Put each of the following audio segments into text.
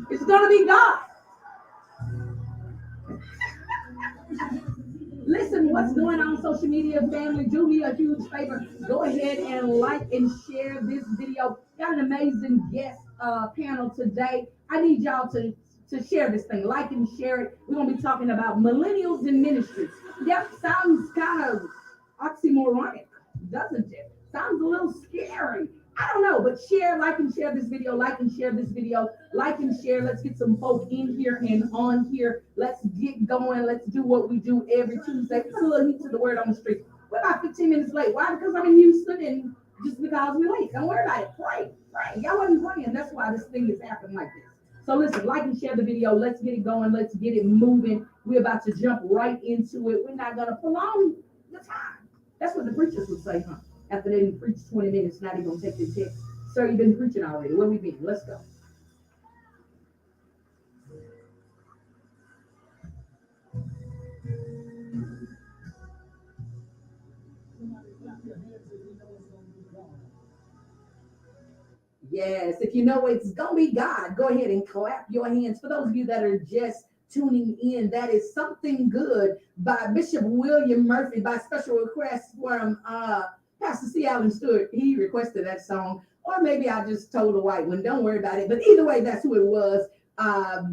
It's gonna be God. Listen, what's going on social media, family? Do me a huge favor. Go ahead and like and share this video. Got an amazing guest panel today. I need y'all to share this thing, like and share it. We're gonna be talking about millennials in ministry. Yep, sounds kind of oxymoronic, doesn't it? Sounds a little scary. I don't know, but share, like, and share this video, like, and share this video, like, and share. Let's get some folk in here and on here. Let's get going. Let's do what we do every Tuesday. Put a little heat to the word on the street. We're about 15 minutes late. Why? Because I'm in Houston and just because we're late. Don't worry about it. Pray. Pray. Y'all wasn't praying. That's why this thing is happening like this. So listen, like and share the video. Let's get it going. Let's get it moving. We're about to jump right into it. We're not going to prolong the time. That's what the preachers would say, huh? After they preach 20 minutes, now they're going to take the text. Sir, you've been preaching already. Where we been? Let's go. Yes, if you know it's going to be God, go ahead and clap your hands. For those of you that are just tuning in, that is Something Good by Bishop William Murphy by special request from Pastor C. Allen Stewart. He requested that song, or maybe I just told a white one. Don't worry about it. But either way, that's who it was.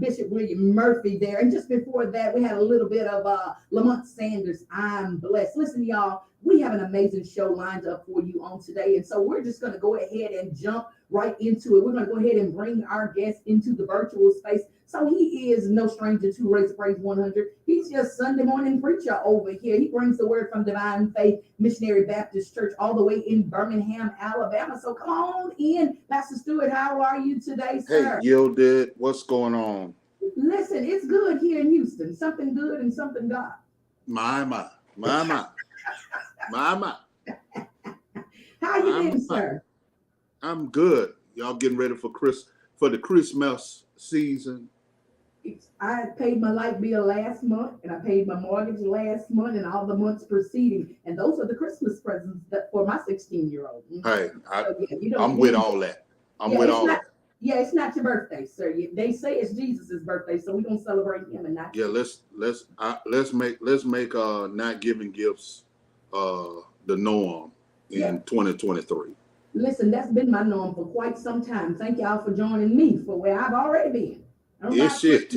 Bishop William Murphy there. And just before that, we had a little bit of Lamont Sanders, I'm Blessed. Listen, y'all, we have an amazing show lined up for you on today. And so we're just going to go ahead and jump right into it. We're going to go ahead and bring our guest into the virtual space. So he is no stranger to Raise Praise 100. He's just Sunday morning preacher over here. He brings the word from Divine Faith Missionary Baptist Church all the way in Birmingham, Alabama. So come on in, Pastor Stewart. How are you today, sir? Hey, Yielded. What's going on? Listen, it's good here in Houston. Something good and something God. My. How you been, sir? I'm good. Y'all getting ready for the Christmas season? I paid my light bill last month, and I paid my mortgage last month, and all the months preceding. And those are the Christmas presents for my 16-year-old. Hey, So, I'm with all that. I'm with all that. Yeah, it's not your birthday, sir. They say it's Jesus' birthday, so we're gonna celebrate him and not. Yeah, let's make not giving gifts the norm in 2023. Listen, that's been my norm for quite some time. Thank y'all for joining me for where I've already been. Yes, shit.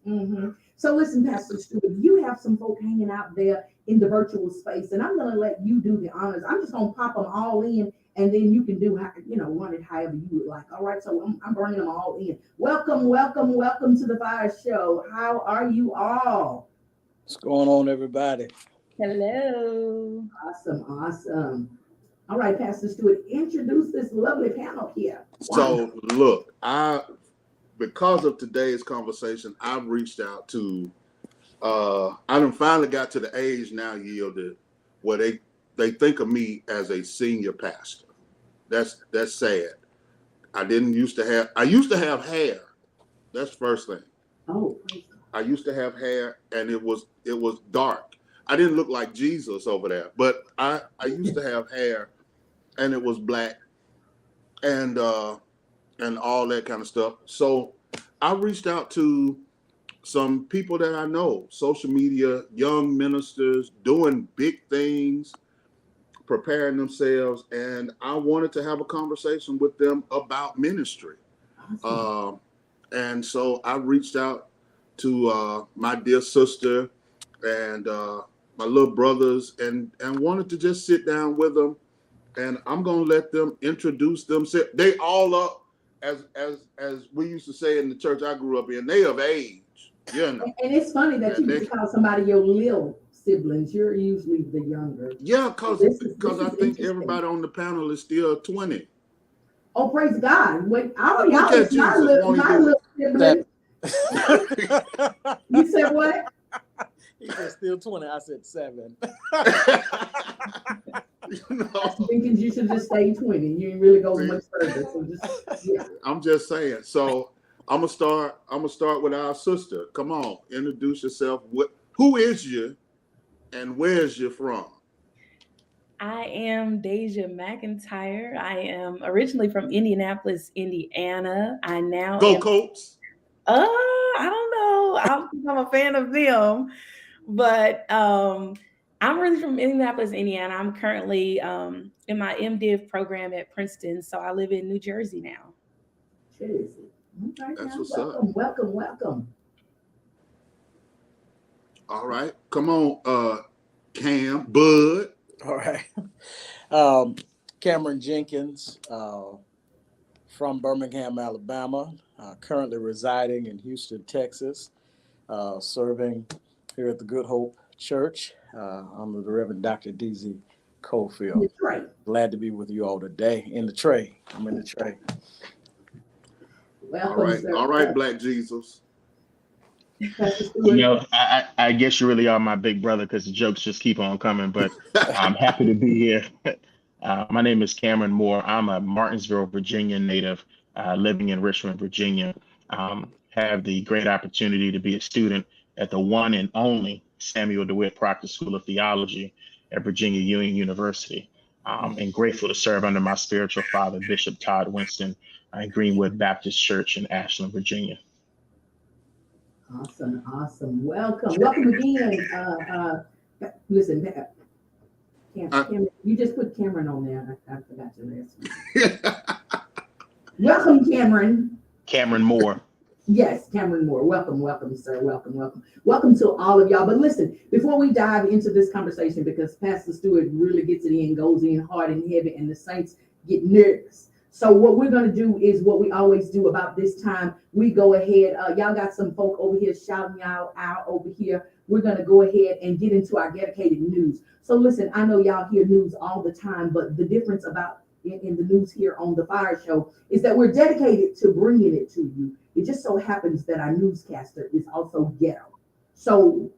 Mm-hmm. So listen, Pastor Stewart, you have some folk hanging out there in the virtual space, and I'm going to let you do the honors. I'm just going to pop them all in, and then you can do, run it however you would like. All right, so I'm bringing them all in. Welcome to the Fiyah Show. How are you all? What's going on, everybody? Hello. Awesome. All right, Pastor Stewart, introduce this lovely panel here. So look, because of today's conversation, I've reached out to, I done finally got to the age now, Yielded, where they think of me as a senior pastor. That's sad. I used to have hair. That's the first thing. Oh. I used to have hair, and it was dark. I didn't look like Jesus over there, but I used to have hair, and it was black, and all that kind of stuff. So I reached out to some people that I know, social media, young ministers doing big things, preparing themselves, and I wanted to have a conversation with them about ministry. Awesome. And so I reached out to my dear sister and my little brothers, and wanted to just sit down with them, and I'm gonna let them introduce themselves. They all up, as we used to say in the church I grew up in, they of age, you know. And it's funny that you used to call somebody your little siblings. You're usually the younger. Yeah, because I think everybody on the panel is still 20. Oh, praise God. Wait, all Look y'all at is my Jesus, won't he do little siblings. You said what? He said still 20. I said 7. Thinking you should just stay 20. You ain't really go much further. So I'm just saying. So I'm gonna start with our sister. Come on, introduce yourself. Who is you, and where's you from? I am Deja McIntyre. I am originally from Indianapolis, Indiana. I now Go Colts. I don't know. I don't think I'm a fan of them, but I'm really from Indianapolis, Indiana. I'm currently in my MDiv program at Princeton, so I live in New Jersey now. Jersey. Okay, That's now, what's welcome, up. welcome. All right, come on, Cam, Bud. All right. Cameron Jenkins, from Birmingham, Alabama, currently residing in Houston, Texas, serving here at the Good Hope Church under the Reverend Dr. D.Z. Cofield. That's right. Glad to be with you all today. In the tray. I'm in the tray. Welcome, sir. All right, Black Jesus. Pastor Stewart. You know, I guess you really are my big brother because the jokes just keep on coming, but I'm happy to be here. My name is Cameron Moore. I'm a Martinsville, Virginia native, living in Richmond, Virginia. Have the great opportunity to be a student at the one and only Samuel DeWitt Proctor School of Theology at Virginia Union University, and grateful to serve under my spiritual father, Bishop Todd Winston, at Greenwood Baptist Church in Ashland, Virginia. Awesome. Welcome again. Listen, Cameron, you just put Cameron on there. I forgot your last name. Welcome, Cameron. Cameron Moore. Yes, Cameron Moore. Welcome, sir. Welcome to all of y'all. But listen, before we dive into this conversation, because Pastor Stewart really gets it in, goes in hard and heavy, and the saints get nervous. So what we're going to do is what we always do about this time. We go ahead. Y'all got some folk over here shouting y'all out over here. We're going to go ahead and get into our dedicated news. So listen, I know y'all hear news all the time, but the difference about in the news here on the Fiyah Show is that we're dedicated to bringing it to you. It just so happens that our newscaster is also ghetto. So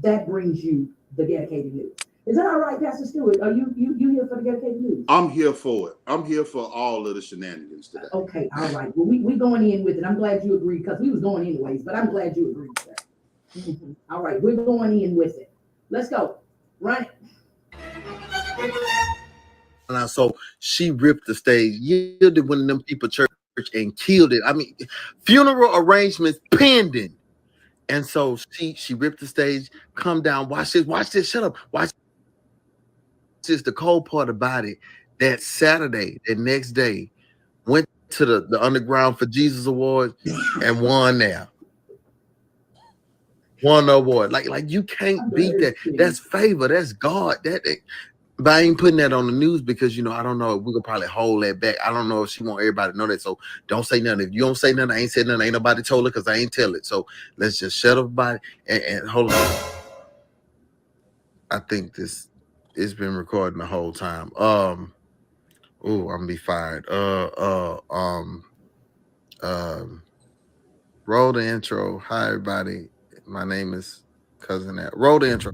that brings you the dedicated news. Is that all right, Pastor Stewart? Are you here for the dedicated news? I'm here for it. I'm here for all of the shenanigans today. Okay, all right. Well, we going in with it. I'm glad you agreed because we was going anyways, but I'm glad you agreed, sir. Mm-hmm. All right, we're going in with it. Let's go. Run it. So she ripped the stage, yielded one of them people church and killed it. I mean, funeral arrangements pending. And so she ripped the stage, come down, watch this, shut up, watch this. The cold part about it, that Saturday, the next day, went to the Underground for Jesus Awards and won there. Won the award. Like you can't beat that. That's favor. That's God. But I ain't putting that on the news because, you know, I don't know if we could probably hold that back. I don't know if she want everybody to know that. So don't say nothing. If you don't say nothing, I ain't said nothing. Ain't nobody told her because I ain't tell it. So let's just shut up about it and hold on. I think it's been recording the whole time. I'm gonna be fired. Roll the intro. Hi everybody. My name is Cousin Nat. Roll the intro.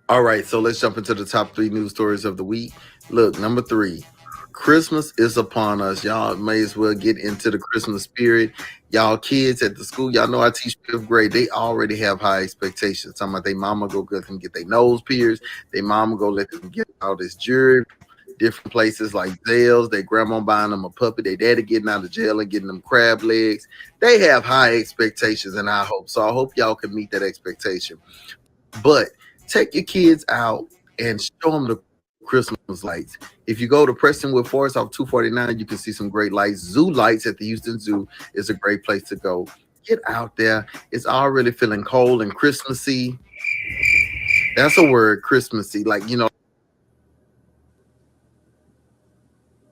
All right, so let's jump into the top 3 news stories of the week. Look, number 3, Christmas is upon us. Y'all may as well get into the Christmas spirit. Y'all kids at the school, y'all know I teach 5th grade. They already have high expectations. Talking about their mama go let them get their nose pierced. Their mama go let them get all this jewelry. Different places like Zales, their grandma buying them a puppy, their daddy getting out of jail and getting them crab legs. They have high expectations and I hope. So I hope y'all can meet that expectation. But take your kids out and show them the Christmas lights. If you go to Prestonwood Forest off 249, you can see some great lights. Zoo lights at the Houston Zoo is a great place to go. Get out there. It's already feeling cold and Christmassy. That's a word, Christmassy. Like, you know,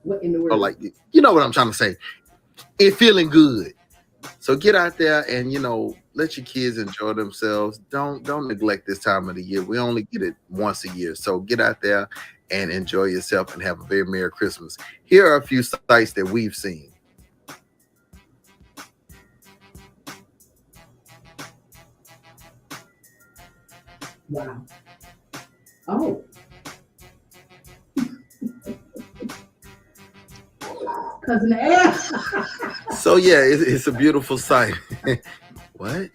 What in the world? like, you know what I'm trying to say. It feeling good. So get out there and, you know, let your kids enjoy themselves. Don't neglect this time of the year. We only get it once a year. So get out there and enjoy yourself and have a very Merry Christmas. Here are a few sites that we've seen. Wow. Oh. Cousin Ed. So yeah, it's a beautiful sight. What?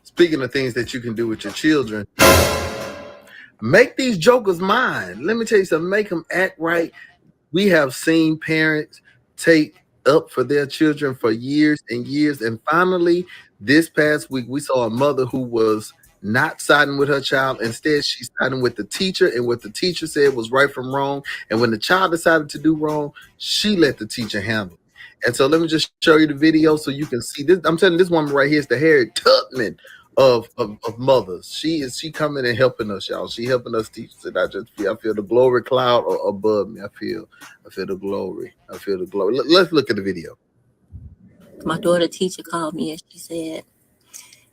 Speaking of things that you can do with your children, Make these jokers mine. Let me tell you something. Make them act right. We have seen parents take up for their children for years and years. And finally, this past week, we saw a mother who was not siding with her child. Instead, she's siding with the teacher, and what the teacher said was right from wrong. And when the child decided to do wrong, she let the teacher handle it. And so let me just show you the video so you can see this. I'm telling you, this woman right here is the Harriet Tubman of mothers. She coming and helping us, y'all. She helping us teach. And I feel the glory cloud above me. I feel the glory. I feel the glory. Let's look at the video. My daughter teacher called me and she said,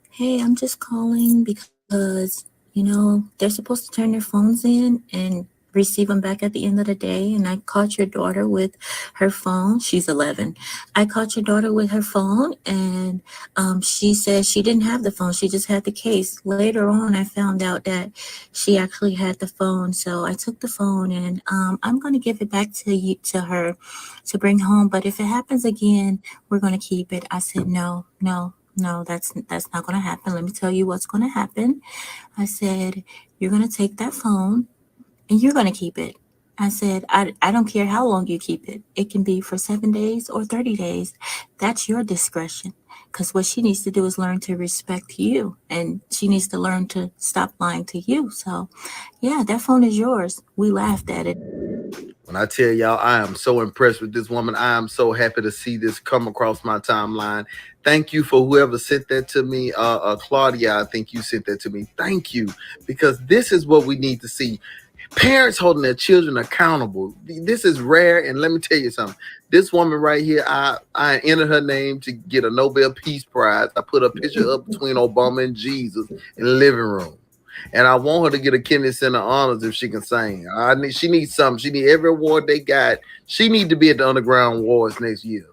"Hey, I'm just calling because, they're supposed to turn their phones in and receive them back at the end of the day. And I caught your daughter with her phone." She's 11. "I caught your daughter with her phone, and she said she didn't have the phone. She just had the case. Later on, I found out that she actually had the phone. So I took the phone, and I'm going to give it back to her to bring home. But if it happens again, we're going to keep it." I said, No, that's not going to happen. Let me tell you what's going to happen. I said, "You're going to take that phone and you're going to keep it." I said, I don't care how long you keep it. It can be for 7 days or 30 days. That's your discretion. Because what she needs to do is learn to respect you. And she needs to learn to stop lying to you. So, yeah, that phone is yours. We laughed at it. When I tell y'all, I am so impressed with this woman. I am so happy to see this come across my timeline. Thank you for whoever sent that to me. Claudia, I think you sent that to me. Thank you. Because this is what we need to see. Parents holding their children accountable. This is rare. And let me tell you something. This woman right here, I entered her name to get a Nobel Peace Prize. I put a picture up between Obama and Jesus in the living room. And I want her to get a Kennedy Center honors if she can sing. She needs something. She needs every award they got. She needs to be at the Underground Awards next year.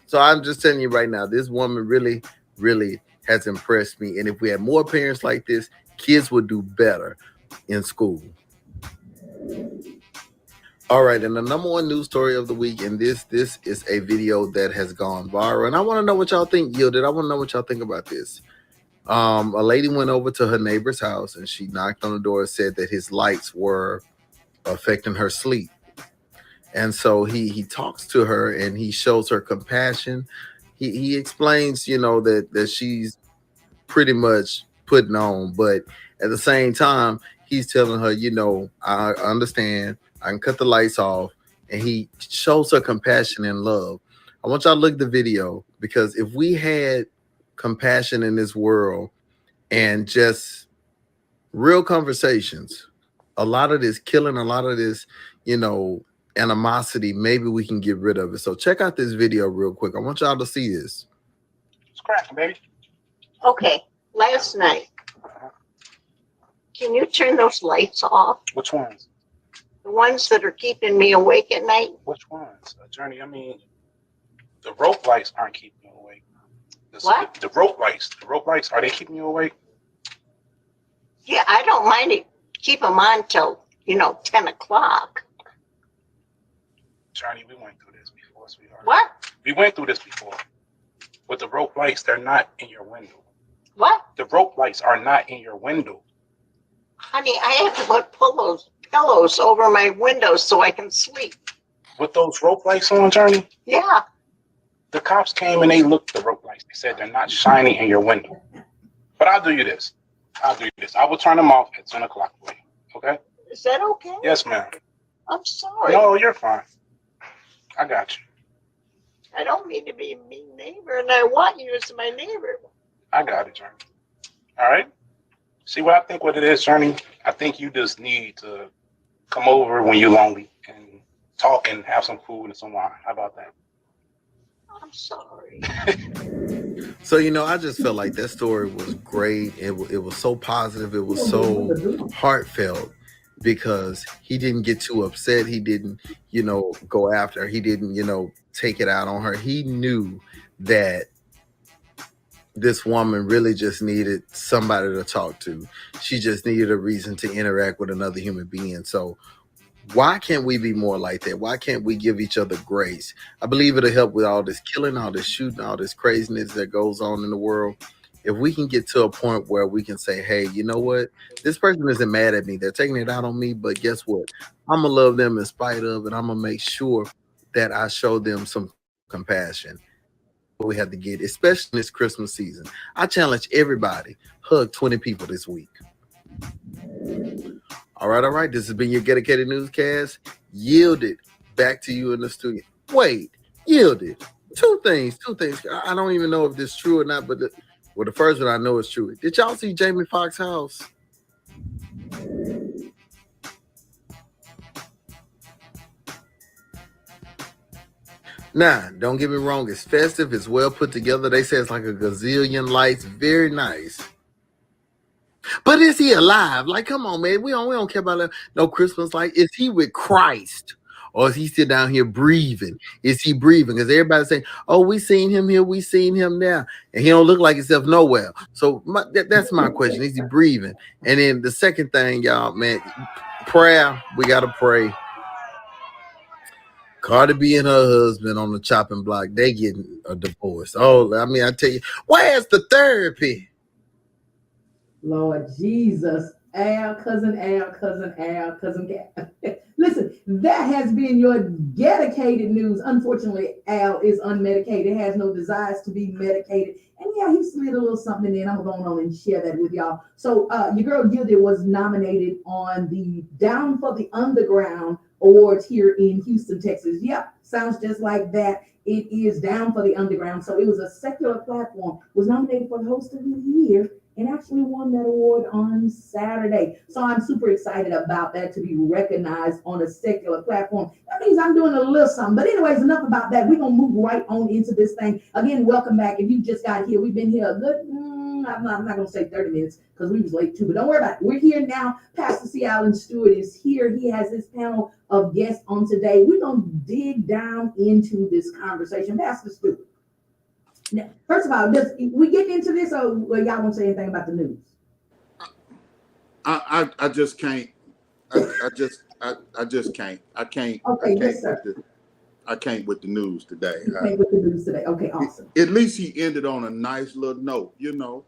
So I'm just telling you right now, this woman really, really has impressed me. And if we had more parents like this, kids would do better in school. All right, and the number one news story of the week, and this is a video that has gone viral. And I want to know what y'all think, Yielded. I want to know what y'all think about this. A lady went over to her neighbor's house and she knocked on the door and said that his lights were affecting her sleep. And so he talks to her and he shows her compassion. He explains, that she's pretty much putting on, but at the same time, he's telling her, I understand, I can cut the lights off. And he shows her compassion and love. I want y'all to look at the video, because if we had compassion in this world and just real conversations, a lot of this killing, a lot of this, animosity, maybe we can get rid of it. So check out this video real quick. I want y'all to see this. It's cracking, baby. Okay, last night, can you turn those lights off? Which ones? The ones that are keeping me awake at night? Which ones? Journey, I mean, the rope lights aren't keeping you awake. What? The rope lights, are they keeping you awake? Yeah, I don't mind it. Keep them on till, 10 o'clock. Journey, we went through this before, sweetheart. What? We went through this before. With the rope lights, they're not in your window. What? The rope lights are not in your window. Honey, I have to put pillows over my windows so I can sleep. With those rope lights on, Journey, Yeah. the cops came and they looked at the rope lights. They said they're not shining in your window. But I'll do you this. I will turn them off at 10 o'clock for you. Okay? Is that okay? Yes, ma'am. I'm sorry. No, you're fine. I got you. I don't mean to be a mean neighbor, and I want you as my neighbor. I got it, Journey. All right? See what I think what it is, Journey? I think you just need to come over when you're lonely and talk and have some food and some wine. How about that? I'm sorry. So, I just felt like that story was great. It was so positive. It was so heartfelt, because he didn't get too upset. He didn't, go after her. He didn't, take it out on her. He knew that this woman really just needed somebody to talk to. She just needed a reason to interact with another human being. So why can't we be more like that? Why can't we give each other grace? I believe it'll help with all this killing, all this shooting, all this craziness that goes on in the world. if we can get to a point where we can say, hey, you know what? This person isn't mad at me. They're taking it out on me, but guess what? I'm going to love them in spite of, and I'm going to make sure that I show them some compassion. What we have to get, especially in this Christmas season. I challenge everybody, hug 20 people this week. All right. This has been your dedicated newscast. Yielded back to you in the studio. Wait, yielded. Two things. I don't even know if this is true or not, but the first one I know is true. Did y'all see Jamie Foxx's house? Nah, don't get me wrong. It's festive. It's well put together. They say it's like a gazillion lights. Very nice. But is he alive? Like, come on, man. We don't care about that. No Christmas light. Is he with Christ? Or is he still down here breathing? Is he breathing? Because everybody's saying, oh, we seen him here. We seen him there. And he don't look like himself nowhere. So that's my question. Is he breathing? And then the second thing, y'all, man, prayer. We got to pray. Cardi B and her husband on the chopping block, they getting a divorce. Oh, I mean, I tell you, where's the therapy? Lord Jesus, cousin Al. Listen, that has been your dedicated news. Unfortunately, Al is unmedicated, has no desires to be medicated. And yeah, he slid a little something in. I'm going on and share that with y'all. So your girl Gilded was nominated on the Down for the Underground Awards here in Houston, Texas. Yep, sounds just like that. It is Down for the Underground. So it was a secular platform, was nominated for the host of the year, and actually won that award on Saturday. So I'm super excited about that, to be recognized on a secular platform. That means I'm doing a little something. But anyways, enough about that. We're going to move right on into this thing. Again, welcome back. If you just got here, we've been here a good, I'm not going to say 30 minutes because we was late too, but don't worry about it. We're here now. Pastor C. Allen Stewart is here. He has his panel of guests on today. We're going to dig down into this conversation. Pastor Stewart. Now, first of all, we get into this, or y'all won't say anything about the news? I just can't. I just can't. I can't. Okay, yes, sir. I can't with the news today. Can't with the news today. Okay, awesome. At least he ended on a nice little note, you know.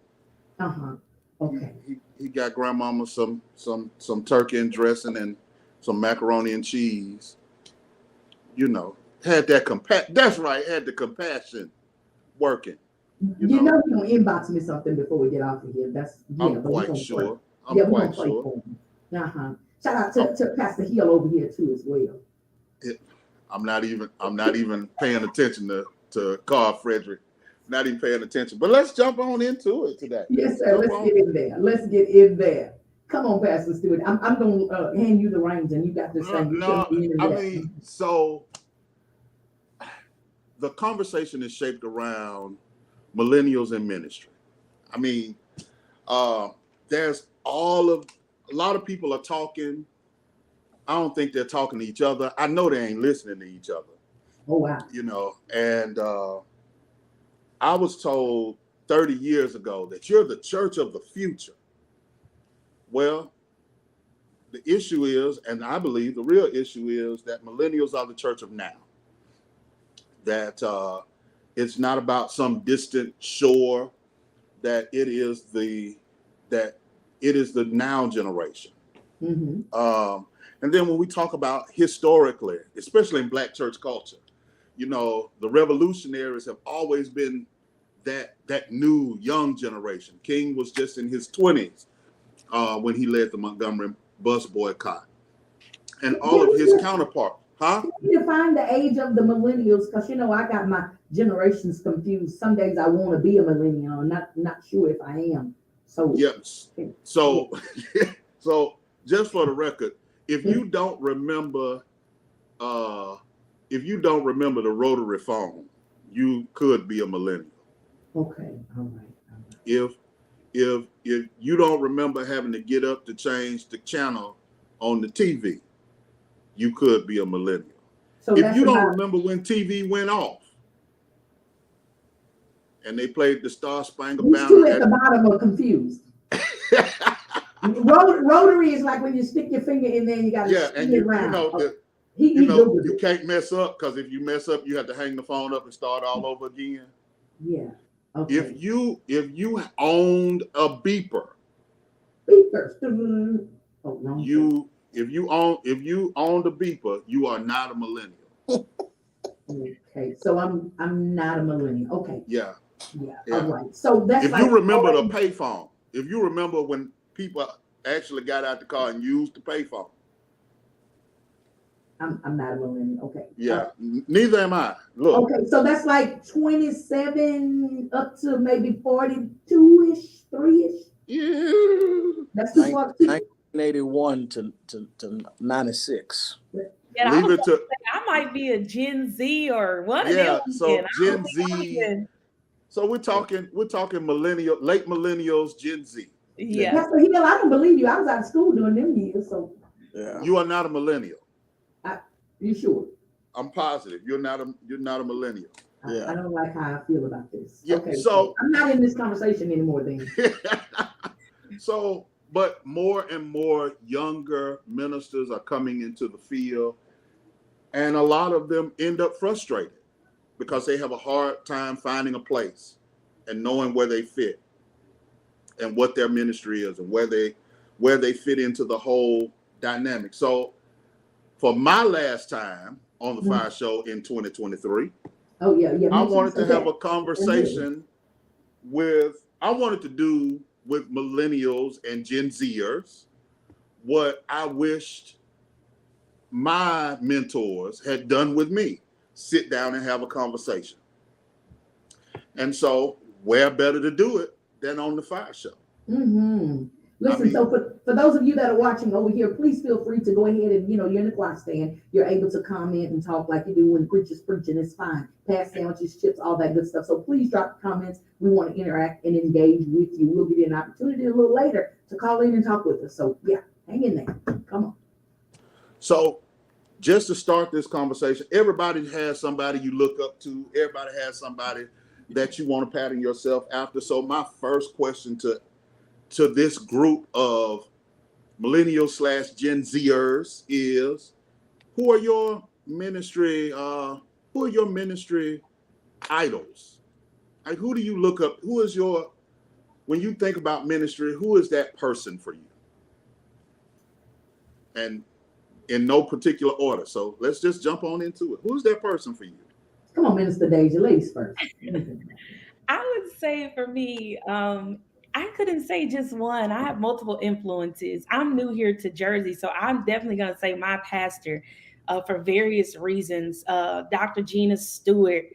Okay. He got grandmama some turkey and dressing and some macaroni and cheese. You know, had that That's right. Had the compassion working. You know you're gonna inbox me something before we get off of here. I'm quite sure. I'm quite sure. Shout out to Pastor Hill over here too as well. I'm not even paying attention to Carl Frederick. Not even paying attention. But let's jump on into it today. Yes, sir. Let's get in there. Come on, Pastor Stewart. I'm gonna hand you the reins, and you got this thing. So the conversation is shaped around millennials in ministry. I mean, there's a lot of people are talking. I don't think they're talking to each other. I know they ain't listening to each other. Oh, wow. You know, and I was told 30 years ago that you're the church of the future. Well, the issue is, and I believe the real issue is, that millennials are the church of now. That it's not about some distant shore, that it is the now generation. Mm-hmm. And then when we talk about historically, especially in Black church culture, you know, the revolutionaries have always been that new young generation. King was just in his 20s when he led the Montgomery bus boycott, and all of his counterparts. You define the age of the millennials, because you know I got my generations confused. Some days I want to be a millennial, I'm not sure if I am. So yes. So just for the record, if you don't remember the rotary phone, you could be a millennial. Okay, all right. If you don't remember having to get up to change the channel on the TV, you could be a millennial. So if you don't remember when TV went off and they played the Star Spangled Banner, you at the bottom are confused. Rotary is like when you stick your finger in there, you got to spin it around. You can't mess up, because if you mess up, you have to hang the phone up and start all over again. Yeah. Okay. If you owned a beeper, Beepers. Oh, no. if you owned a beeper, you are not a millennial. Okay, so I'm not a millennial. Okay, Yeah. yeah, Yeah. all right. So that's If like, you remember the payphone, if you remember when people actually got out the car and used the payphone. I'm not a millennial. Okay. Yeah, neither am I. Look. Okay, so that's like 27 up to maybe 42-ish, 3-ish. Yeah. That's too far. 1981 to 96. And I Leave was it to I might be a Gen Z or one of yeah. them. So And I Gen don't think I'm Z. even- So we're talking millennial, late millennials, Gen Z. yeah. Pastor Hill, I don't believe you. I was out of school during them years, so Yeah. You are not a millennial. you sure? I'm positive you're not a millennial. Yeah. I don't like how I feel about this. Yeah, Okay, so- I'm not in this conversation anymore then. So, but more and more younger ministers are coming into the field, and a lot of them end up frustrated because they have a hard time finding a place and knowing where they fit and what their ministry is and where they fit into the whole dynamic. So for my last time on the Fiyah Show in 2023, Oh yeah, yeah. I wanted to have a conversation I wanted to do with millennials and Gen Zers what I wished my mentors had done with me. Sit down and have a conversation. And so where better to do it than on the Fiyah Show? Mm-hmm. Listen, so for those of you that are watching over here, please feel free to go ahead and, you're in the choir stand. You're able to comment and talk like you do when preachers preaching. It's fine. Pass sandwiches, chips, all that good stuff. So please drop comments. We want to interact and engage with you. We'll give you an opportunity a little later to call in and talk with us. So yeah, hang in there. Come on. So just to start this conversation, everybody has somebody you look up to. Everybody has somebody that you want to pattern yourself after. So my first question to this group of millennials / Gen Zers is, who are your ministry idols? Like, who do you look up? When you think about ministry, who is that person for you? And in no particular order. So let's just jump on into it. Who's that person for you? Come on, Minister Deja, ladies first. I would say for me, I couldn't say just one. I have multiple influences. I'm new here to Jersey, so I'm definitely going to say my pastor for various reasons. Dr. Gina Stewart,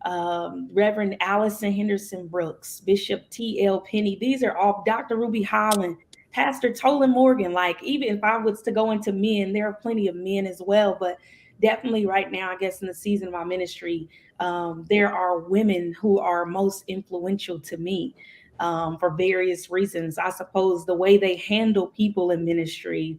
Reverend Allison Henderson Brooks, Bishop T.L. Penny. These are all Dr. Ruby Holland, Pastor Tolan Morgan. Like, even if I was to go into men, there are plenty of men as well, but definitely right now, I guess in the season of my ministry, there are women who are most influential to me for various reasons. I suppose the way they handle people in ministry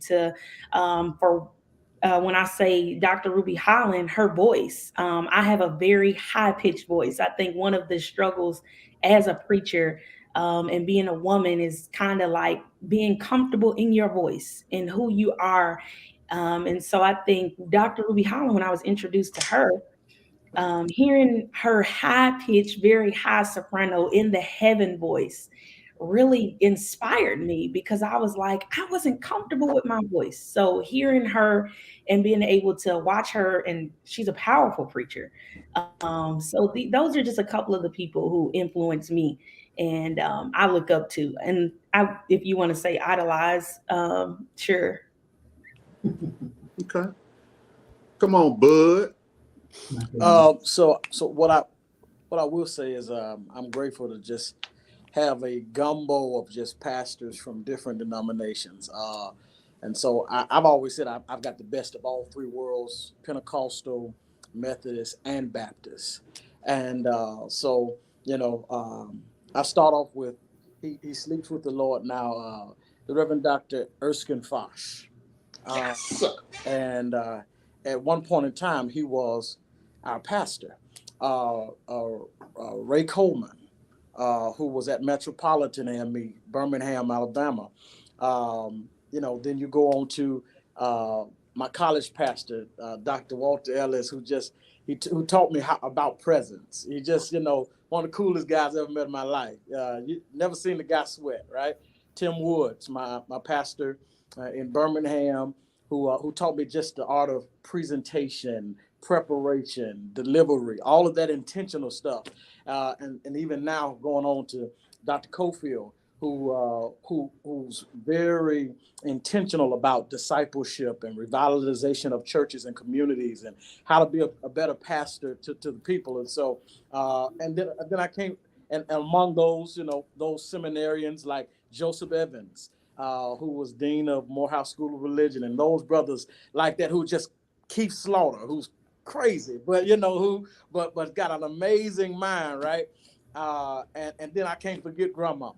when I say Dr. Ruby Holland, her voice, I have a very high pitched voice. I think one of the struggles as a preacher and being a woman is kind of like being comfortable in your voice and who you are. And so I think Dr. Ruby Holland, when I was introduced to her, hearing her high-pitched, very high soprano in the heaven voice really inspired me because I was like, I wasn't comfortable with my voice. So hearing her and being able to watch her, and she's a powerful preacher. So those are just a couple of the people who influence me and I look up to. And if you want to say idolize, sure. Okay. Come on, bud. So what I will say is I'm grateful to just have a gumbo of just pastors from different denominations. And so I've always said I've got the best of all three worlds: Pentecostal, Methodist, and Baptist. And so I start off with he sleeps with the Lord now, the Reverend Dr. Erskine Fosh. Yes. And at one point in time, he was our pastor. Ray Coleman, who was at Metropolitan AME, Birmingham, Alabama. Then you go on to my college pastor, Dr. Walter Ellis, who taught me about presence. He just, one of the coolest guys I ever met in my life. You never seen the guy sweat, right? Tim Woods, my pastor in Birmingham, who taught me just the art of presentation, preparation, delivery, all of that intentional stuff. And even now going on to Dr. Cofield, who's very intentional about discipleship and revitalization of churches and communities and how to be a better pastor to the people. And so, and then I came, and among those, those seminarians like Joseph Evans, who was dean of Morehouse School of Religion, and those brothers like that, who just Keith Slaughter, who's crazy, but but got an amazing mind, right? And then I can't forget Grandmama.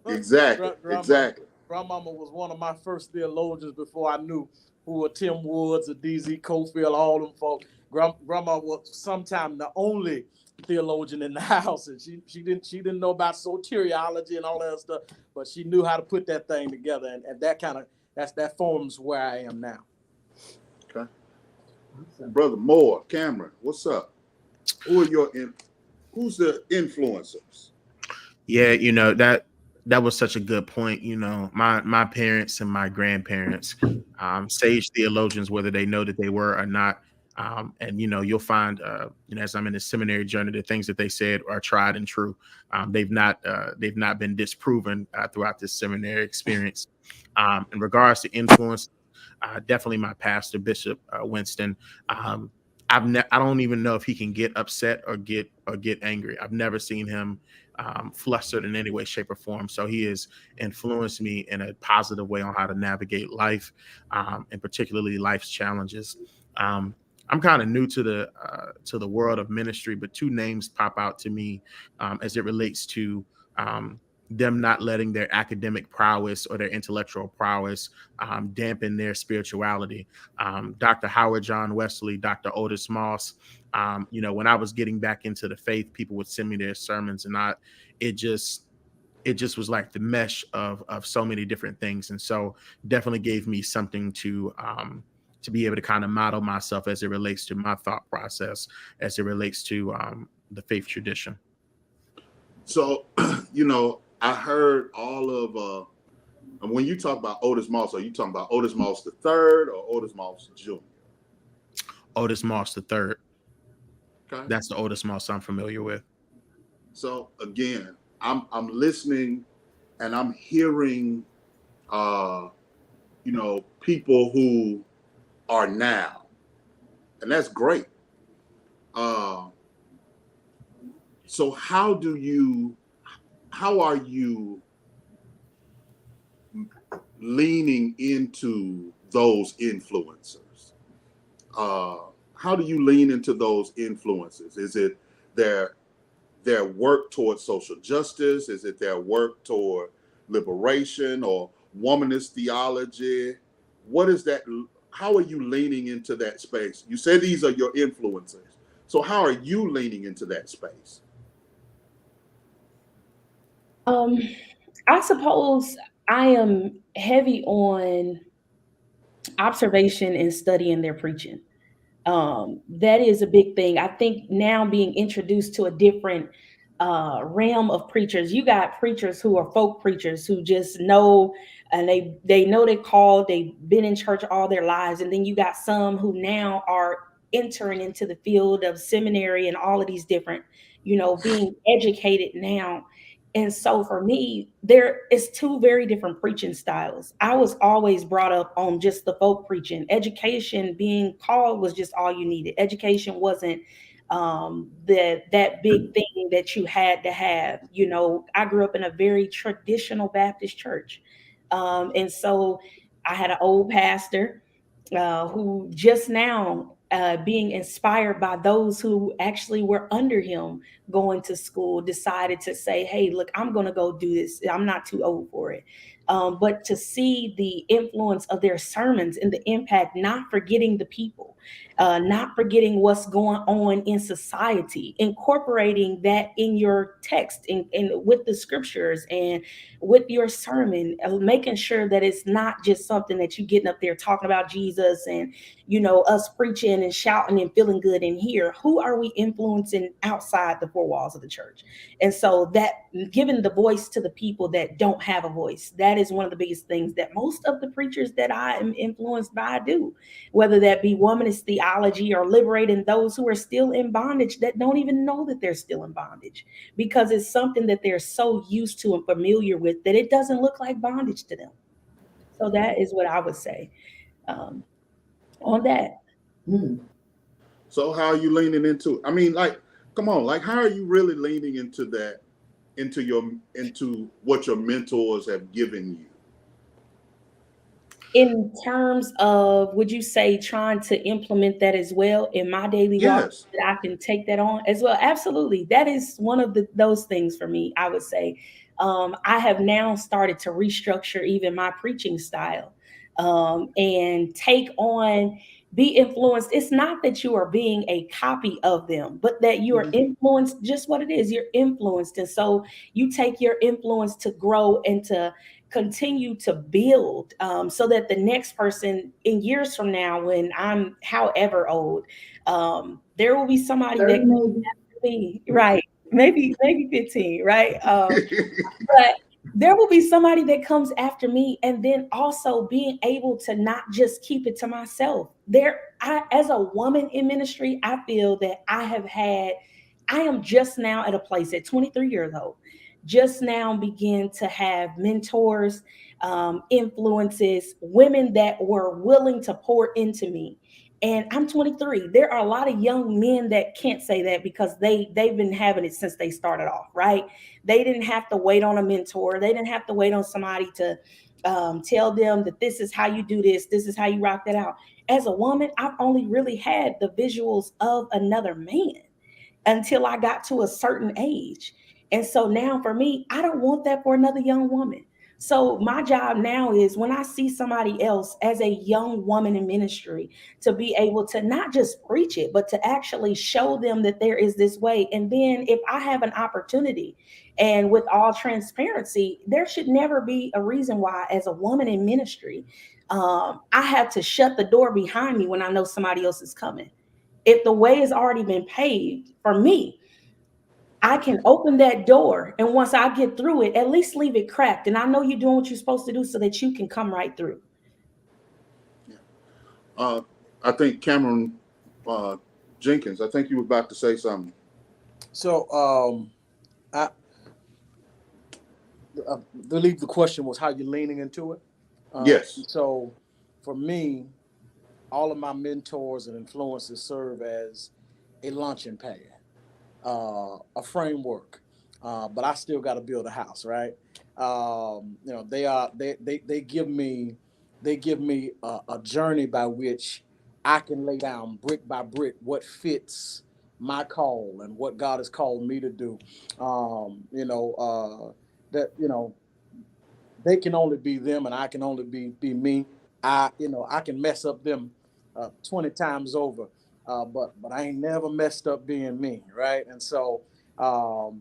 Exactly. Exactly. Grandmama was one of my first theologians before I knew who were Tim Woods or DZ Cofield, all them folks. Grandma was sometimes the only theologian in the house, and she didn't know about soteriology and all that stuff, but she knew how to put that thing together, and that forms where I am now. Okay. Brother Moore, Cameron, what's up? Who's the influencers? Yeah, that was such a good point. My parents and my grandparents, sage theologians, whether they know that they were or not. And you'll find, as I'm in the seminary journey, the things that they said are tried and true. They've not been disproven throughout this seminary experience. In regards to influence, definitely my pastor, Bishop Winston. I don't even know if he can get upset or get angry. I've never seen him flustered in any way, shape, or form. So he has influenced me in a positive way on how to navigate life, and particularly life's challenges. I'm kind of new to the world of ministry, but two names pop out to me as it relates to them not letting their academic prowess or their intellectual prowess dampen their spirituality. Dr. Howard John Wesley, Dr. Otis Moss. When I was getting back into the faith, people would send me their sermons, and it just was like the mesh of so many different things. And so definitely gave me something to be able to kind of model myself as it relates to my thought process, as it relates to the faith tradition. So, I heard all of, when you talk about Otis Moss, are you talking about Otis Moss III or Otis Moss Jr.? Otis Moss III. Okay. That's the Otis Moss I'm familiar with. So again, I'm listening and I'm hearing, people who are now, and that's great. So how are you leaning into those influencers? How do you lean into those influences? Is it their work towards social justice? Is it their work toward liberation or womanist theology? What is that? How are you leaning into that space? You say these are your influencers. So how are you leaning into that space? I suppose I am heavy on observation and studying their preaching. That is a big thing. I think now being introduced to a different realm of preachers. You got preachers who are folk preachers who just know, and they know they called, they've been in church all their lives. And then you got some who now are entering into the field of seminary and all of these different, being educated now. And so for me, there is two very different preaching styles. I was always brought up on just the folk preaching. Education, being called, was just all you needed. Education wasn't that big thing that you had to have. I grew up in a very traditional Baptist church. And so I had an old pastor who just now being inspired by those who actually were under him going to school, decided to say, hey, look, I'm going to go do this. I'm not too old for it. but to see the influence of their sermons and the impact, not forgetting the people, not forgetting what's going on in society, incorporating that in your text and with the scriptures and with your sermon, making sure that it's not just something that you getting up there talking about Jesus and, us preaching and shouting and feeling good in here. Who are we influencing outside the four walls of the church? And so that giving the voice to the people that don't have a voice, that is one of the biggest things that most of the preachers that I am influenced by do, whether that be womanist theology or liberating those who are still in bondage that don't even know that they're still in bondage, because it's something that they're so used to and familiar with that it doesn't look like bondage to them. So that is what I would say on that. So how are you leaning into it? I mean, like, come on, like, how are you really leaning into that, into what your mentors have given you? In terms of, would you say trying to implement that as well in my daily walk, Yes. that I can take that on as well? Absolutely. That is one of those things for me, I would say. I have now started to restructure even my preaching style, and take on, be influenced. It's not that you are being a copy of them, but that you are influenced, just what it is. You're influenced. And so you take your influence to grow and to continue to build, so that the next person in years from now, when I'm however old, there will be somebody that comes after me, right? Maybe 15, right? But there will be somebody that comes after me, and then also being able to not just keep it to myself. As a woman in ministry, I feel that I am just now at a place at 23 years old, just now begin to have mentors, influences, women that were willing to pour into me. And I'm 23. There are a lot of young men that can't say that because they've been having it since they started off, right? They didn't have to wait on a mentor. They didn't have to wait on somebody to tell them that this is how you do this is how you rock that out. As a woman, I've only really had the visuals of another man until I got to a certain age. And so now for me, I don't want that for another young woman. So my job now is, when I see somebody else as a young woman in ministry, to be able to not just preach it, but to actually show them that there is this way. And then if I have an opportunity, and with all transparency, there should never be a reason why, as a woman in ministry, I have to shut the door behind me when I know somebody else is coming. If the way has already been paved for me, I can open that door. And once I get through it, at least leave it cracked. And I know you're doing what you're supposed to do so that you can come right through. I think Cameron Jenkins, I think you were about to say something. So I believe the question was how you're leaning into it. Yes. So for me, all of my mentors and influences serve as a launching pad, a framework, but I still got to build a house, right? They give me a journey by which I can lay down brick by brick what fits my call and what God has called me to do. They can only be them, and I can only be me. I can mess up them 20 times over, but I ain't never messed up being me, right? And so how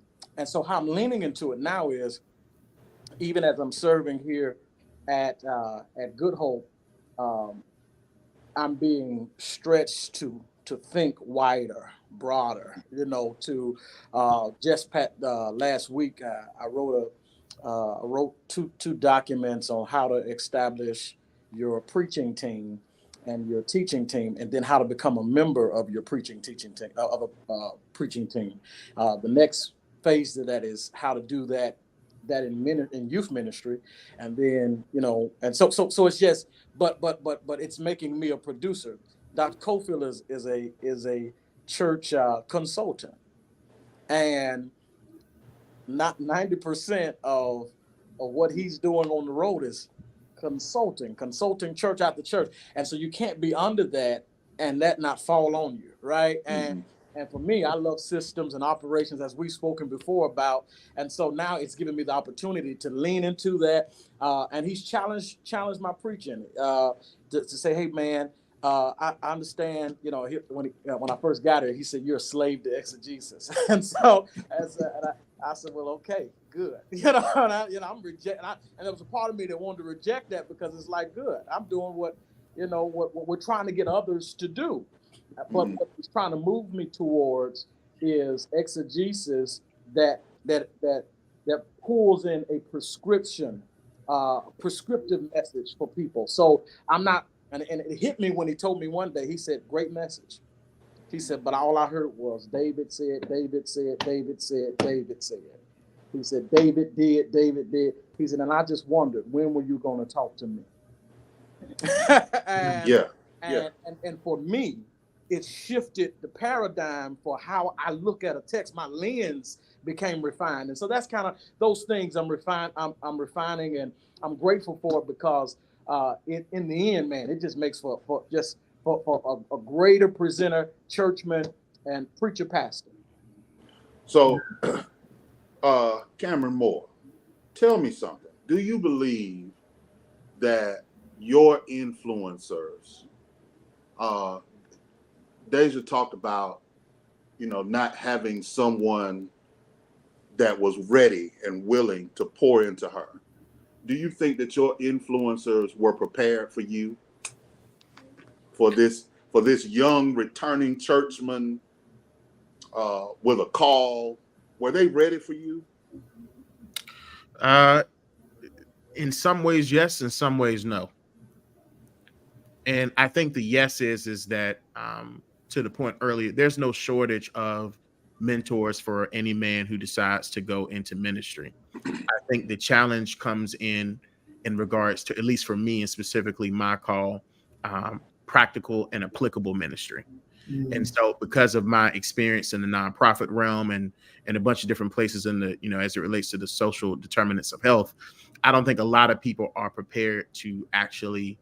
I'm leaning into it now is, even as I'm serving here at Good Hope, I'm being stretched to think wider, broader. To last week I wrote two documents on how to establish your preaching team and your teaching team, and then how to become a member of your preaching team. The next phase of that is how to do that in youth ministry, and then and so it's just but it's making me a producer. Dr. Cofield is a church consultant, and not 90% of what he's doing on the road is consulting church after church. And so you can't be under that and that not fall on you, right? And for me, I love systems and operations, as we've spoken before about. And so now it's given me the opportunity to lean into that. And he's challenged my preaching to say, hey, man, I understand, when I first got here, he said, you're a slave to exegesis. And so I said, well, okay, good. I'm rejecting. And there was a part of me that wanted to reject that because it's like, good. I'm doing what we're trying to get others to do. But what he's trying to move me towards is exegesis that pulls in a prescriptive message for people. So I'm not, and it hit me when he told me one day, he said, great message. He said, but all I heard was David said, David said, David said, David said. He said, David did, David did. He said, and I just wondered, when were you going to talk to me? And for me, it shifted the paradigm for how I look at a text. My lens became refined. And so that's kind of those things I'm refining, and I'm grateful for it because in the end, man, it just makes for a greater presenter, churchman, and preacher pastor. So, Cameron Moore, tell me something. Do you believe that your influencers, Deja talked about, not having someone that was ready and willing to pour into her. Do you think that your influencers were prepared for you, for this young returning churchman with a call? Were they ready for you? In some ways, yes. In some ways, no. And I think the yes is that to the point earlier, there's no shortage of mentors for any man who decides to go into ministry. I think the challenge comes in regards to, at least for me and specifically my call, practical and applicable ministry. And so because of my experience in the nonprofit realm and a bunch of different places in the, as it relates to the social determinants of health, I don't think a lot of people are prepared to actually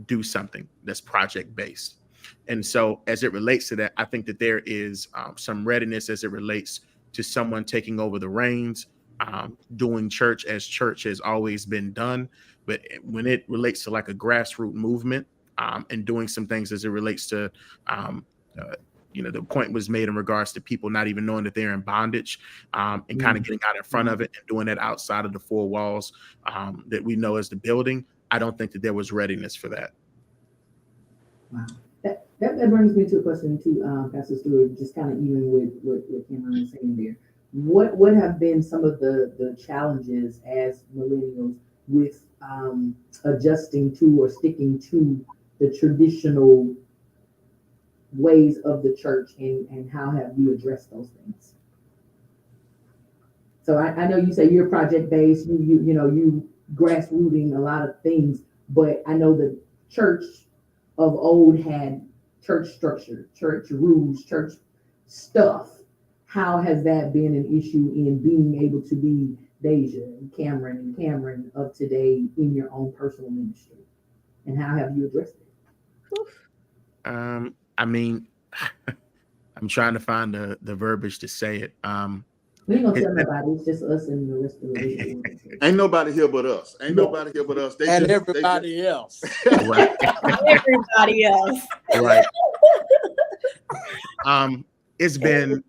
do something that's project based. And so as it relates to that, I think that there is some readiness as it relates to someone taking over the reins, doing church as church has always been done. But when it relates to like a grassroots movement, and doing some things as it relates to, the point was made in regards to people not even knowing that they're in bondage, and kind of getting out in front of it and doing that outside of the four walls that we know as the building. I don't think that there was readiness for that. Wow. That brings me to a question to Pastor Stewart, just kind of even with what Cameron is saying there. What have been some of the challenges as millennials with adjusting to or sticking to the traditional ways of the church, and how have you addressed those things? So I know you say you're project based, you grassrooting a lot of things, but I know the church of old had church structure, church rules, church stuff. How has that been an issue in being able to be Deja and Cameron of today in your own personal ministry? And how have you addressed it? I mean, I'm trying to find the verbiage to say it. We ain't gonna tell nobody. It's just us and the rest of the world. Ain't nobody here but us. Nobody here but us. Everybody else. Right. Everybody else. Right. It's been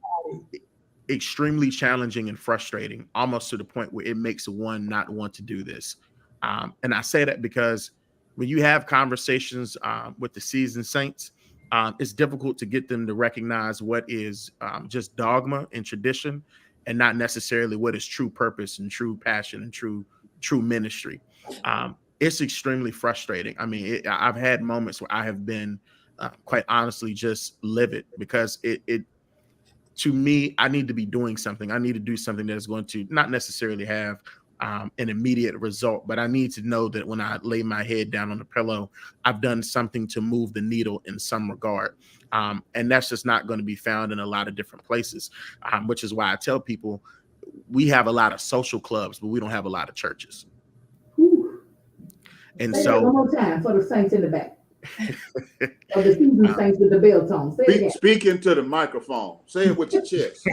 extremely challenging and frustrating, almost to the point where it makes one not want to do this. And I say that because when you have conversations with the seasoned saints, it's difficult to get them to recognize what is just dogma and tradition, and not necessarily what is true purpose and true passion and true ministry. It's extremely frustrating. I mean, I've had moments where I have been quite honestly just livid, because it to me, I need to be doing something. I need to do something that is going to not necessarily have an immediate result, but I need to know that when I lay my head down on the pillow, I've done something to move the needle in some regard. And that's just not going to be found in a lot of different places, which is why I tell people we have a lot of social clubs, but we don't have a lot of churches. Whew. And Say so that one more time for the saints in the back. Of the seasoned saints with the bell tone. Say it again. Speak into the microphone. Say it with your chest.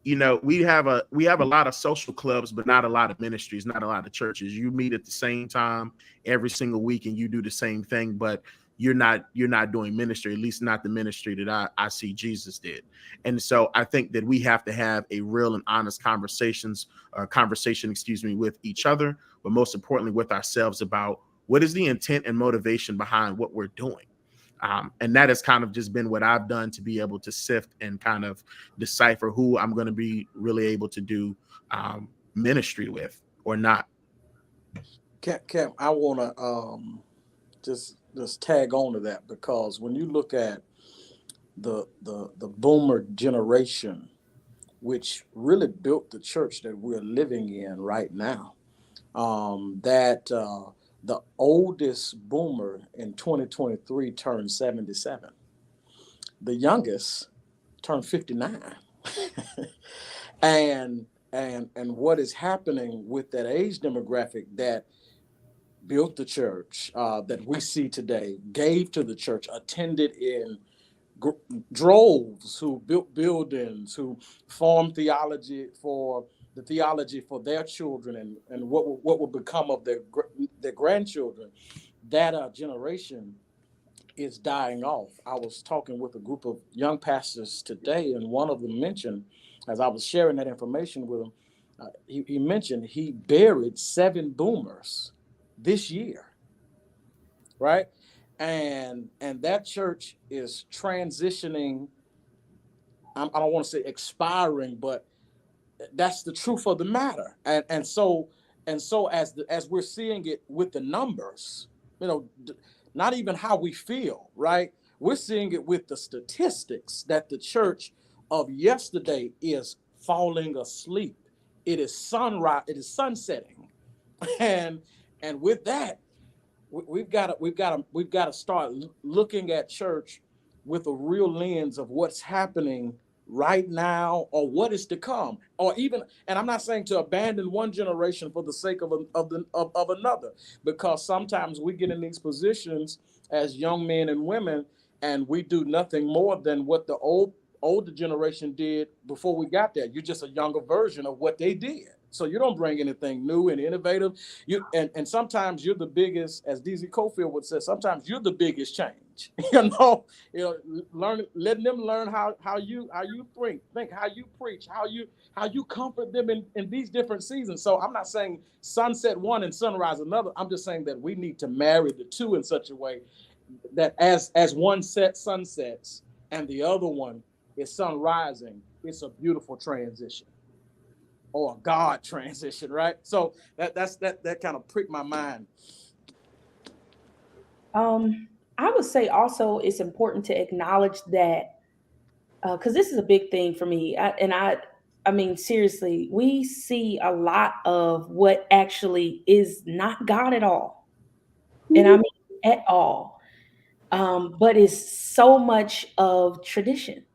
You know, we have a lot of social clubs, but not a lot of ministries, not a lot of churches. You meet at the same time every single week and you do the same thing, but you're not doing ministry, at least not the ministry that I see Jesus did. And so I think that we have to have a real and honest conversation, with each other, but most importantly with ourselves about what is the intent and motivation behind what we're doing. And that has kind of just been what I've done to be able to sift and kind of decipher who I'm going to be really able to do ministry with or not. Cam, I want to just tag on to that, because when you look at the boomer generation, which really built the church that we're living in right now, the oldest boomer in 2023 turned 77. The youngest turned 59. and what is happening with that age demographic that built the church, that we see today, gave to the church, attended in droves, who built buildings, who formed theology for their children and what will become of their grandchildren. That generation is dying off. I was talking with a group of young pastors today, and one of them mentioned, as I was sharing that information with him, he mentioned he buried 7 boomers this year, right? And that church is transitioning. I don't want to say expiring, but that's the truth of the matter. And so as we're seeing it with the numbers, not even how we feel, right? We're seeing it with the statistics that the church of yesterday is falling asleep. It is sunrise. It is sunsetting, and with that, we've got to start looking at church with a real lens of what's happening right now or what is to come, or even, and I'm not saying to abandon one generation for the sake of another, because sometimes we get in these positions as young men and women and we do nothing more than what the older generation did before we got there. You're just a younger version of what they did. So you don't bring anything new and innovative. And sometimes you're the biggest, as DZ Cofield would say, sometimes you're the biggest change. Letting them learn how you think, how you preach, how you comfort them in these different seasons. So I'm not saying sunset one and sunrise another. I'm just saying that we need to marry the two in such a way that as one set sunsets and the other one is sun rising, it's a beautiful transition. Or a God transition, right? So that kind of pricked my mind. I would say also it's important to acknowledge that, because this is a big thing for me. I mean, seriously, we see a lot of what actually is not God at all. And I mean at all. But it's so much of tradition.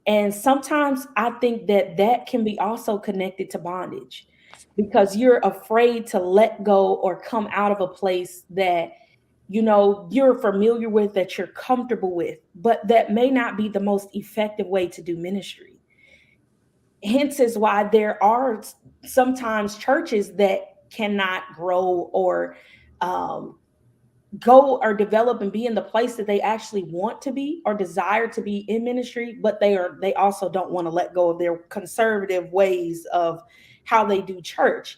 And sometimes I think that can be also connected to bondage, because you're afraid to let go or come out of a place that, you're familiar with, that you're comfortable with, but that may not be the most effective way to do ministry. Hence is why there are sometimes churches that cannot grow or go or develop and be in the place that they actually want to be or desire to be in ministry, but they also don't want to let go of their conservative ways of how they do church.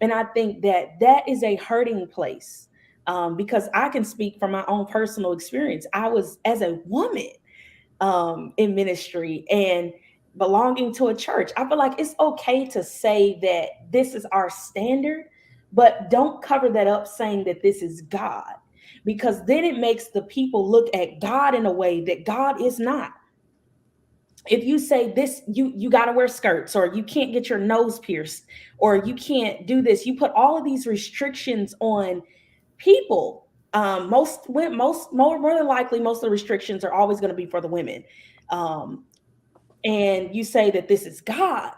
And I think that is a hurting place, because I can speak from my own personal experience. I was, as a woman, in ministry and belonging to a church, I feel like it's okay to say that this is our standard, but don't cover that up saying that this is God, because then it makes the people look at God in a way that God is not. If you say this, you got to wear skirts, or you can't get your nose pierced, or you can't do this, you put all of these restrictions on people. More than likely, most of the restrictions are always going to be for the women. And you say that this is God.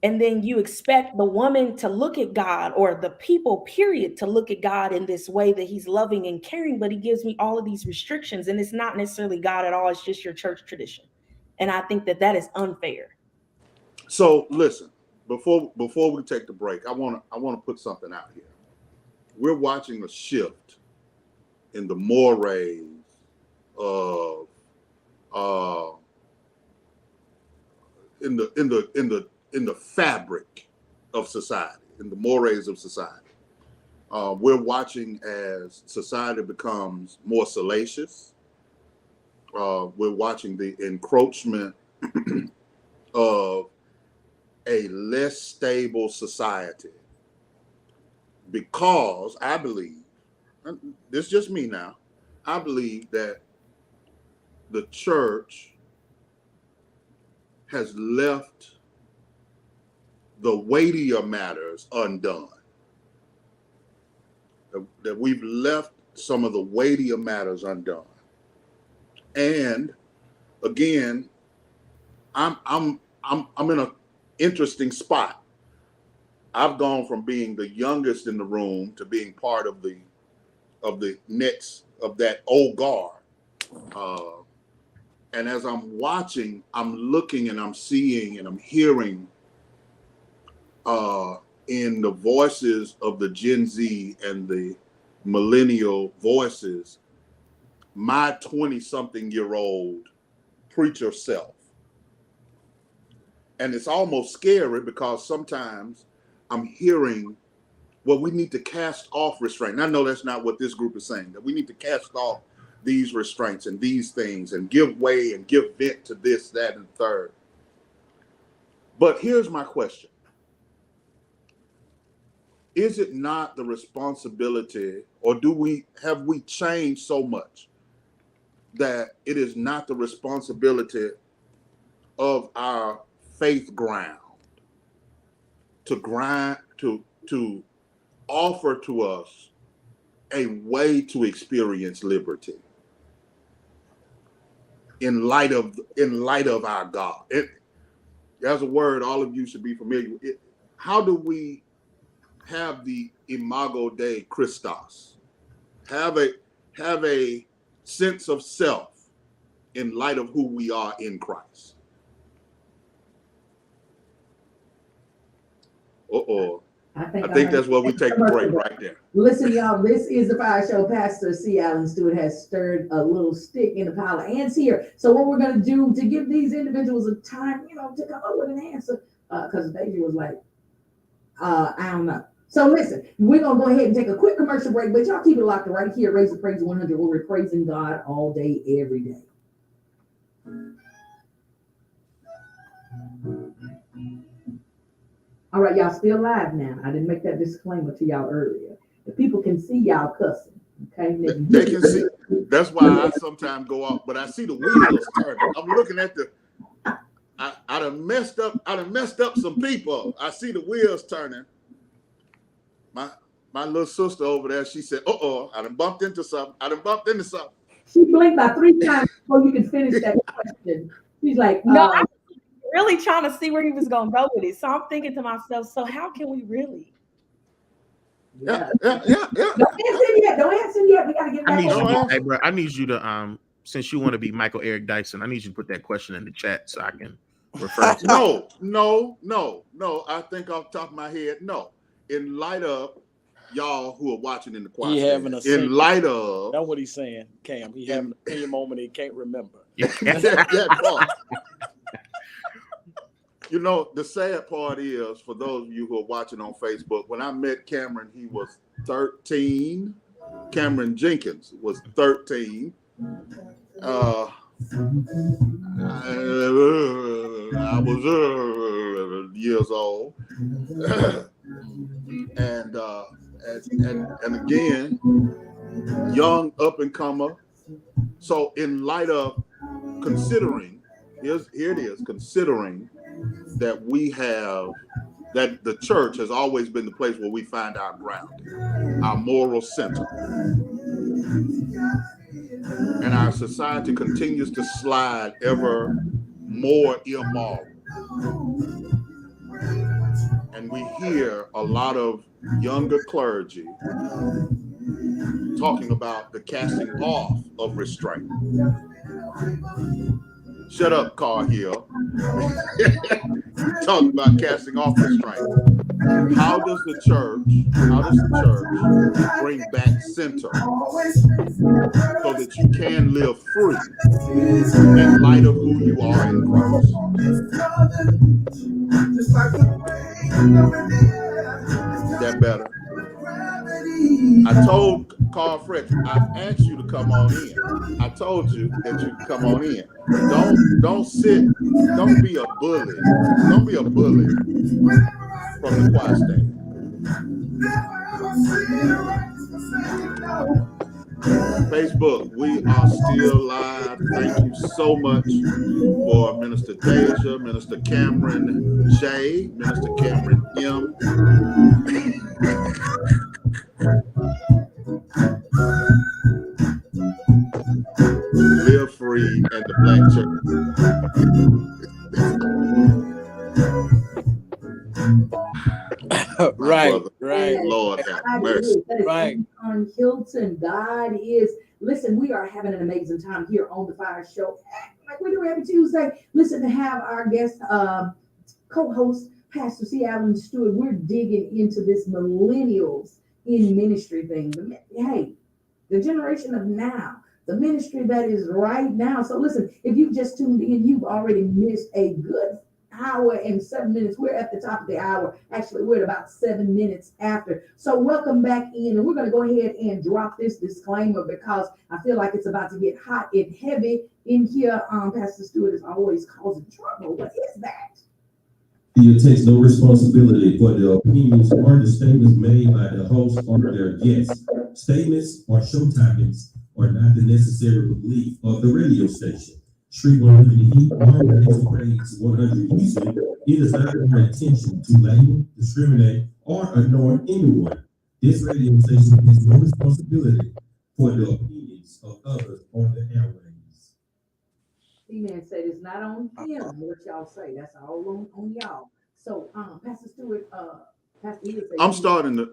And then you expect the woman to look at God, or the people, period, to look at God in this way that he's loving and caring, but he gives me all of these restrictions, and it's not necessarily God at all. It's just your church tradition. And I think that that is unfair. So listen, before we take the break, I want to put something out here. We're watching a shift in the mores of in the fabric of society, in the mores of society. We're watching as society becomes more salacious. We're watching the encroachment of a less stable society, because I believe, this is just me now, I believe that the church has left the weightier matters undone. That we've left some of the weightier matters undone. And again, I'm in an interesting spot. I've gone from being the youngest in the room to being part of the next of that old guard. And as I'm watching, I'm looking and I'm seeing and I'm hearing in the voices of the Gen Z and the millennial voices, my 20-something-year-old preacher self. And it's almost scary, because sometimes I'm hearing, well, we need to cast off restraint. And I know that's not what this group is saying, that we need to cast off these restraints and these things and give way and give vent to this, that, and third. But here's my question. Is it not the responsibility, or have we changed so much that it is not the responsibility of our faith ground to offer to us a way to experience liberty in light of our God? There's a word all of you should be familiar with. How do we have the imago Dei Christos, have a sense of self in light of who we are in Christ? I think that's where we take the break right there. Listen, y'all, this is the Fiyah Show. Pastor C. Allen Stewart has stirred a little stick in the pile of ants here. So what we're going to do to give these individuals a time, to come up with an answer, because Daisy was like, I don't know. So listen, we're going to go ahead and take a quick commercial break, but y'all keep it locked right here. Raise the Praise 100, where we're praising God all day, every day. All right, y'all still live now. I didn't make that disclaimer to y'all earlier. The people can see y'all cussing, okay? They can see. That's why I sometimes go off, but I see the wheels turning. I'm looking at I done messed up some people. I see the wheels turning. My little sister over there, she said, I done bumped into something. She blinked by 3 times before you could finish that question. She's like, no, I'm really trying to see where he was going to go with it. So I'm thinking to myself, so how can we really? Yeah. Don't answer yet. We got to get back. I need you to, since you want to be Michael Eric Dyson, I need you to put that question in the chat so I can refer to it. No. I think off the top of my head, no. In light of y'all who are watching in the quiet, he having a in light of, that's what he's saying, Cam. He having a opinion moment he can't remember. that part. The sad part is, for those of you who are watching on Facebook, when I met Cameron, he was 13. Cameron Jenkins was 13. I was years old. and again, young up and comer. So in light of considering, here it is, considering that that the church has always been the place where we find our ground, our moral center. And our society continues to slide ever more immoral. and we hear a lot of younger clergy talking about the casting off of restraint. Shut up, Carl Hill. Talking about casting off restraint. How does the church bring back center so that you can live free in light of who you are in Christ? Is that better? I told Carl Frederick, I asked you to come on in. I told you that you could come on in. Don't sit, don't be a bully. Don't be a bully from the choir stand. Facebook, we are still live. Thank you so much for Minister Deja, Minister Cameron J, Minister Cameron M. Live free and the Black Church. Right. Lord have mercy. Right. On Hilton, God is. Listen, we are having an amazing time here on the Fiyah Show, like we do every Tuesday. Listen, to have our guest co-host, Pastor Stewart. We're digging into this millennials in ministry thing. Hey, the generation of now, the ministry that is right now. So listen, if you've just tuned in, you've already missed a good hour and 7 minutes. We're at the top of the hour. Actually, we're at about 7 minutes after. So welcome back in, and we're going to go ahead and drop this disclaimer because I feel like it's about to get hot and heavy in here. Pastor Stewart is always causing trouble. What is that? It takes no responsibility for the opinions or the statements made by the host or their guests. Statements or show topics are not the necessary belief of the radio station. Street 100 Heat or praise 100 Houston. It is not our intention to label, discriminate, or ignore anyone. This radio station has no responsibility for the opinions of others on the airwaves. He-Man said it's not on him what y'all say. That's all on y'all. So, Pastor Stewart, Pastor Hill said,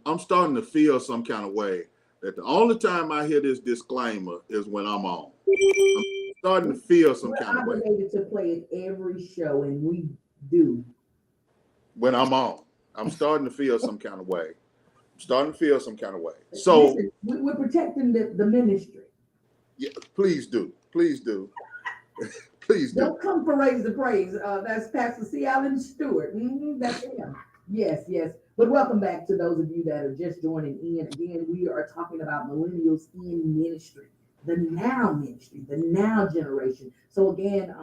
I'm starting to feel some kind of way that the only time I hear this disclaimer is when I'm on. I'm starting to feel some kind of way. We're obligated to play it every show, and we do. When I'm on, I'm starting to feel some kind of way. So listen, we're protecting the ministry. Yeah, please do. Please do. Please do. Don't come for raise the praise. That's Pastor Stewart. That's him. Yes. But welcome back to those of you that are just joining in. Again, we are talking about millennials in ministry, the now ministry, the now generation. So again,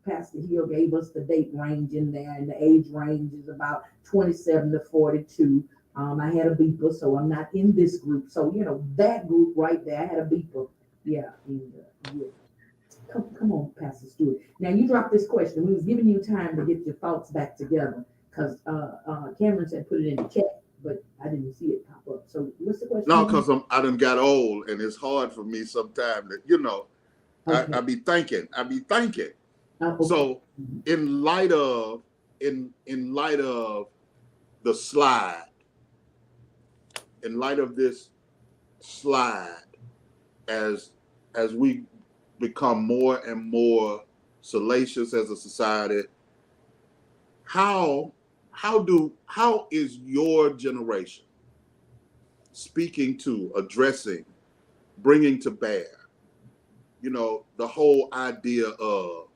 Pastor Hill gave us the date range in there, and the age range is about 27 to 42. I had a beeper, so I'm not in this group. So, that group right there, I had a beeper. Yeah. Come on, Pastor Stewart. Now, you dropped this question. We was giving you time to get your thoughts back together because Cameron said put it in the chat, but I didn't see it pop up. So what's the question? No, because I done got old, and it's hard for me sometimes that, okay. I be thinking. Okay. So in light of the slide, in light of this slide, as we become more and more salacious as a society, how is your generation speaking to, addressing, bringing to bear, the whole idea of,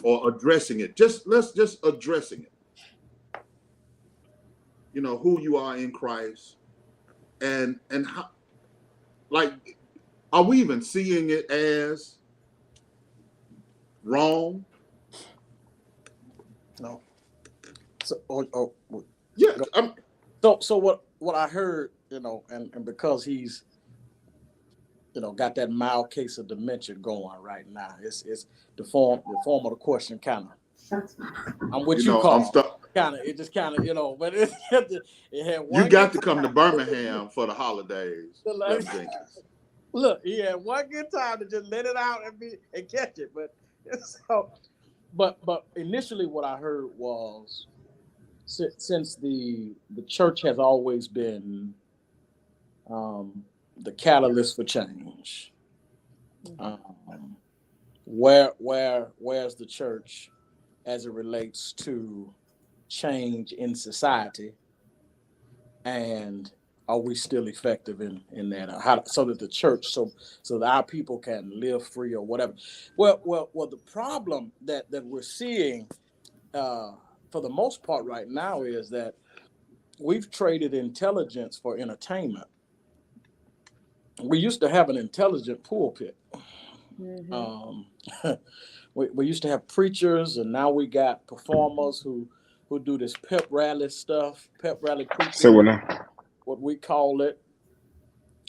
or addressing it, let's just addressing it, who you are in Christ, and how, like, are we even seeing it as wrong? No. So, yeah. So what I heard, and because he's, got that mild case of dementia going right now, it's the form of the question kind of. I'm with you, Carl. It just kind of, but it had one. You got to come to Birmingham for the holidays. Look, he had one good time to just let it out and catch it, but initially what I heard was since the church has always been the catalyst for change. Where's the church as it relates to change in society, and are we still effective in that? So that the church, so that our people can live free or whatever. Well, the problem that we're seeing for the most part right now is that we've traded intelligence for entertainment. We used to have an intelligent pulpit. Mm-hmm. We used to have preachers, and now we got performers who do this pep rally stuff, pep rally preaching, So what we call it.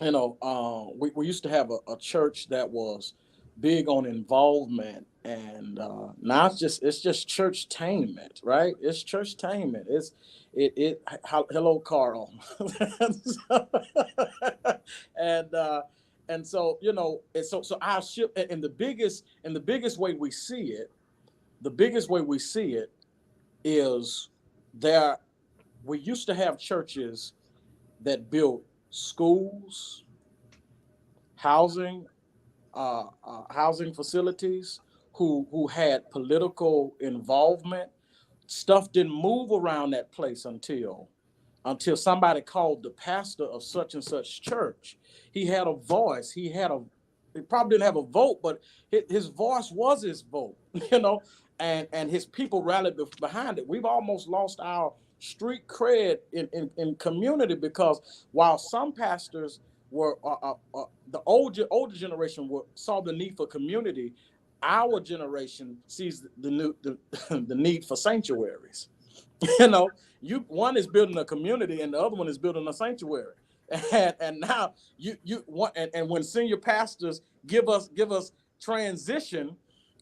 We used to have a church that was big on involvement, and now it's just church-tainment, right? It's church-tainment. Hello, Carl. And so so our ship, and the biggest way we see it is we used to have churches that built schools, housing facilities, who had political involvement. Stuff didn't move around that place until somebody called the pastor of such and such church. He had a voice. He probably didn't have a vote, but his voice was his vote, and his people rallied behind it. We've almost lost our street cred in community, because while some pastors were the older generation saw the need for community, our generation sees the need for sanctuaries. One is building a community and the other one is building a sanctuary. And now and when senior pastors give us transition,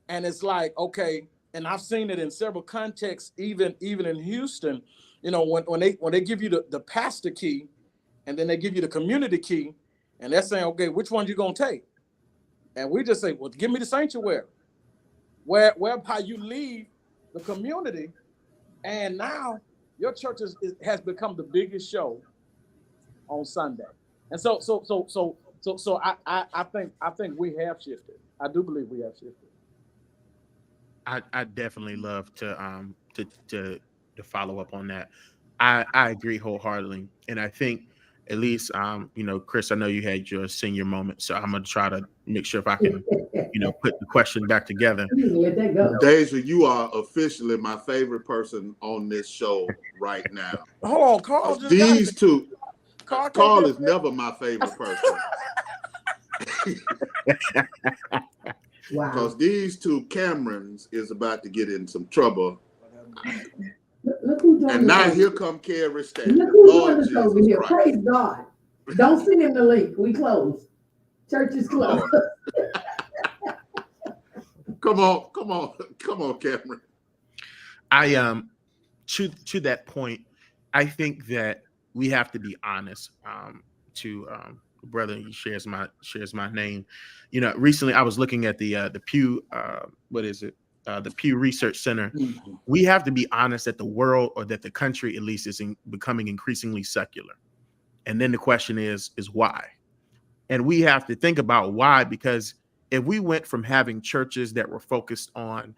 and it's like, okay, and I've seen it in several contexts, even in Houston, when they give you the pastor key, and then they give you the community key, and they're saying, okay, which one you gonna take? And we just say, well, give me the sanctuary, whereby you leave the community, and now your church has become the biggest show on Sunday. And so I think we have shifted. I do believe we have shifted. I definitely love to follow up on that. I agree wholeheartedly, and I think at least Chris, I know you had your senior moment, so I'm gonna try to make sure if I can put the question back together. Deja, you are officially my favorite person on this show right now. Hold on, Carl. These two, Carl is never my favorite person. Wow. Because these two Camerons is about to get in some trouble. Look who's and now here come Carrie standing. Look who's Lord doing this Jesus over here. Christ. Praise God. Don't send him the link. We close. Church is closed. Come on, Cameron. I to that point, I think that we have to be honest. To brother, he shares my name. Recently I was looking at the Pew the Pew Research Center. Mm-hmm. We have to be honest that the world, or that the country at least, is becoming increasingly secular. And then the question is why? And we have to think about why, because if we went from having churches that were focused on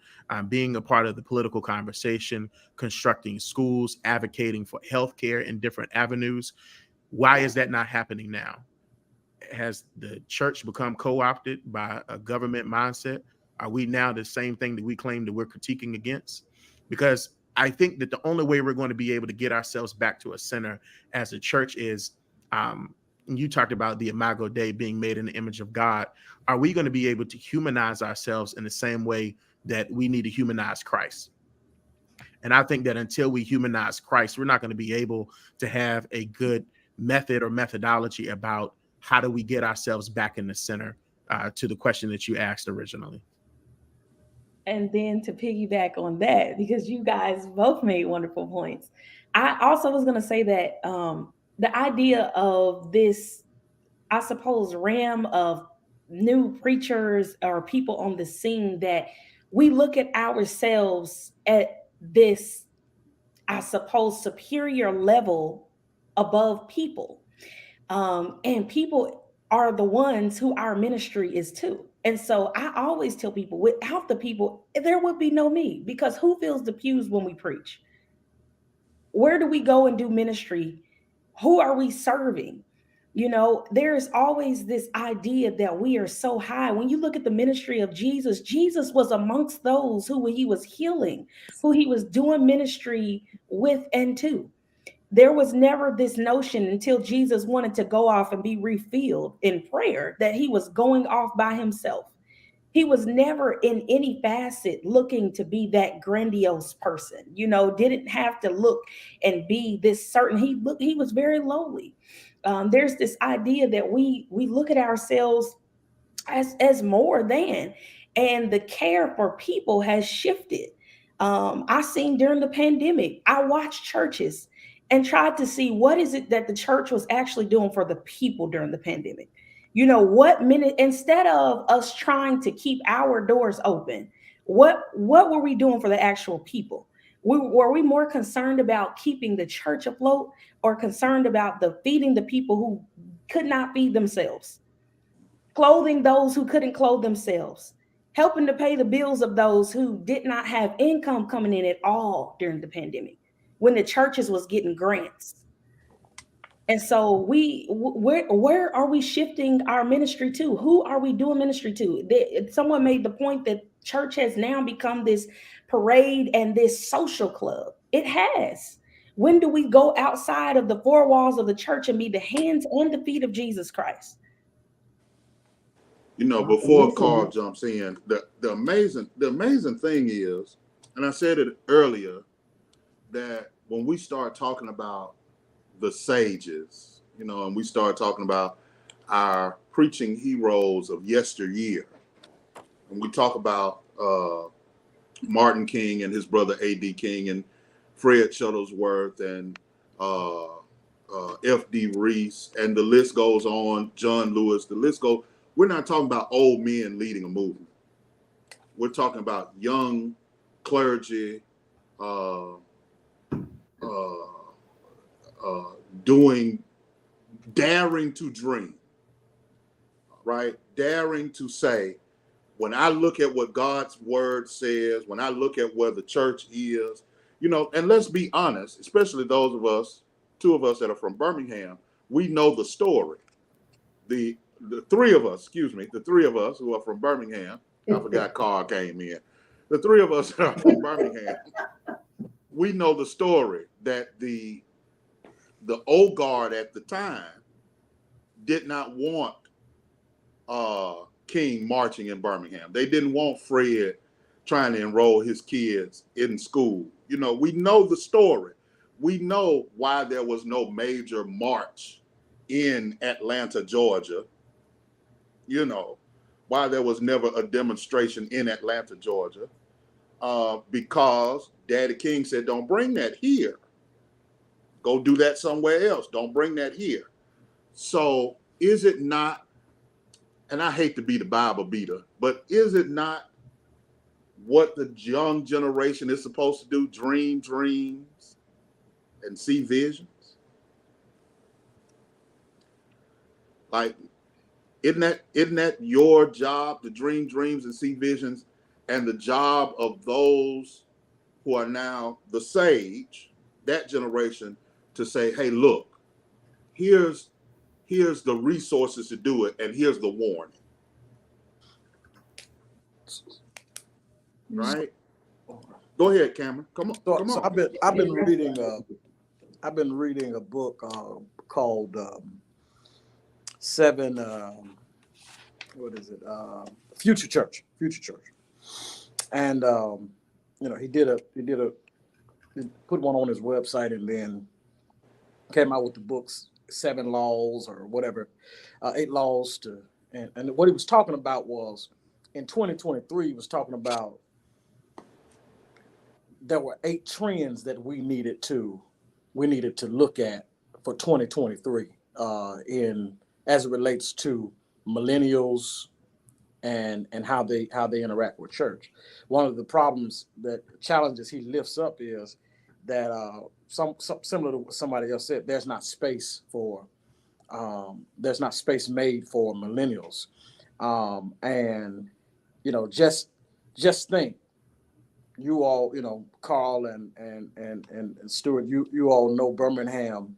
being a part of the political conversation, constructing schools, advocating for healthcare in different avenues, why is that not happening now? Has the church become co-opted by a government mindset? Are we now the same thing that we claim that we're critiquing against? Because I think that the only way we're going to be able to get ourselves back to a center as a church is, you talked about the Imago Dei being made in the image of God. Are we going to be able to humanize ourselves in the same way that we need to humanize Christ? And I think that until we humanize Christ, we're not going to be able to have a good method or methodology about how do we get ourselves back in the center, to the question that you asked originally. And then to piggyback on that, because you guys both made wonderful points, I also was going to say that the idea of this, I suppose, ram of new preachers or people on the scene, that we look at ourselves at this I suppose, superior level above people. And people are the ones who our ministry is to. And so I always tell people, without the people, there would be no me, because who fills the pews when we preach? Where do we go and do ministry? Who are we serving? You know, there's always this idea that we are so high. When you look at the ministry of Jesus, Jesus was amongst those who he was healing, who he was doing ministry with and to. There was never this notion until Jesus wanted to go off and be refilled in prayer that he was going off by himself. He was never in any facet looking to be that grandiose person, you know, didn't have to look and be this certain. He was very lowly. There's this idea that we look at ourselves as more than, and the care for people has shifted. I seen during the pandemic, I watched churches and tried to see what is it that the church was actually doing for the people during the pandemic. You know, what minute, instead of us trying to keep our doors open, what were we doing for the actual people? Were we more concerned about keeping the church afloat, or concerned about the feeding the people who could not feed themselves, clothing those who couldn't clothe themselves, helping to pay the bills of those who did not have income coming in at all during the pandemic, when the churches was getting grants? And so where are we shifting our ministry to? Who are we doing ministry to? Someone made the point that church has now become this parade and this social club. It has. When do we go outside of the four walls of the church and be the hands and the feet of Jesus Christ? You know, before Carl jumps in, the amazing thing is, and I said it earlier, that when we start talking about the sages, you know, and we start talking about our preaching heroes of yesteryear, and we talk about Martin King and his brother A.D. King and Fred Shuttlesworth and F.D. Reese, and the list goes on, John Lewis, the list goes. We're not talking about old men leading a movement. We're talking about young clergy daring to dream, right? Daring to say, when I look at what God's word says, when I look at where the church is, you know, and let's be honest, especially those of us, two of us that are from Birmingham, we know the story. The three of us who are from Birmingham, I forgot Carl came in. The three of us that are from Birmingham, we know the story that the old guard at the time did not want King marching in Birmingham. They didn't want Fred trying to enroll his kids in school. You know, we know the story. We know why there was no major march in Atlanta, Georgia. You know, why there was never a demonstration in Atlanta, Georgia, because Daddy King said, don't bring that here. Go do that somewhere else. Don't bring that here. So is it not, and I hate to be the Bible beater, but is it not what the young generation is supposed to do? Dream dreams and see visions? Like, isn't that your job, to dream dreams and see visions, and the job of those who are now the sage, that generation, to say, hey, look, here's the resources to do it, and here's the warning. Right? Go ahead, Cameron. Come on. So I've been reading a book called Seven. What is it? Future Church. And you know, he put one on his website, and then came out with the books, 7 laws or whatever, 8 laws to, and what he was talking about was, in 2023, he was talking about there were 8 trends that we needed to look at for 2023 in as it relates to millennials and how they interact with church. One of the challenges he lifts up is some similar to what somebody else said, there's not space made for millennials. And just think, you all, Carl and Stewart, you all know Birmingham.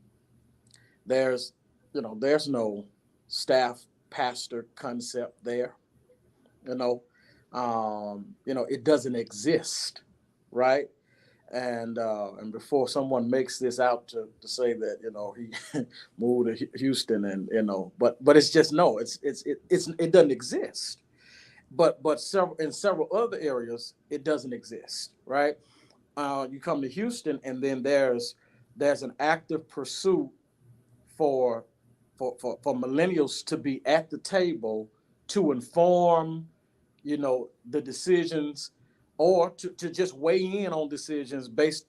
There's no staff pastor concept there. It doesn't exist, right? And before someone makes this out to say that he moved to Houston, and but it's just no, it doesn't exist. But in several other areas it doesn't exist, right? You come to Houston, and then there's an active pursuit for millennials to be at the table to inform the decisions, or to just weigh in on decisions based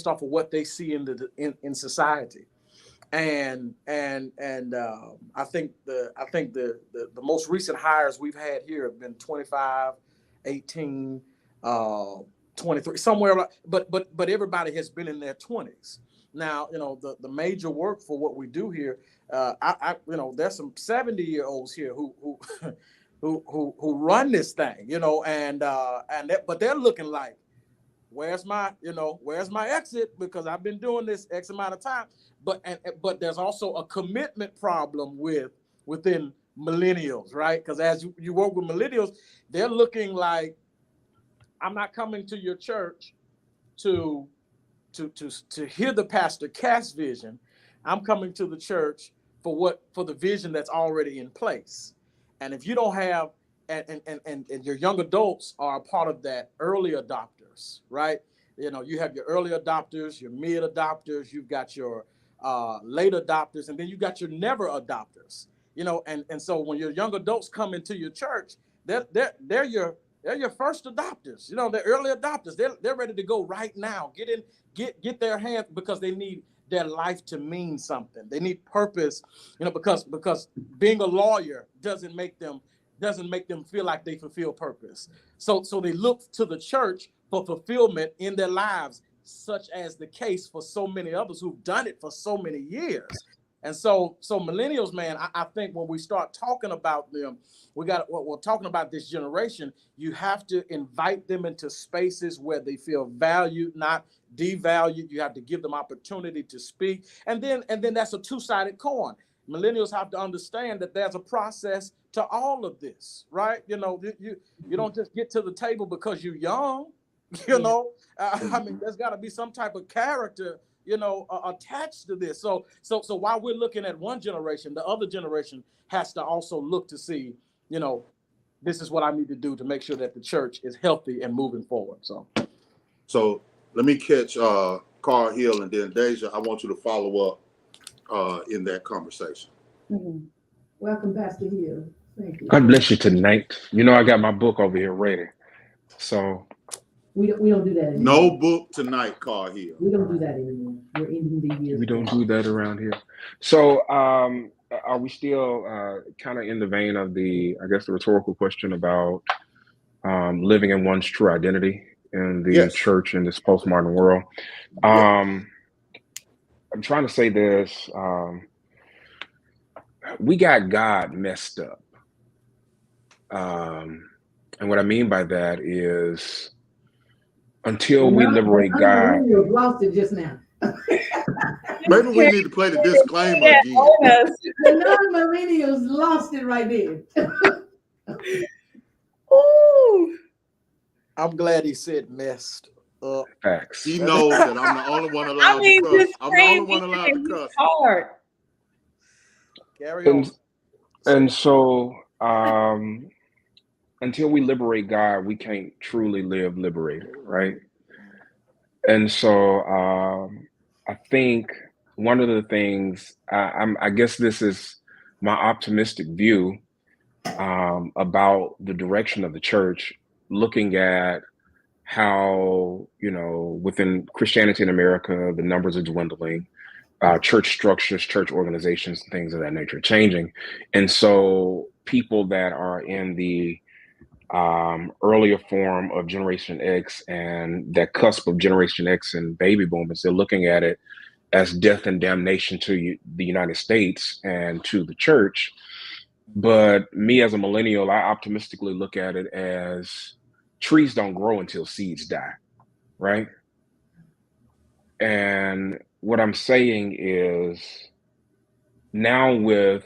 off of what they see in society. And I think the most recent hires we've had here have been 25, 18, 23, somewhere, but everybody has been in their 20s. Now, the major work for what we do here, there's some 70-year-olds here who who run this thing, but they're looking like, where's my exit? Because I've been doing this X amount of time. But there's also a commitment problem within millennials, right? Because as you work with millennials, they're looking like, I'm not coming to your church to hear the pastor cast vision. I'm coming to the church for the vision that's already in place. And if you don't have, and your young adults are a part of that early adopters, right? You have your early adopters, your mid adopters, you've got your late adopters, and then you got your never adopters. And so when your young adults come into your church, they're your first adopters. They're early adopters. They're ready to go right now. Get their hands, because they need their life to mean something. They need purpose, because being a lawyer doesn't make them feel like they fulfill purpose. So they look to the church for fulfillment in their lives, such as the case for so many others who've done it for so many years. And so millennials, man, I think when we start talking about them, we're talking about this generation, you have to invite them into spaces where they feel valued, not devalued. You have to give them opportunity to speak. And then that's a two-sided coin. Millennials have to understand that there's a process to all of this, right? You don't just get to the table because you're young, I mean, there's got to be some type of character, attached to this. So while we're looking at one generation, the other generation has to also look to see, this is what I need to do to make sure that the church is healthy and moving forward. So let me catch Carl Hill, and then Deja, I want you to follow up in that conversation. Mm-hmm. Welcome, Pastor Hill. Thank you. God bless you tonight. I got my book over here ready. So we don't do that anymore. No book tonight, Carl Hill. We don't do that anymore. We're ending the year. We don't do that around here. So are we still kind of in the vein of the rhetorical question about living in one's true identity in the church in this postmodern world? I'm trying to say this. We got God messed up. And what I mean by that is, until we liberate God. You lost it just now. Maybe we need to play the disclaimer again. The non-millennials lost it right there. Ooh. I'm glad he said messed up. Facts. He knows that I'm the only one allowed to cuss. I'm the only one allowed to cuss. Hard. Carry on. And so until we liberate God, we can't truly live liberated, right? And so I think one of the things, I guess this is my optimistic view about the direction of the church, looking at how, within Christianity in America, the numbers are dwindling, church structures, church organizations, things of that nature changing. And so people that are in the earlier form of Generation X and that cusp of Generation X and baby boomers. They're looking at it as death and damnation to the United States and to the church. But me as a millennial, I optimistically look at it as trees don't grow until seeds die, right? And what I'm saying is now with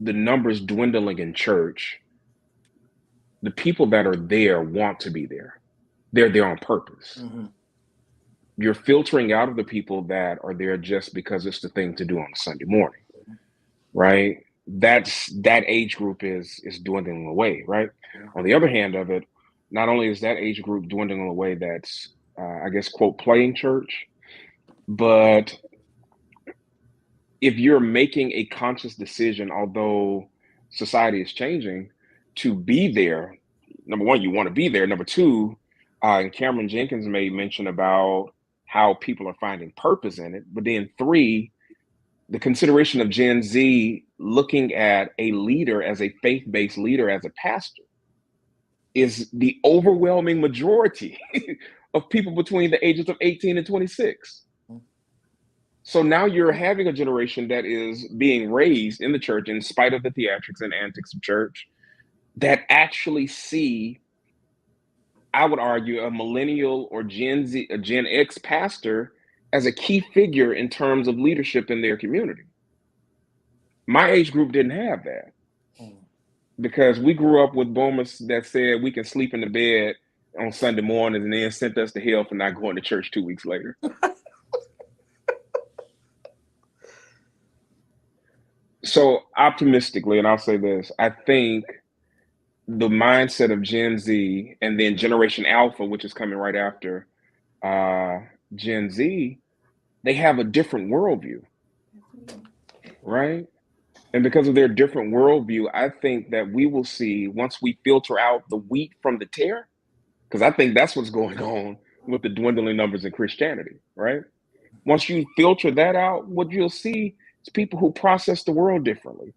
the numbers dwindling in church, the people that are there want to be there. They're there on purpose. Mm-hmm. You're filtering out of the people that are there just because it's the thing to do on a Sunday morning, right? That age group is dwindling away, right? On the other hand of it, not only is that age group dwindling away that's, I guess, quote, playing church, but if you're making a conscious decision, although society is changing, to be there, number one, you want to be there. Number two, and Cameron Jenkins made mention about how people are finding purpose in it. But then three, the consideration of Gen Z looking at a leader as a faith-based leader, as a pastor, is the overwhelming majority of people between the ages of 18 and 26. So now you're having a generation that is being raised in the church in spite of the theatrics and antics of church that actually see, I would argue, a millennial or Gen Z, a Gen X pastor as a key figure in terms of leadership in their community. My age group didn't have that because we grew up with boomers that said we can sleep in the bed on Sunday mornings and then sent us to hell for not going to church 2 weeks later. So optimistically, and I'll say this, I think the mindset of Gen Z and then Generation Alpha, which is coming right after Gen Z, they have a different worldview, right? And because of their different worldview, I think that we will see, once we filter out the wheat from the tare, because I think that's what's going on with the dwindling numbers in Christianity, right? Once you filter that out, what you'll see is people who process the world differently,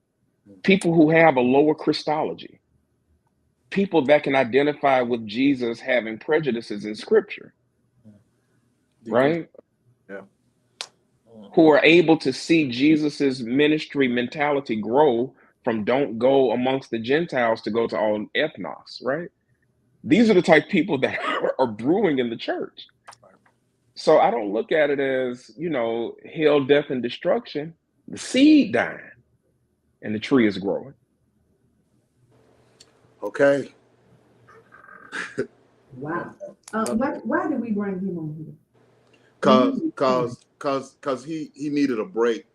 people who have a lower Christology, people that can identify with Jesus having prejudices in Scripture, right? Yeah. Who are able to see Jesus's ministry mentality grow from don't go amongst the Gentiles to go to all ethnos, right? These are the type of people that are brewing in the church. So I don't look at it as, hell, death, and destruction. The seed dying and the tree is growing. Okay. Wow. Why did we bring him on here? Cause he needed a break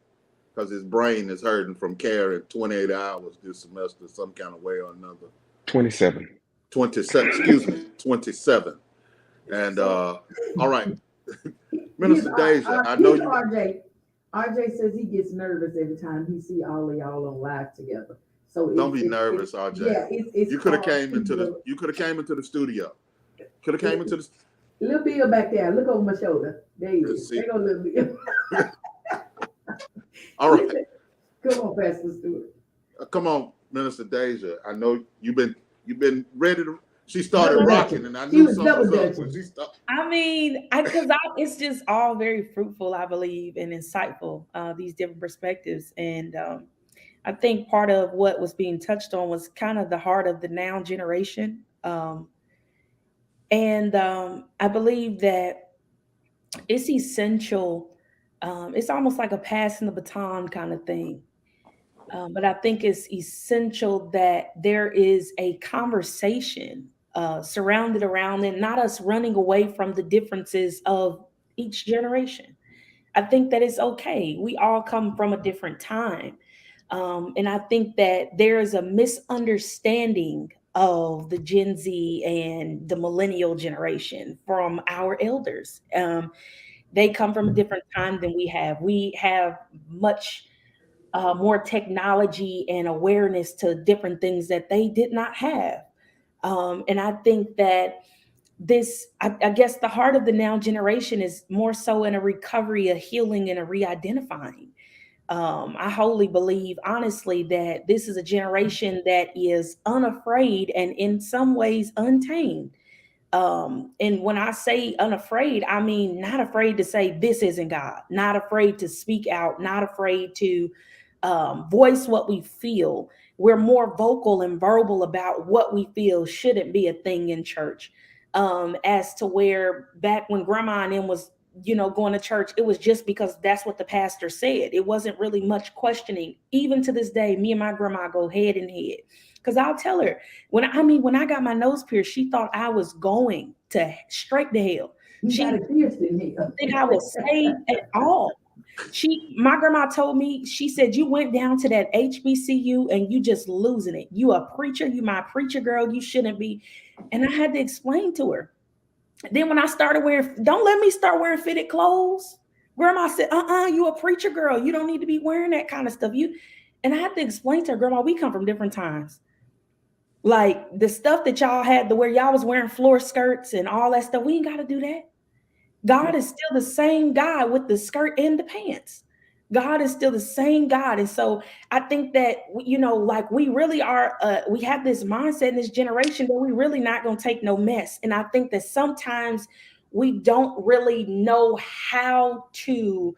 because his brain is hurting from carrying 28 hours this semester some kind of way or another. 27. 27. And all right. Minister Deja, I know you. RJ says he gets nervous every time he see all of y'all on live together. So don't be nervous, RJ. Yeah, it's you could have came into the studio. Could have came into the Little Bill back there. Look over my shoulder. There you go. There go Little Bill. All right. Come on, Pastor Stewart. Come on, Minister Deja. I know you've been ready to. She started rocking, and I knew something was up when she started. I mean, it's just all very fruitful, I believe, and insightful. These different perspectives, and I think part of what was being touched on was kind of the heart of the now generation. And I believe that it's essential. It's almost like a passing the baton kind of thing. But I think it's essential that there is a conversation surrounded around it, not us running away from the differences of each generation. I think that it's okay. We all come from a different time. And I think that there is a misunderstanding of the Gen Z and the millennial generation from our elders. They come from a different time than we have. We have much more technology and awareness to different things that they did not have. And I think that I guess the heart of the now generation is more so in a recovery, a healing, and a re-identifying. I wholly believe, honestly, that this is a generation that is unafraid and in some ways untamed. And when I say unafraid, I mean not afraid to say this isn't God, not afraid to speak out, not afraid to voice what we feel. We're more vocal and verbal about what we feel shouldn't be a thing in church. As to where back when grandma and them was, going to church, it was just because that's what the pastor said. It wasn't really much questioning. Even to this day, me and my grandma go head in head. Because I'll tell her, when I got my nose pierced, she thought I was going to straight to hell. You She got it pierced in here. didn't think I was saved at all. My grandma told me, she said, you went down to that HBCU and you just losing it. You a preacher, you my preacher girl, you shouldn't be. And I had to explain to her. Then when I started wearing, don't let me start wearing fitted clothes. Grandma said, you a preacher girl. You don't need to be wearing that kind of stuff. And I had to explain to her, grandma, we come from different times. Like the stuff that y'all had to wear, y'all was wearing floor skirts and all that stuff. We ain't got to do that. God is still the same God with the skirt and the pants. God is still the same God. And so I think that, like we really are, we have this mindset in this generation that we really not going to take no mess. And I think that sometimes we don't really know how to,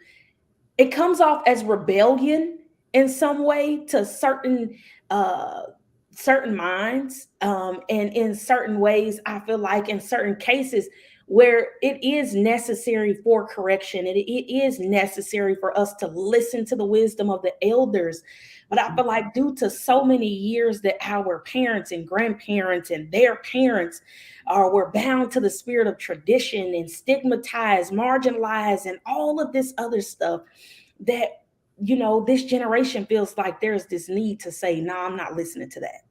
it comes off as rebellion in some way to certain minds. And in certain ways, I feel like in certain cases, where it is necessary for correction and it is necessary for us to listen to the wisdom of the elders. But I feel like due to so many years that our parents and grandparents and their parents were bound to the spirit of tradition and stigmatized, marginalized, and all of this other stuff, that, this generation feels like there's this need to say, no, I'm not listening to that.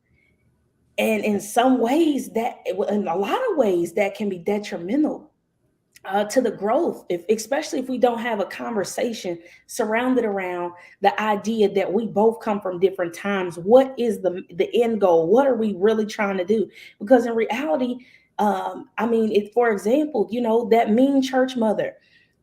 And in some ways, in a lot of ways, that can be detrimental to the growth, especially if we don't have a conversation surrounded around the idea that we both come from different times. What is the end goal? What are we really trying to do? Because in reality, for example, that mean church mother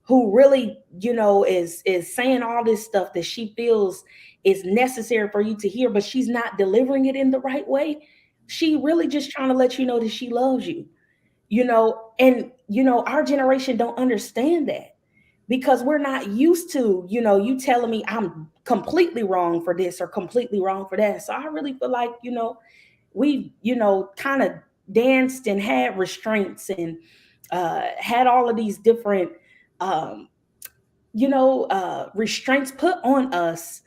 who really, is saying all this stuff that she feels is necessary for you to hear, but she's not delivering it in the right way. She really just trying to let you know that she loves you, and, our generation don't understand that because we're not used to, you telling me I'm completely wrong for this or completely wrong for that. So I really feel like, we, kind of danced and had restraints and had all of these different, restraints put on us.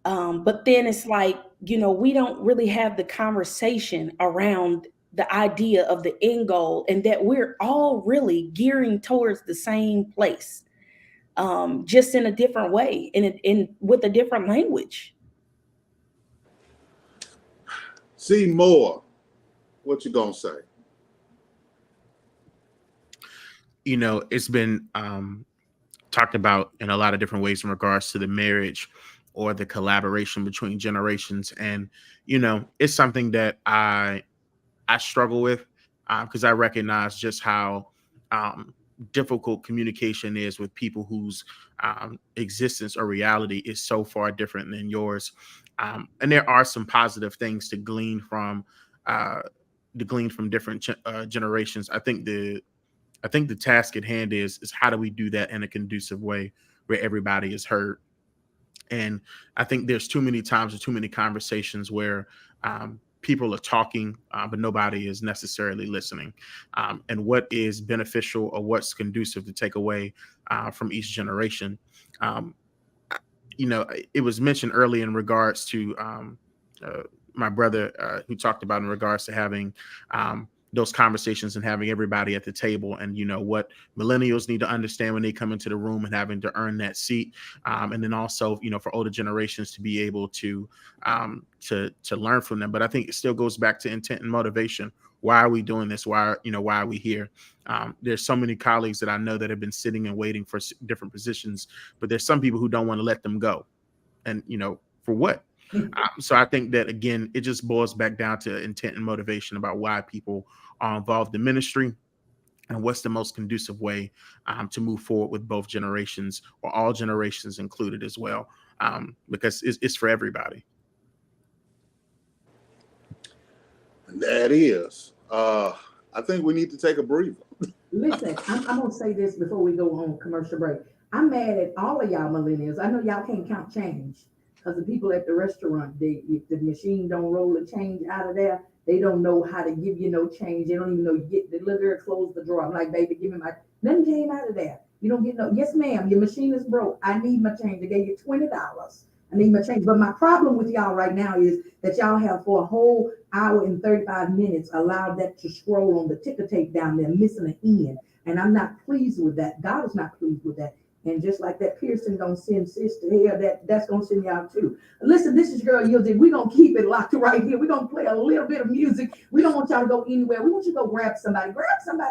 But then it's like, we don't really have the conversation around the idea of the end goal and that we're all really gearing towards the same place, just in a different way and with a different language. See more. What you gonna say? It's been talked about in a lot of different ways in regards to the marriage or the collaboration between generations. And, it's something that I struggle with because I recognize just how difficult communication is with people whose existence or reality is so far different than yours. And there are some positive things to glean from different generations. I think the task at hand is how do we do that in a conducive way where everybody is heard. And I think there's too many times or too many conversations where people are talking, but nobody is necessarily listening. And what is beneficial or what's conducive to take away from each generation. It was mentioned earlier in regards to my brother who talked about in regards to having those conversations and having everybody at the table, and what millennials need to understand when they come into the room and having to earn that seat, and then also for older generations to be able to learn from them. But I think it still goes back to intent and motivation. Why are we doing this? Why are we here? There's so many colleagues that I know that have been sitting and waiting for different positions, but there's some people who don't want to let them go, and for what? So I think that, again, it just boils back down to intent and motivation about why people are involved in ministry and what's the most conducive way to move forward with both generations or all generations included as well. because it's for everybody. That is. I think we need to take a breather. Listen, I'm gonna say this before we go on commercial break. I'm mad at all of y'all millennials. I know y'all can't count change because the people at the restaurant, if the machine don't roll the change out of there, they don't know how to give you no change. They don't even know you get the little girl close the drawer. I'm like, baby, give me my nothing came out of there. You don't get no. Yes, ma'am. Your machine is broke. I need my change. They gave you $20. I need my change. But my problem with y'all right now is that y'all have for a whole hour and 35 minutes allowed that to scroll on the ticker tape down there, missing an end. And I'm not pleased with that. God is not pleased with that. And just like that Pearson don't send sis to hell, that's gonna send y'all too. Listen, this is your girl Yielded. We're gonna keep it locked right here. We're gonna play a little bit of music. We don't want y'all to go anywhere. We want you to go grab somebody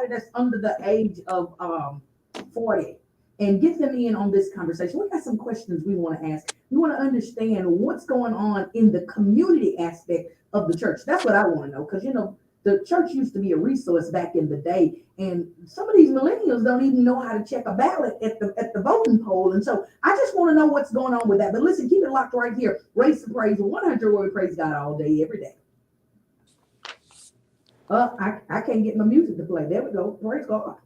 that's under the age of 40 and get them in on this conversation. We got some questions we want to ask. We want to understand what's going on in the community aspect of the church. That's what I want to know, because the church used to be a resource back in the day, and some of these millennials don't even know how to check a ballot at the voting poll. And so I just want to know what's going on with that. But listen, keep it locked right here. Raise the Praise 100, where we praise God all day, every day. I can't get my music to play. There we go. Praise God.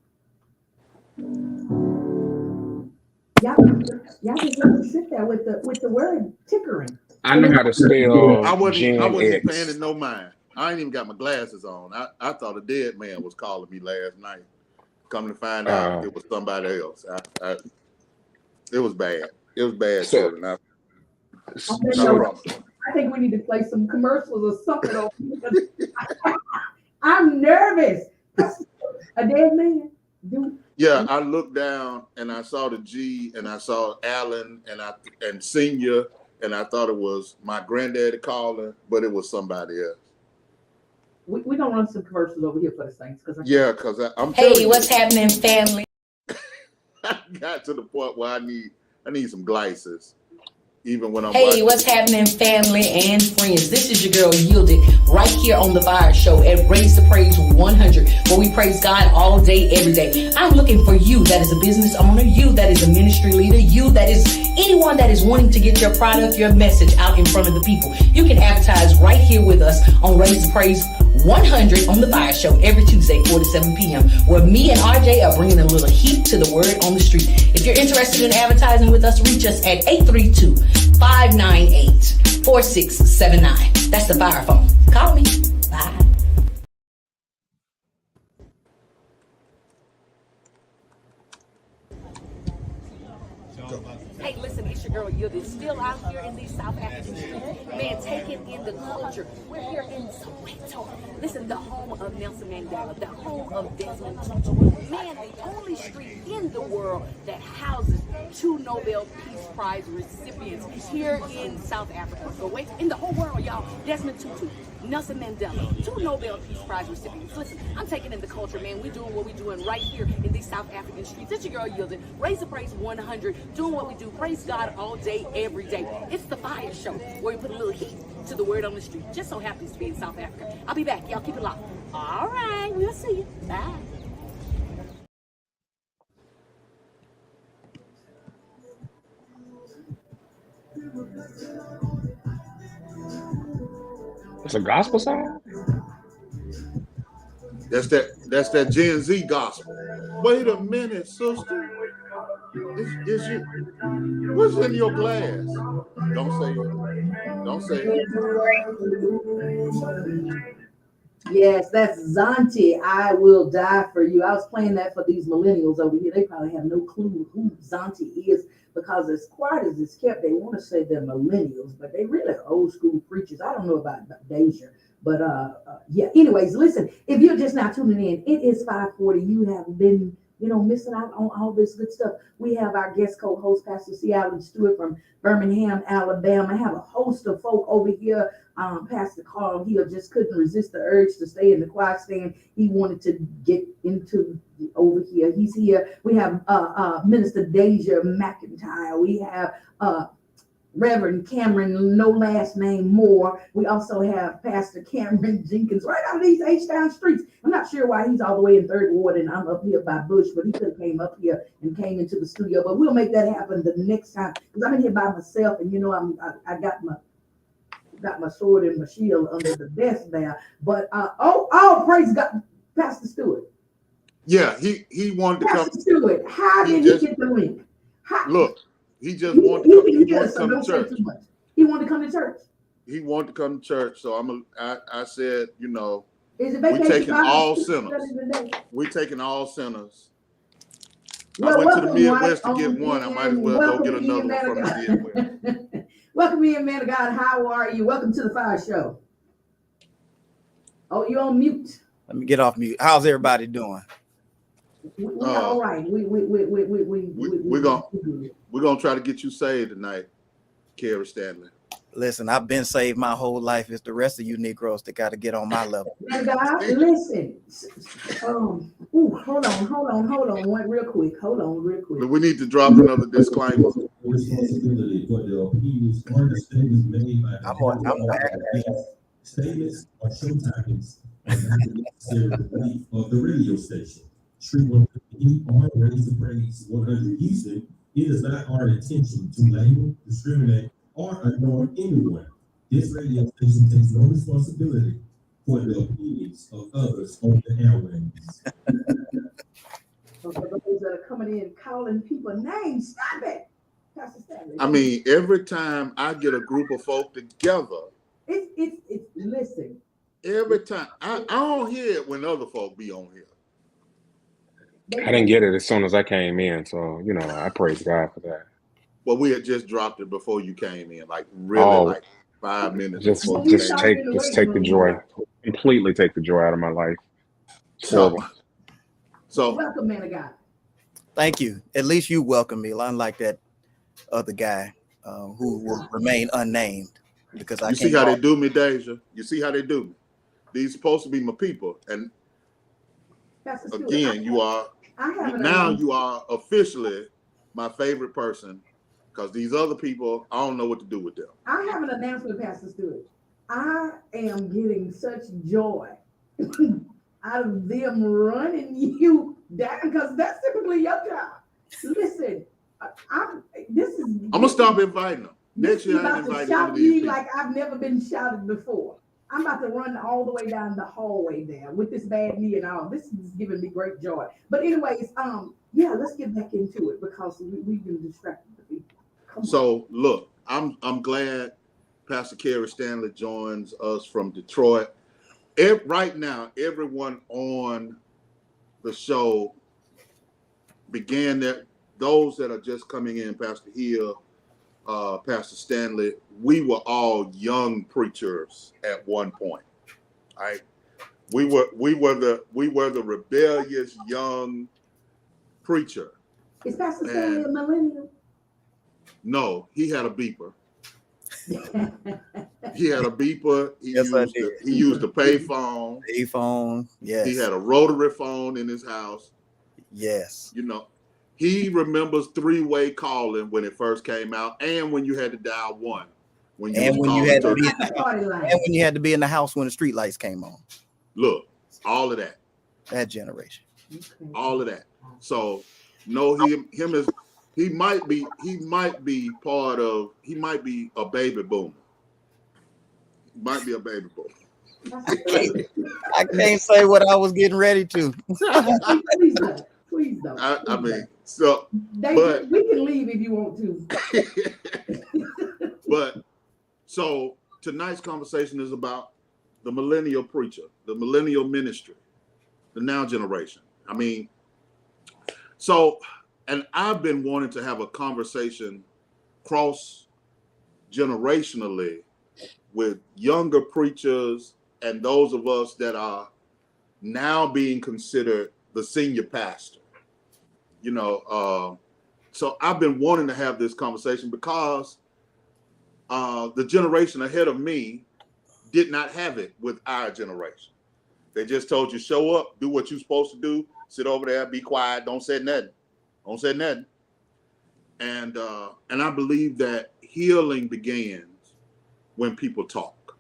Y'all just let me sit there with the word tickering. I know how to spell I wasn't Gen paying X. it no mind. I ain't even got my glasses on. I thought a dead man was calling me last night. Come to find out, it was somebody else. It was bad. It was bad, So- children. I think we need to play some commercials or something. I'm nervous. A dead man. Yeah, I looked down and I saw the G and I saw Allen and Senior, and I thought it was my granddaddy calling, but it was somebody else. We're gonna run some commercials over here for the Saints, because I'm Hey, what's happening, family? I got to the point where I need some glasses. Even when I'm Hey, what's happening, family and friends? This is your girl Yielded, right here on the Fiyah Show at Raise the Praise 100, where we praise God all day, every day. I'm looking for you that is a business owner, you that is a ministry leader, you that is anyone that is wanting to get your product, your message out in front of the people. You can advertise right here with us on Raise the Praise 100 on the Fiyah Show every Tuesday, 4 to 7 p.m., where me and RJ are bringing a little heat to the word on the street. If you're interested in advertising with us, reach us at 832-598-4679. That's the Fiyah phone. Call me. Bye. Hey, listen, it's your girl Yielded, still out here in these South African streets. Man, taking in the culture. We're here in Soweto. Listen, the home of Nelson Mandela, the home of Desmond Tutu. Man, the only street in the world that houses 2 Nobel Peace Prize recipients here in South Africa. So wait, in the whole world, y'all, Desmond Tutu, Nelson Mandela, 2 Nobel Peace Prize recipients. Listen, I'm taking in the culture, man. We're doing what we're doing right here in these South African streets. It's your girl Yielded, Raise the Praise 100, doing what we do. Praise God all day, every day. It's the Fiyah Show, where we put a little heat to the word on the street. Just so happens to be in South Africa. I'll be back. Y'all keep it locked. All right, we'll see you. Bye. It's a gospel song? That's that Gen Z gospel. Wait a minute, sister. Is you? What's in your glass? Don't say it. Don't say it. Yes, that's Zanti. I Will Die For You. I was playing that for these millennials over here. They probably have no clue who Zanti is, because as quiet as it's kept, they want to say they're millennials, but they really old school preachers. I don't know about Deja, but yeah. Anyways, listen, if you're just now tuning in, it is 5:40. You have been missing out on all this good stuff. We have our guest co-host, Pastor Stewart from Birmingham, Alabama. I have a host of folk over here. Pastor Carl here just couldn't resist the urge to stay in the choir stand. He wanted to get into over here. He's here. We have Minister Deja McIntyre. We have Reverend Cameron, no last name Moore. We also have Pastor Cameron Jenkins right out of these H-Town streets. I'm not sure why he's all the way in Third Ward and I'm up here by Bush, but he could have came up here and came into the studio. But we'll make that happen the next time because I'm in here by myself, and I got my sword and my shield under the desk there. But praise God, Pastor Stewart. Yeah, he wanted to come. Pastor Stewart, how did he get the link? Look, he just wanted to come to church. He wanted to come to church. He wanted to come to church, so I said, we're taking all sinners. We're taking all sinners. Well, I went to the Midwest to get one. I might as well go get another one from the Midwest. Welcome in, man of God. How are you? Welcome to the Fiyah Show. Oh, you're on mute. Let me get off mute. How's everybody doing? We all right. We're gonna try to get you saved tonight, Carrie Stanley. Listen, I've been saved my whole life. It's the rest of you Negroes that got to get on my level. God, listen. Hold on. One real quick. Hold on, real quick. We need to drop another disclaimer. Responsibility for the opinions or the statements made by the statements or show topics are not the necessary belief of the radio station. True 150 or Raise the Praise 100 Houston, it is not our intention to label, discriminate, or ignore anyone. This radio station takes no responsibility for the opinions of others on the airwaves. For those that are coming in calling people names, stop it. Pastor Stanley. I mean, every time I get a group of folk together, it's listen. Every time I don't hear it when other folk be on here. I didn't get it as soon as I came in, so I praise God for that. Well, we had just dropped it before you came in, like really, like 5 minutes. Just take the joy, completely take the joy out of my life. So welcome, man of God. Thank you. At least you welcome me, unlike that other guy who will remain unnamed because I. You see how they do me, Deja? You see how they do me? These supposed to be my people, and again, you are officially my favorite person. Because these other people, I don't know what to do with them. I have an announcement, Pastor Stewart. I am getting such joy out of them running you down because that's typically your job. Listen, I'm gonna stop inviting them. Next year, I invite shout me like I've never been shouted before. I'm about to run all the way down the hallway there with this bad knee and all. This is giving me great joy. But anyways, let's get back into it because we've been distracted the people. So look, I'm glad Pastor Carrie Stanley joins us from Detroit. Right now, everyone on the show began that. Those that are just coming in, Pastor Hill, Pastor Stanley, we were all young preachers at one point. Right? We were the rebellious young preacher. Is Pastor Stanley a millennial? No, he had a beeper. He had a beeper. He used a pay phone. Payphone, yes. He had a rotary phone in his house. Yes. He remembers three-way calling when it first came out, and when you had to dial one. When you had to be in the house when the street lights came on. Look, all of that. That generation. All of that. So no, he might be a baby boomer. He might be a baby boomer. I can't say what I was getting ready to. Please don't. I mean, so David, we can leave if you want to. But so tonight's conversation is about the millennial preacher, the millennial ministry, the now generation. I mean, and I've been wanting to have a conversation cross-generationally with younger preachers and those of us that are now being considered the senior pastor. So I've been wanting to have this conversation because the generation ahead of me did not have it with our generation. They just told you, show up, do what you're supposed to do, sit over there, be quiet, don't say nothing. Don't say nothing. And I believe that healing begins when people talk.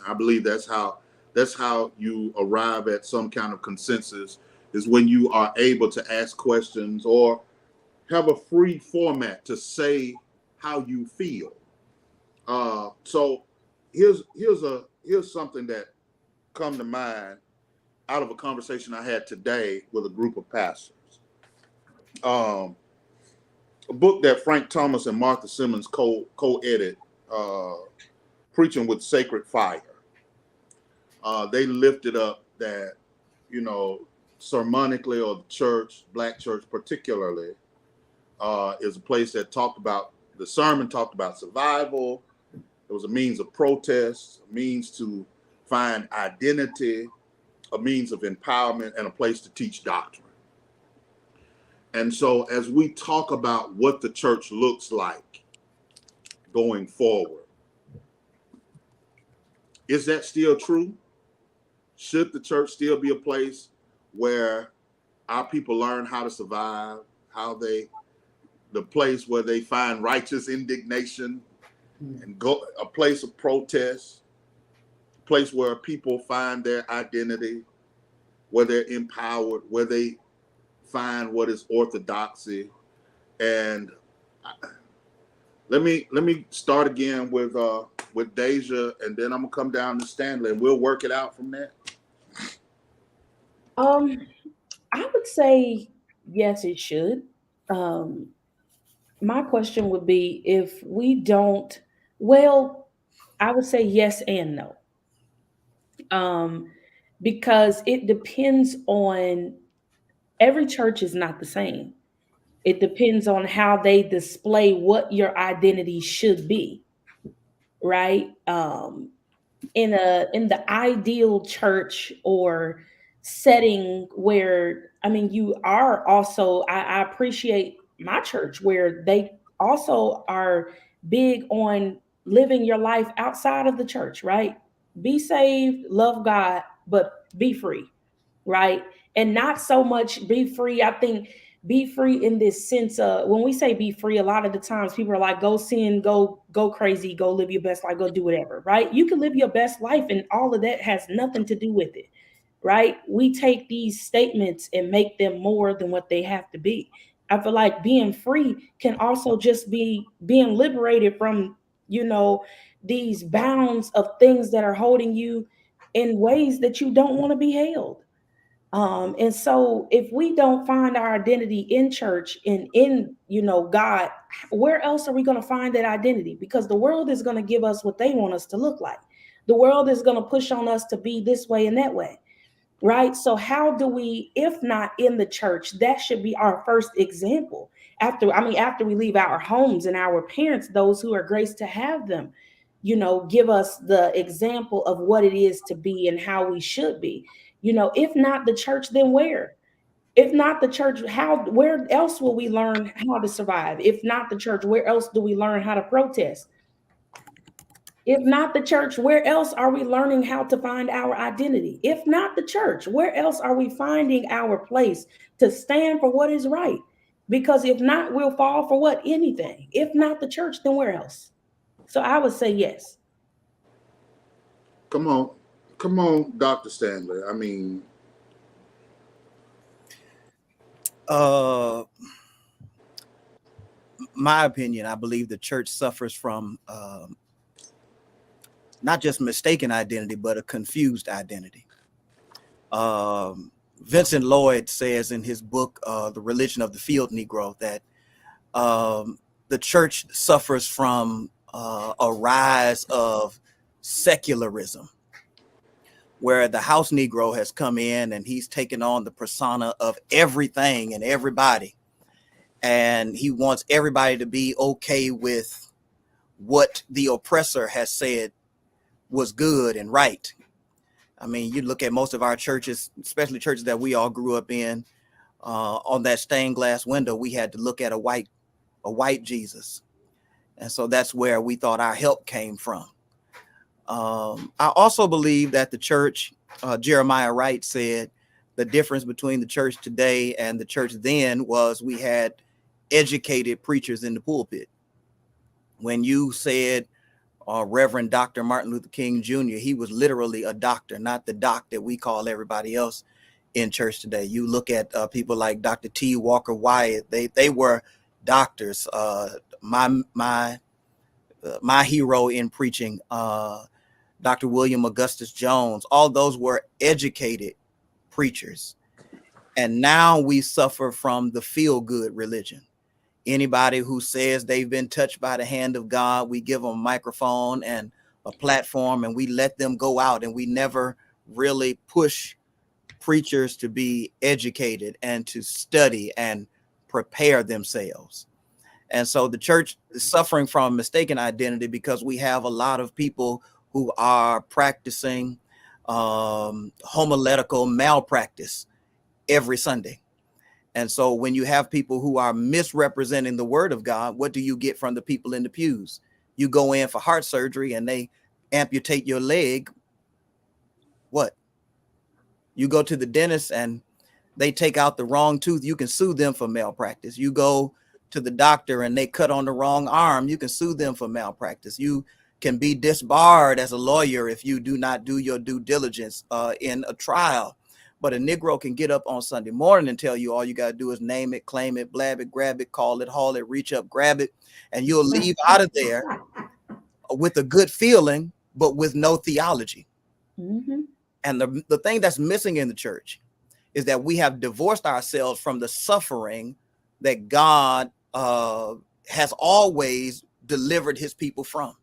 I believe that's how you arrive at some kind of consensus, is when you are able to ask questions or have a free format to say how you feel. So here's something that come to mind out of a conversation I had today with a group of pastors. A book that Frank Thomas and Martha Simmons co-edit, Preaching with Sacred Fire. They lifted up that, sermonically, or the church, black church particularly, is a place that the sermon talked about survival. It was a means of protest, a means to find identity, a means of empowerment, and a place to teach doctrine. And so as we talk about what the church looks like going forward, is that still true? Should the church still be a place where our people learn how to survive, the place where they find righteous indignation and go, a place of protest, a place where people find their identity, where they're empowered, where they find what is orthodoxy? And let me start again with Deja, and then I'm gonna come down to Stanley, and we'll work it out from there. I would say yes, it should. My question would be, if we don't, well, I would say yes and no. Because it depends on, every church is not the same. It depends on how they display what your identity should be, right? In the ideal church or setting where, I mean, you are also, I appreciate my church where they also are big on living your life outside of the church, right? Be saved, love God, but be free, right? And not so much be free. I think be free in this sense of, when we say be free, a lot of the times people are like, go sin, go crazy, go live your best life, go do whatever, right? You can live your best life and all of that has nothing to do with it, right? We take these statements and make them more than what they have to be. I feel like being free can also just be being liberated from, these bounds of things that are holding you in ways that you don't want to be held. And so if we don't find our identity in church and in, God, where else are we going to find that identity? Because the world is going to give us what they want us to look like. The world is going to push on us to be this way and that way. Right. So how do we, if not in the church, that should be our first example after we leave our homes, and our parents, those who are graced to have them, give us the example of what it is to be and how we should be. If not the church, then where? If not the church, where else will we learn how to survive? If not the church, where else do we learn how to protest? If not the church, where else are we learning how to find our identity? If not the church, where else are we finding our place to stand for what is right? Because if not, we'll fall for what? Anything. If not the church, then where else? So I would say yes. Come on, Dr. Stanley. I mean, my opinion, I believe the church suffers from not just mistaken identity, but a confused identity. Vincent Lloyd says in his book, The Religion of the Field Negro, that the church suffers from a rise of secularism, where the house Negro has come in and he's taken on the persona of everything and everybody. And he wants everybody to be okay with what the oppressor has said was good and right. I mean, you look at most of our churches, especially churches that we all grew up in, on that stained glass window, we had to look at a white Jesus. And so that's where we thought our help came from. I also believe that the church, Jeremiah Wright said, the difference between the church today and the church then was we had educated preachers in the pulpit. When you said Reverend Dr. Martin Luther King Jr., he was literally a doctor, not the doc that we call everybody else in church today. You look at people like Dr. T. Walker Wyatt; they were doctors. My hero in preaching, Dr. William Augustus Jones. All those were educated preachers, and now we suffer from the feel-good religion. Anybody who says they've been touched by the hand of God, we give them a microphone and a platform, and we let them go out, and we never really push preachers to be educated and to study and prepare themselves. And so the church is suffering from mistaken identity because we have a lot of people who are practicing homiletical malpractice every Sunday. And so when you have people who are misrepresenting the word of God, what do you get from the people in the pews? You go in for heart surgery and they amputate your leg. What? You go to the dentist and they take out the wrong tooth. You can sue them for malpractice. You go to the doctor and they cut on the wrong arm. You can sue them for malpractice. You can be disbarred as a lawyer if you do not do your due diligence in a trial. But a Negro can get up on Sunday morning and tell you all you got to do is name it, claim it, blab it, grab it, call it, haul it, reach up, grab it, and you'll leave out of there with a good feeling, but with no theology. Mm-hmm. And the thing that's missing in the church is that we have divorced ourselves from the suffering that God has always delivered his people from.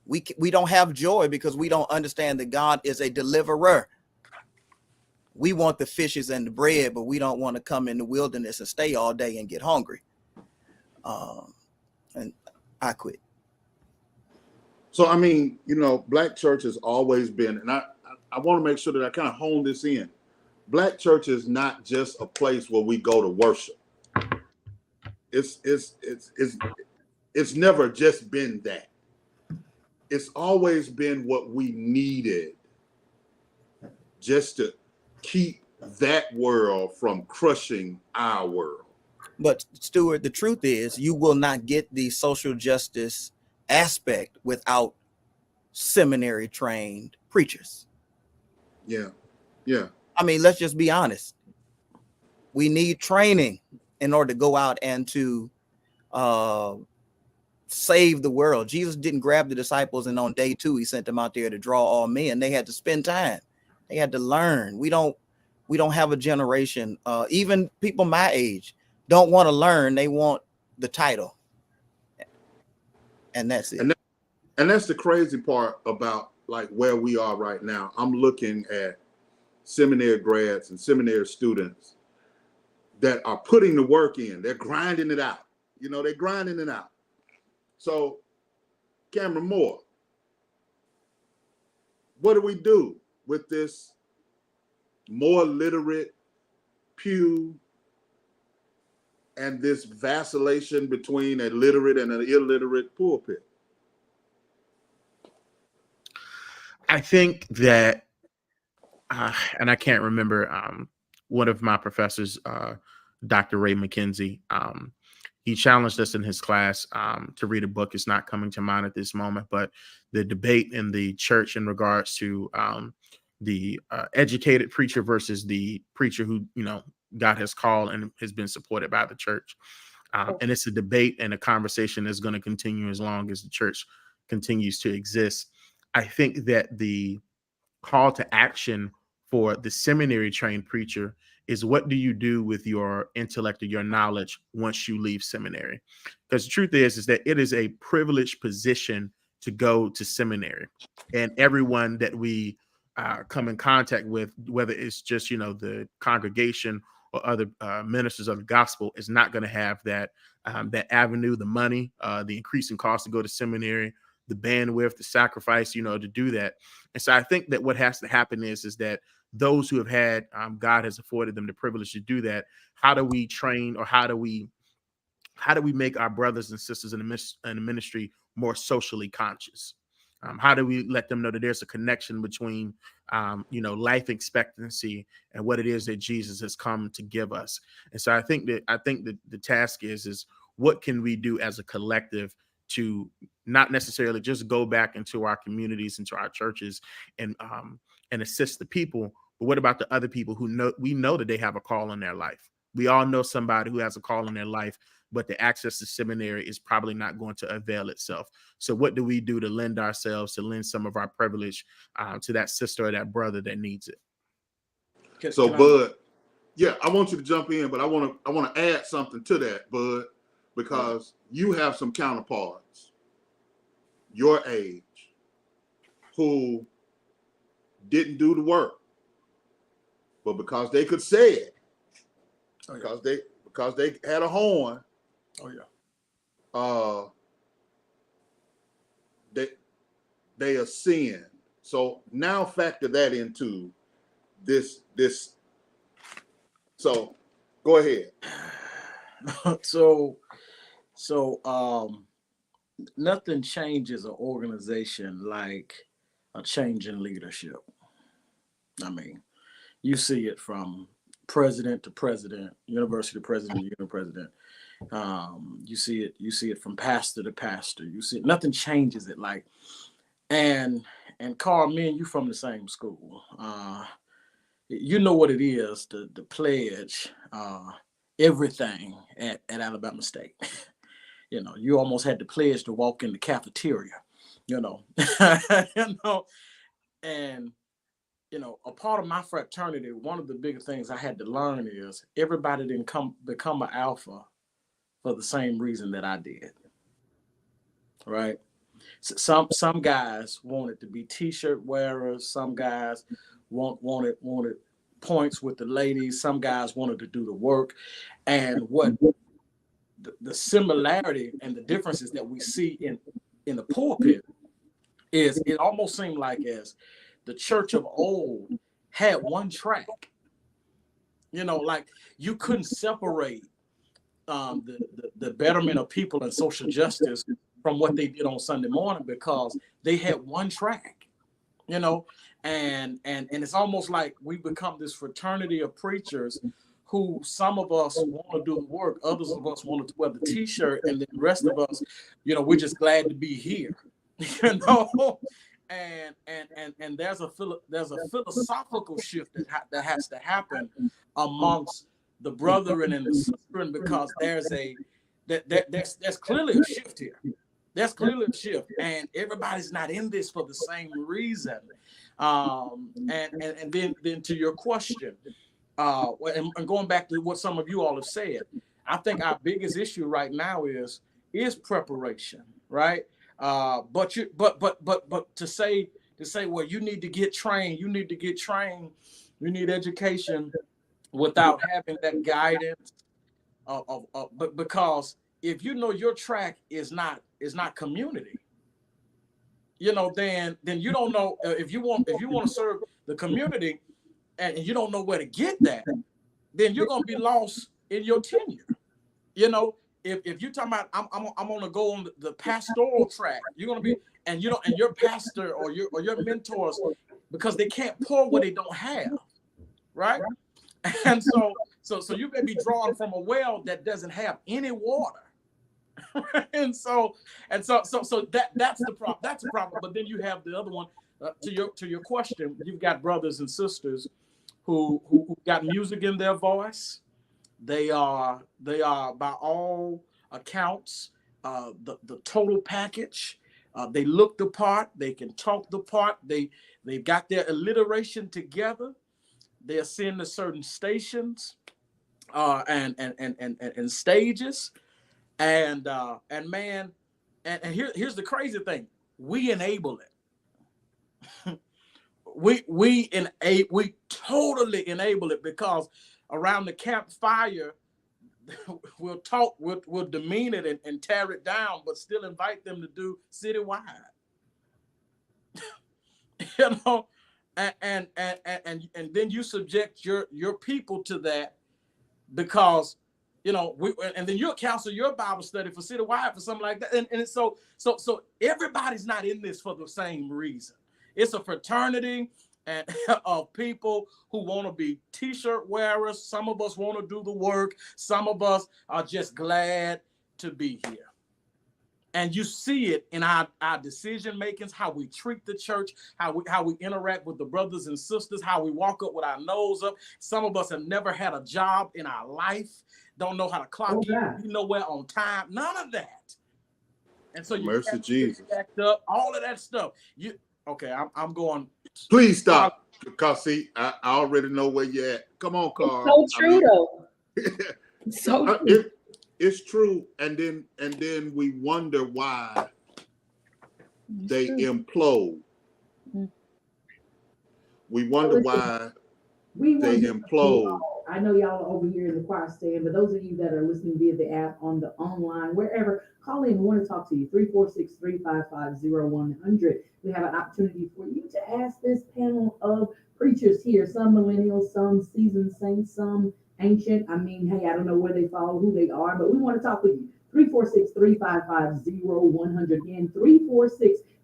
We don't have joy because we don't understand that God is a deliverer. We want the fishes and the bread, but we don't want to come in the wilderness and stay all day and get hungry. And I quit. So, I mean, you know, Black church has always been, and I want to make sure that I kind of hone this in. Black church is not just a place where we go to worship. It's never just been that. It's always been what we needed just to keep that world from crushing our world. But Stewart, the truth is you will not get the social justice aspect without seminary trained preachers. Yeah. I mean, let's just be honest. We need training in order to go out and to save the world. Jesus didn't grab the disciples and on day 2 he sent them out there to draw all men. They had to spend time. They had to learn. We don't have a generation, even people my age don't want to learn. They want the title. And that's it. And that's the crazy part about like where we are right now. I'm looking at seminary grads and seminary students that are putting the work in. They're grinding it out. You know, they're grinding it out. So, Cameron Moore, what do we do with this more literate pew and this vacillation between a literate and an illiterate pulpit? I think that, and I can't remember, one of my professors, Dr. Ray McKenzie, he challenged us in his class to read a book. It's not coming to mind at this moment, but the debate in the church in regards to the educated preacher versus the preacher who, you know, God has called and has been supported by the church. And it's a debate and a conversation that's going to continue as long as the church continues to exist. I think that the call to action for the seminary trained preacher is, what do you do with your intellect or your knowledge once you leave seminary? Because the truth is that it is a privileged position to go to seminary, and everyone that we come in contact with, whether it's just, you know, the congregation or other ministers of the gospel, is not going to have that that avenue, the money, the increasing cost to go to seminary, the bandwidth, the sacrifice, you know, to do that. And so I think that what has to happen is that those who have had, God has afforded them the privilege to do that. How do we train, or how do we make our brothers and sisters in the ministry more socially conscious? How do we let them know that there's a connection between, you know, life expectancy and what it is that Jesus has come to give us? And so I think that the task is what can we do as a collective to not necessarily just go back into our communities, into our churches, and assist the people, but what about the other people who we know that they have a call in their life? We all know somebody who has a call in their life, but the access to seminary is probably not going to avail itself. So what do we do to lend ourselves, to lend some of our privilege to that sister or that brother that needs it? So, Bud, yeah, I want you to jump in, but I want to add something to that, Bud, because you have some counterparts your age who didn't do the work, but because they could say it, because they had a horn. They ascend. So now factor that into this. So go ahead. So nothing changes an organization like a change in leadership. I mean, you see it from president to president, university president, union president. You see it from pastor to pastor. You see it, nothing changes it like. And Carl, me and you from the same school. You know what it is to pledge everything at Alabama State. You know, you almost had to pledge to walk in the cafeteria, you know. And a part of my fraternity, one of the bigger things I had to learn is everybody didn't become an alpha for the same reason that I did. Right? So some guys wanted to be t-shirt wearers, some guys wanted points with the ladies, some guys wanted to do the work. And what the similarity and the differences that we see in the pulpit is, it almost seemed like as the church of old had one track. Like you couldn't separate the betterment of people and social justice from what they did on Sunday morning, because they had one track, and it's almost like we become this fraternity of preachers who some of us want to do the work, others of us want to wear the t-shirt, and the rest of us, we're just glad to be here, and there's a philosophical shift that has to happen amongst the brethren and the sisters, because there's clearly a shift here. There's clearly a shift, and everybody's not in this for the same reason. And then to your question, and going back to what some of you all have said, I think our biggest issue right now is preparation, right? But to say, well, you need to get trained, you need education without having that guidance but because if your track is not community, then you don't know if you want to serve the community and you don't know where to get that, then you're gonna be lost in your tenure. If you're talking about I'm gonna go on the pastoral track, you're gonna be and your pastor or your mentors, because they can't pour what they don't have, right? And so you may be drawn from a well that doesn't have any water. and so that's the problem. That's the problem. But then you have the other one. To your question, you've got brothers and sisters who got music in their voice. They are by all accounts the total package. They look the part. They can talk the part. They've got their alliteration together. They ascend to certain stations and stages, and man, and here's the crazy thing: we enable it. we totally enable it, because around the campfire we'll talk, we'll demean it and tear it down, but still invite them to do citywide. And then you subject your people to that, because and then you'll counsel your Bible study for citywide for something like that, and so everybody's not in this for the same reason. It's a fraternity and of people who want to be t-shirt wearers. Some of us want to do the work. Some of us are just glad to be here. And you see it in our decision makings, how we treat the church, how we interact with the brothers and sisters, how we walk up with our nose up. Some of us have never had a job in our life, don't know how to clock in, be nowhere on time, none of that. And so you Mercy Jesus. Backed up, all of that stuff. I'm going. Please stop, because see, I already know where you're at. Come on, Carl. It's so true, though. So true. It's true, and then we wonder why they implode. We wonder why they implode. I know y'all are over here in the choir stand, but those of you that are listening via the app, on the online, wherever, call in. We want to talk to you. 346-355-0100. We have an opportunity for you to ask this panel of preachers here, some millennials, some seasoned saints, some ancient. I mean, hey, I don't know where they fall, who they are, but we want to talk with you. 346-355-0100. Again,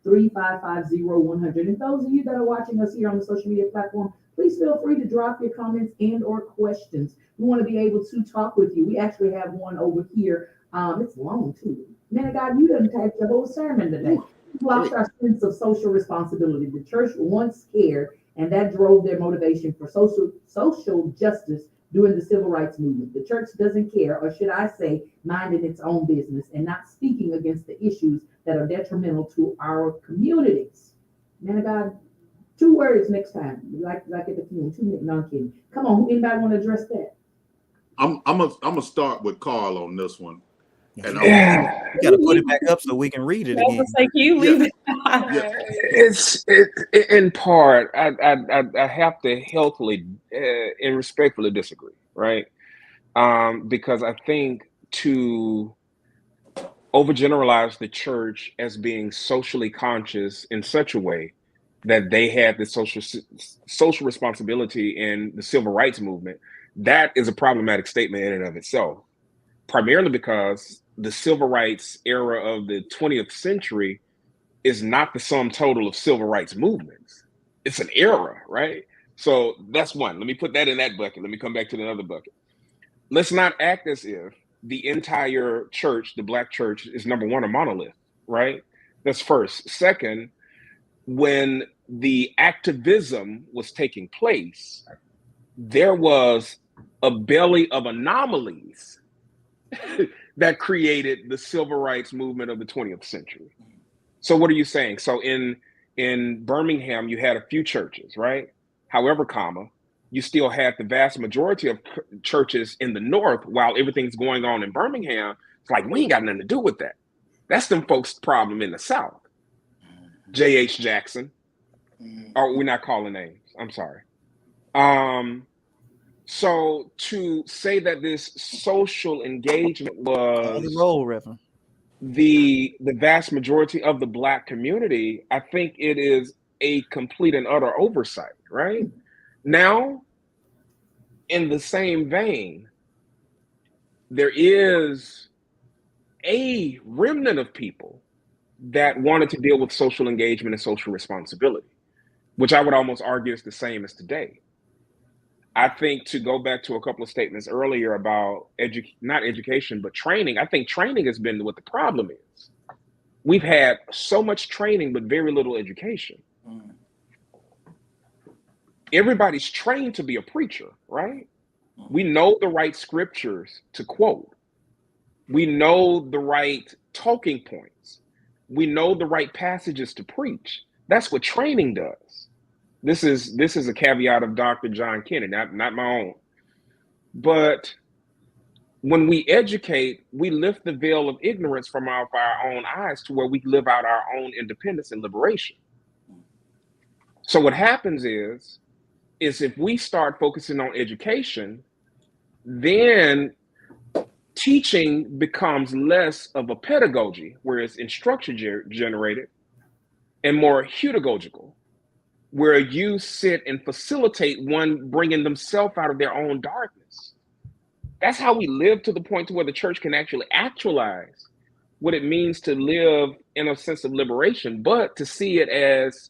346-355-0100. And those of you that are watching us here on the social media platform, please feel free to drop your comments and or questions. We want to be able to talk with you. We actually have one over here. It's long too. Man of God, you done typed the whole sermon today. We lost our sense of social responsibility. The church once cared, and that drove their motivation for social justice during the civil rights movement. The church doesn't care, or should I say, minding its own business and not speaking against the issues that are detrimental to our communities. Man of God, 2 words next time. Like at the funeral. 2 minutes. No, I'm kidding. Come on, anybody want to address that? I'm gonna start with Carl on this one. And you gotta put it back up so we can read it again. Like you leave it. It's in part. I have to healthily and respectfully disagree, right? Because I think to overgeneralize the church as being socially conscious in such a way that they had the social responsibility in the civil rights movement, that is a problematic statement in and of itself. Primarily because the civil rights era of the 20th century is not the sum total of civil rights movements. It's an era, right? So that's one. Let me put that in that bucket. Let me come back to the other bucket. Let's not act as if the entire church, the Black church, is number one, a monolith, right? That's first. Second, when the activism was taking place, there was a belly of anomalies that created the civil rights movement of the 20th century. So what are you saying? So in Birmingham, you had a few churches, right? However, you still had the vast majority of churches in the North. While everything's going on in Birmingham, it's like, we ain't got nothing to do with that. That's them folks' problem in the South. J.H. Jackson. Oh, we're not calling names. I'm sorry. So to say that this social engagement was the vast majority of the Black community, I think it is a complete and utter oversight, right? Now, in the same vein, there is a remnant of people that wanted to deal with social engagement and social responsibility, which I would almost argue is the same as today. I think, to go back to a couple of statements earlier about not education, but training, I think training has been what the problem is. We've had so much training, but very little education. Everybody's trained to be a preacher, right? We know the right scriptures to quote. We know the right talking points. We know the right passages to preach. That's what training does. This is a caveat of Dr. John Kennedy, not my own. But when we educate, we lift the veil of ignorance from our own eyes to where we live out our own independence and liberation. So what happens is if we start focusing on education, then teaching becomes less of a pedagogy, where it's instruction generated, and more hudagogical, where you sit and facilitate one bringing themselves out of their own darkness. That's how we live to the point to where the church can actually actualize what it means to live in a sense of liberation. But to see it as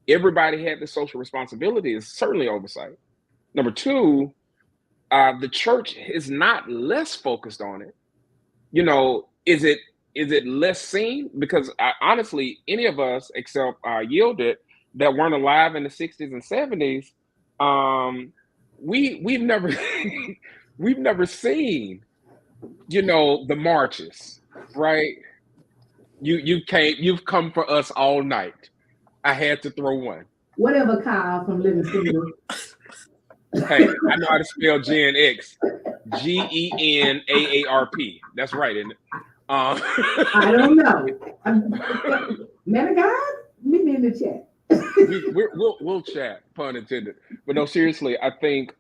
everybody had the social responsibility is certainly oversight. Number two, the church is not less focused on it. You know, is it less seen? Because honestly, any of us except Yielded that weren't alive in the 60s and 70s, we've never we've never seen, the marches, right? You've come for us all night. I had to throw one. Whatever, Kyle from Living Single. Hey, I know how to spell Gen X. GENAARP. That's right, isn't it? I don't know. Man of God, meet me in the chat. we'll chat, pun intended. But no, seriously, I think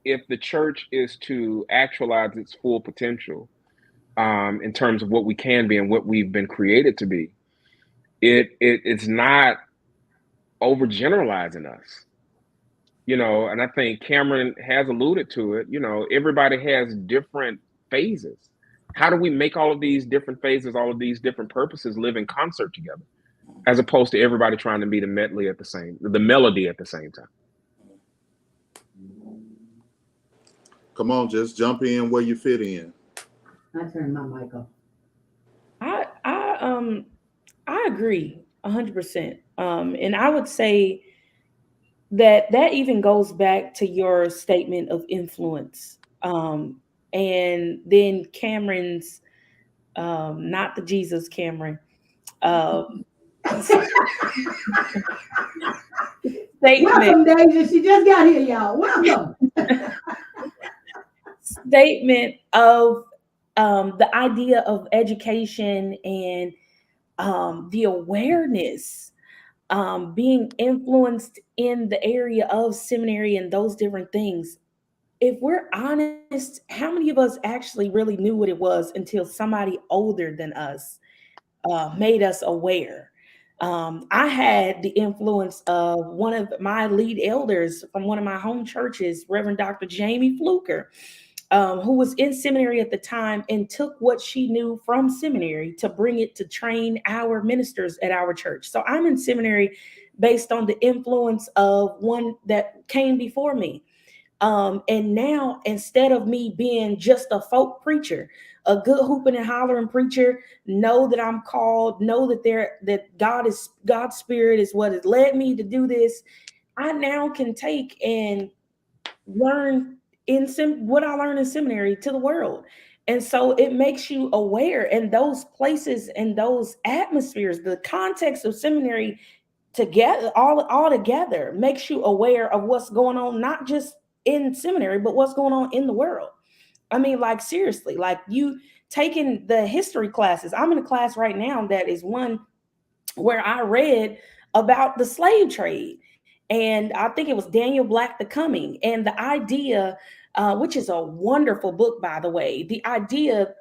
if the church is to actualize its full potential, in terms of what we can be and what we've been created to be, it's not overgeneralizing us. And I think Cameron has alluded to it. Everybody has different phases. How do we make all of these different phases, all of these different purposes live in concert together, as opposed to everybody trying to be the melody at the same time? Come on, just jump in where you fit in. I turned my mic off. I agree 100%. And I would say that even goes back to your statement of influence. And then Cameron's, not the Jesus Cameron, Welcome, Deja. She just got here, y'all. Welcome. Statement of the idea of education and the awareness, being influenced in the area of seminary and those different things. If we're honest, how many of us actually really knew what it was until somebody older than us made us aware? I had the influence of one of my lead elders from one of my home churches, Reverend Dr. Jamie Fluker, who was in seminary at the time and took what she knew from seminary to bring it to train our ministers at our church. So I'm in seminary based on the influence of one that came before me. And now, instead of me being just a folk preacher, a good hooping and hollering preacher, know that I'm called, know that God's spirit is what has led me to do this. I now can take and learn what I learned in seminary to the world. And so it makes you aware, and those places and those atmospheres, the context of seminary together, all together makes you aware of what's going on, not just in seminary, but what's going on in the world. I mean, like, seriously, like, you taking the history classes. I'm in a class right now that is one where I read about the slave trade. And I think it was Daniel Black, The Coming. And the idea, which is a wonderful book, by the way, the idea,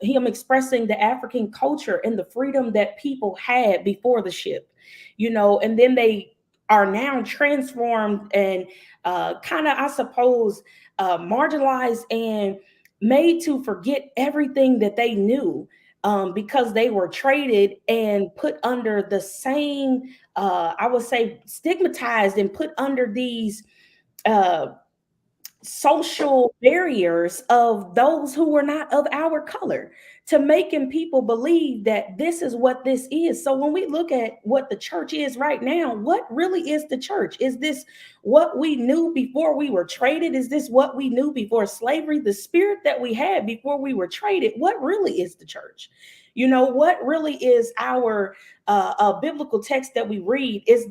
him expressing the African culture and the freedom that people had before the ship, and then they are now transformed and kind of, I suppose, marginalized and made to forget everything that they knew, because they were traded and put under the same, I would say, stigmatized and put under these social barriers of those who were not of our color, to making people believe that this is what this is. So when we look at what the church is right now, what really is the church? Is this what we knew before we were traded? Is this what we knew before slavery? The spirit that we had before we were traded? What really is the church? What really is our biblical text that we read is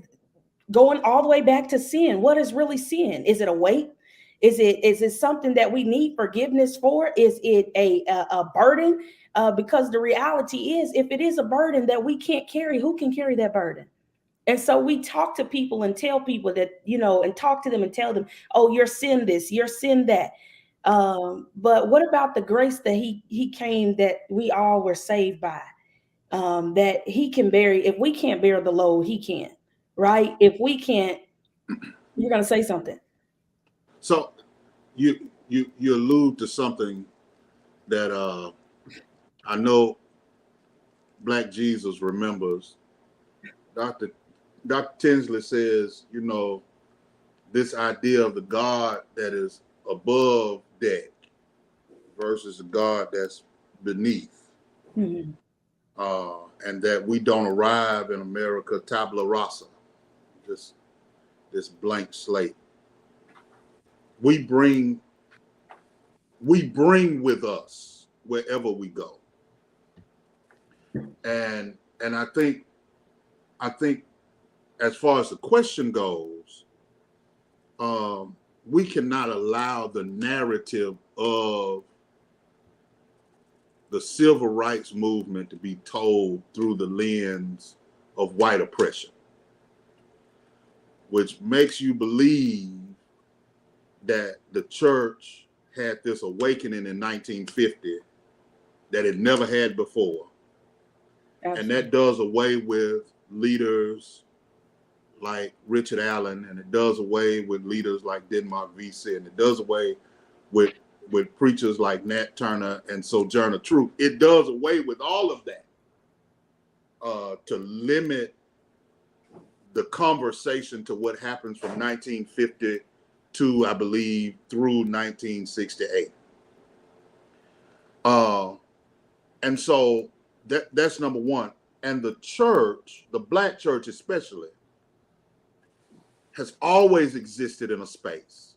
going all the way back to sin. What is really sin? Is it a weight? Is it something that we need forgiveness for? Is it a burden? Because the reality is, if it is a burden that we can't carry, who can carry that burden? And so we talk to people and tell people that, and talk to them and tell them, oh, you're sin this, you're sin that. But what about the grace that he came, that we all were saved by? That he can bear. If we can't bear the load, he can, right? If we can't, you're going to say something. So you allude to something that I know Black Jesus remembers. Dr. Tinsley says, this idea of the God that is above deck versus the God that's beneath. Mhm. And that we don't arrive in America tabula rasa, this blank slate. We bring with us wherever we go. And I think as far as the question goes, we cannot allow the narrative of the civil rights movement to be told through the lens of white oppression, which makes you believe that the church had this awakening in 1950 that it never had before. Absolutely. And that does away with leaders like Richard Allen, and it does away with leaders like Denmark Vesey, and it does away with preachers like Nat Turner and Sojourner Truth. It does away with all of that to limit the conversation to what happens from 1950 to, I believe, through 1968. And so that's number one. And the church, the Black church especially, has always existed in a space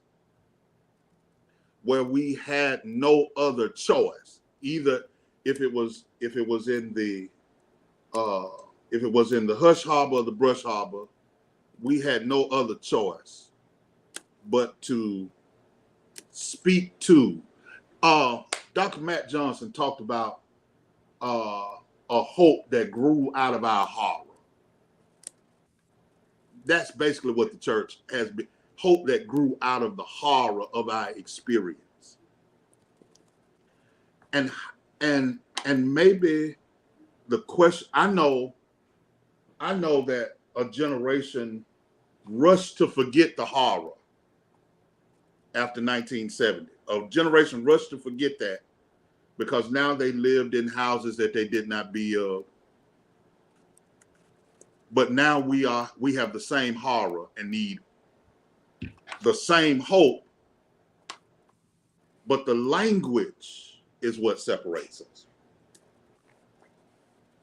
where we had no other choice. Either if it was in the hush harbor or the brush harbor, we had no other choice but to speak to. Dr. Matt Johnson talked about a hope that grew out of our horror. That's basically what the church has been. Hope that grew out of the horror of our experience. And maybe the question, I know that a generation rushed to forget the horror after 1970. A generation rushed to forget that because now they lived in houses that they did not be of. But now we have the same horror and need the same hope, but the language is what separates us.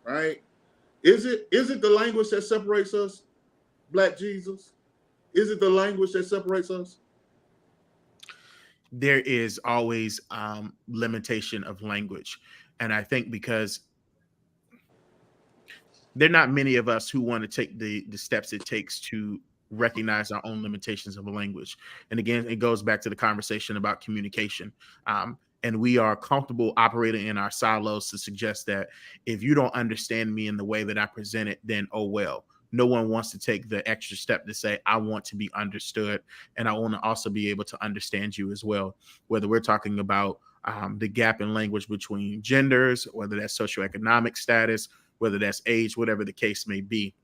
Right? Is it the language that separates us, Black Jesus? Is it the language that separates us? There is always limitation of language. And I think because there are not many of us who want to take the steps it takes to recognize our own limitations of a language. And again, it goes back to the conversation about communication. And we are comfortable operating in our silos to suggest that if you don't understand me in the way that I present it, then oh well. No one wants to take the extra step to say, I want to be understood, and I want to also be able to understand you as well. Whether we're talking about the gap in language between genders, whether that's socioeconomic status, whether that's age, whatever the case may be.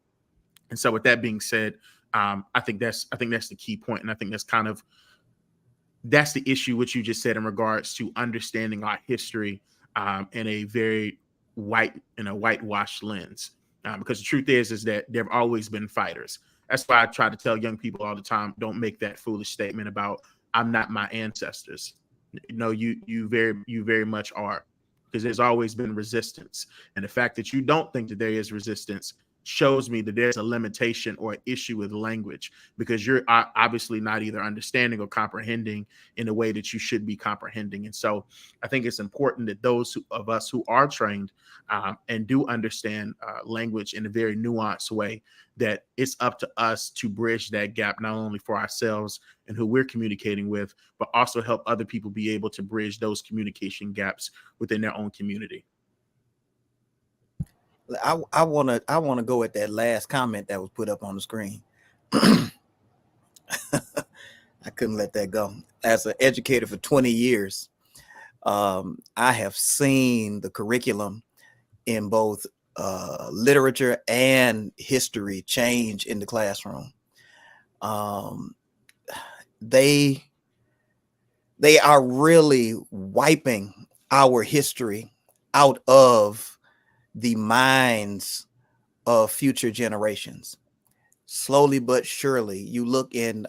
And so with that being said, I think that's the key point. And I think that's the issue which you just said in regards to understanding our history in a very whitewashed lens. Because the truth is that there have always been fighters. That's why I try to tell young people all the time, don't make that foolish statement about I'm not my ancestors. No, you very much are, because there's always been resistance. And the fact that you don't think that there is resistance shows me that there's a limitation or an issue with language, because you're obviously not either understanding or comprehending in the way that you should be comprehending. And so I think it's important that those of us who are trained and do understand language in a very nuanced way, that it's up to us to bridge that gap, not only for ourselves and who we're communicating with, but also help other people be able to bridge those communication gaps within their own community. I want to go at that last comment that was put up on the screen. I couldn't let that go. As an educator for 20 years, I have seen the curriculum in both literature and history change in the classroom. They are really wiping our history out of the minds of future generations. Slowly but surely, you look in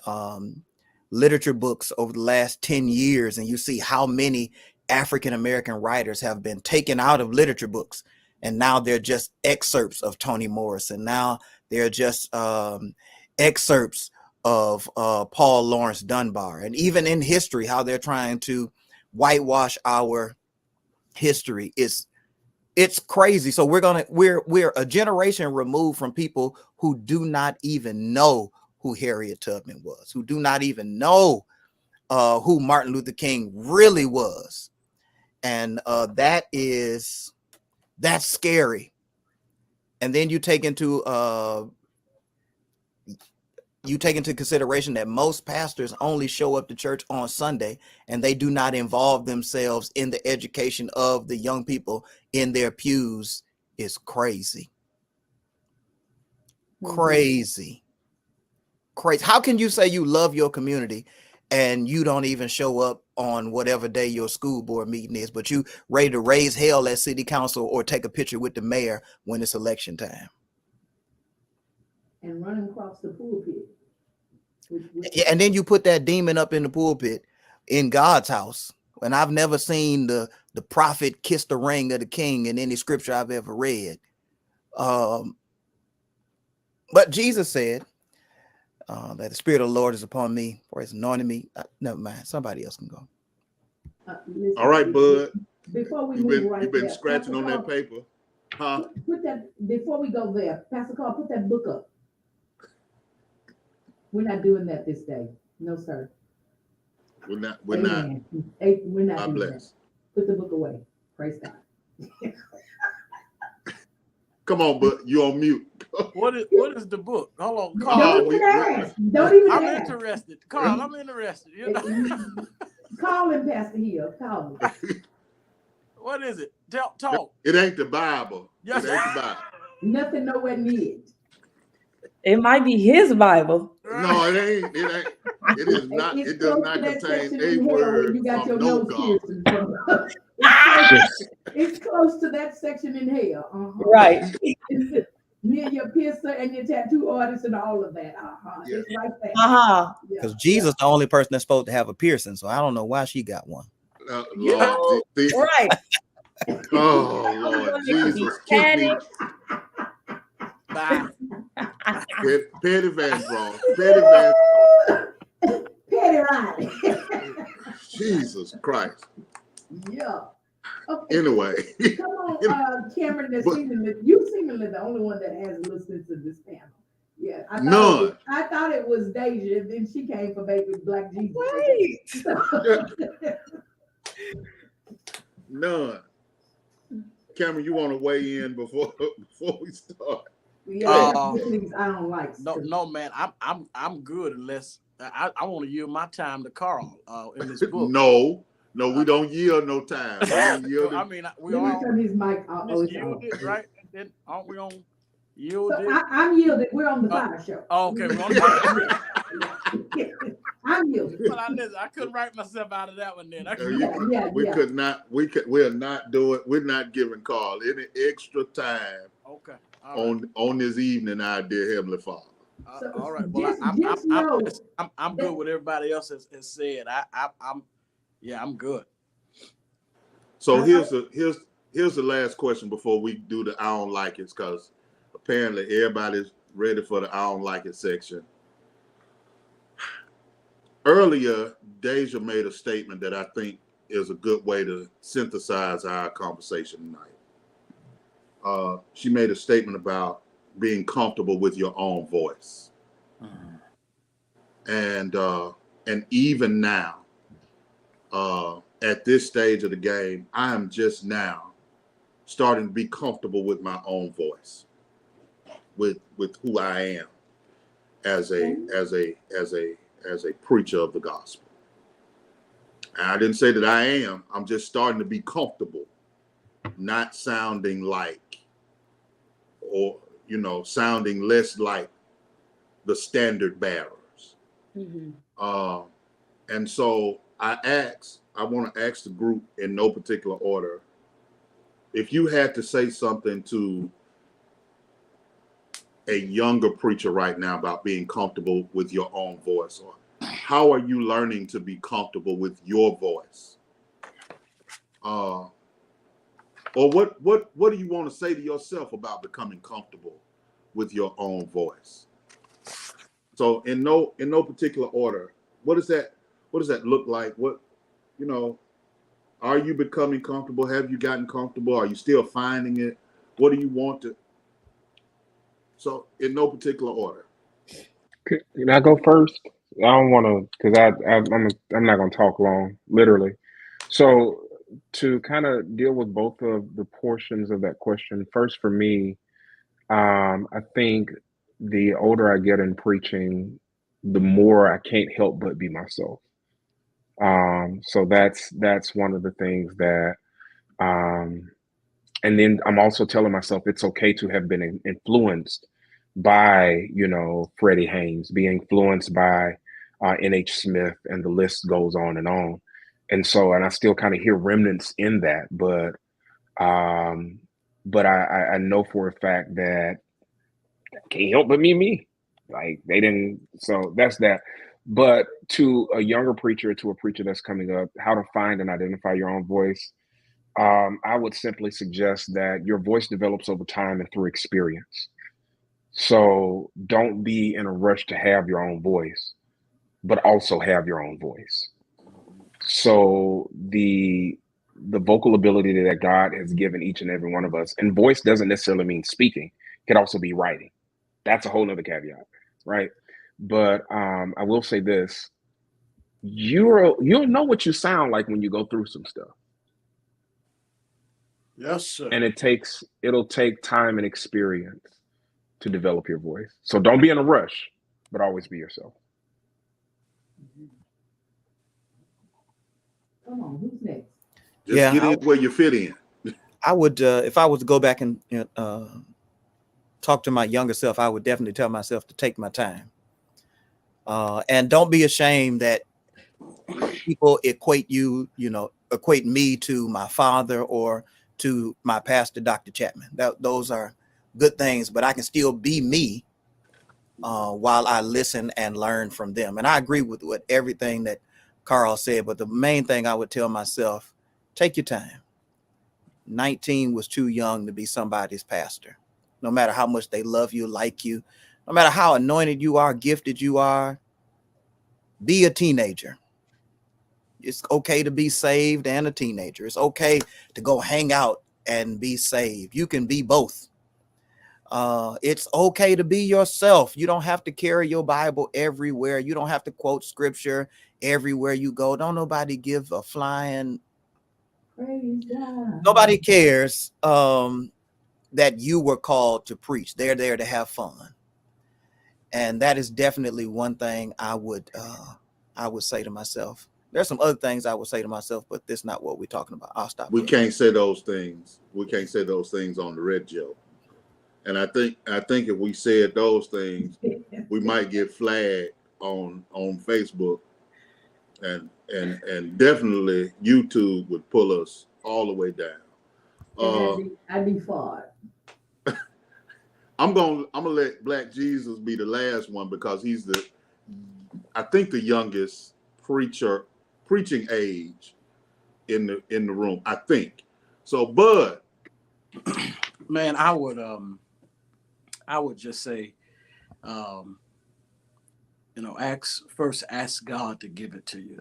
literature books over the last 10 years and you see how many African American writers have been taken out of literature books, and now they're just excerpts of Toni Morrison. Now they're just excerpts of Paul Laurence Dunbar. And even in history, how they're trying to whitewash our history it's crazy. So we're a generation removed from people who do not even know who Harriet Tubman was, who do not even know who Martin Luther King really was. And that's scary. And then you take into consideration that most pastors only show up to church on Sunday, and they do not involve themselves in the education of the young people in their pews. Is crazy. Crazy. How can you say you love your community and you don't even show up on whatever day your school board meeting is, but you ready to raise hell at city council or take a picture with the mayor when it's election time? And running across the pulpit. Yeah, and then you put that demon up in the pulpit in God's house. And I've never seen the prophet kiss the ring of the king in any scripture I've ever read. But Jesus said that the Spirit of the Lord is upon me, for He's anointed me. Never mind, somebody else can go. Listen, All right, Bud. Before we You've move been, right you've been there, scratching Pastor on that Carl, paper. Huh? Put that before we go there. Pastor Carl, put that book up. We're not doing that this day. No, sir. We're not. We're not God doing bless. that. Put the book away. Praise God. Come on, Bud. You on mute. What is the book? Hold on, Don't Carl. even ask. Don't even I'm ask. interested. Carl, I'm interested. You know? Call him, Pastor Hill. Call him. What is it? Talk. It ain't the Bible. Yes. It ain't the Bible. Nothing nowhere near it. It might be his Bible. No, it ain't. It ain't. It is not. It's It does close not to that contain section a in hell where word you got your from no nose God. pierced from. It's close to that section in hell. Right. Near your piercer and your tattoo artist and all of that. Yeah. It's right there. Because Jesus the only person that's supposed to have a piercing, so I don't know why she got one. Lord, Right. Oh Lord Jesus, keep me. Bye. Petty Van Braun. Petty Van. Petty Riley. Jesus Christ. Yeah. Okay. Anyway. Come on, Cameron. You seemingly the only one that has listened to this panel. Yeah. I thought it was Deja, and then she came for Baby Black Jesus. Right. None. Cameron, you want to weigh in before we start? Yeah, things I don't like. No, man. I'm good unless I want to yield my time to Carl in this book. No, we don't yield no time. I mean, we all turn his mic off. yielded, right? Then aren't we on yielded? So I'm yielded. We're on the Fiyah Show. Oh, okay, we're on the Fiyah Show. I'm yielded. But I couldn't write myself out of that one then. We could not. We're not doing. We're not giving Carl any extra time. Okay. On this evening, our dear Heavenly Father. All right. Well, I'm good with everybody else has said. I'm good. So here's the last question before we do the I don't like it, because apparently everybody's ready for the I don't like it section. Earlier, Deja made a statement that I think is a good way to synthesize our conversation tonight. She made a statement about being comfortable with your own voice. And even now, at this stage of the game, I am just now starting to be comfortable with my own voice, with who I am as a preacher of the gospel. And I didn't say that I am. I'm just starting to be comfortable, not sounding like, or sounding less like the standard bearers. And so I want to ask the group in no particular order, if you had to say something to a younger preacher right now about being comfortable with your own voice, or how are you learning to be comfortable with your voice? or what do you want to say to yourself about becoming comfortable with your own voice? So in no particular order, what does that look like? What, you know, are you becoming comfortable? Have you gotten comfortable? Are you still finding it? What do you want to? So in no particular order. Can I go first? I don't want to, because I'm not going to talk long, literally. So to kind of deal with both of the portions of that question, first for me, I think the older I get in preaching, the more I can't help but be myself. So that's one of the things that, and then I'm also telling myself it's okay to have been influenced by, Freddie Haynes, be influenced by N.H. Smith, and the list goes on and on. And so, and I still kind of hear remnants in that, but I know for a fact that I can't help but be me. Like they didn't, so that's that. But to a younger preacher, to a preacher that's coming up, how to find and identify your own voice. I would simply suggest that your voice develops over time and through experience. So don't be in a rush to have your own voice, but also have your own voice. So the vocal ability that God has given each and every one of us, and voice doesn't necessarily mean speaking, it could also be writing. That's a whole nother caveat, right? But I will say this: you'll know what you sound like when you go through some stuff. Yes, sir. And it'll take time and experience to develop your voice. So don't be in a rush, but always be yourself. Come on, who's next? Just get in where you fit in. I would, if I was to go back and talk to my younger self, I would definitely tell myself to take my time. And don't be ashamed that people equate me to my father or to my pastor, Dr. Chapman. Those are good things, but I can still be me while I listen and learn from them. And I agree with everything that Carl said, but the main thing I would tell myself, take your time. 19 was too young to be somebody's pastor. No matter how much they love you, like you, no matter how anointed you are, gifted you are, be a teenager. It's okay to be saved and a teenager. It's okay to go hang out and be saved. You can be both. It's okay to be yourself. You don't have to carry your Bible everywhere. You don't have to quote scripture everywhere you go. Don't nobody give a flying. Nobody cares that you were called to preach. They're there to have fun. And that is definitely one thing I would say to myself. There's some other things I would say to myself, but this is not what we're talking about. I'll stop. We can't say those things. We can't say those things on the radio. And I think if we said those things, we might get flagged on Facebook, and definitely YouTube would pull us all the way down. I'd be fired. I'm gonna let Black Jesus be the last one because he's I think the youngest preaching age in the room. I think so. Bud, man, I would just say, ask God to give it to you,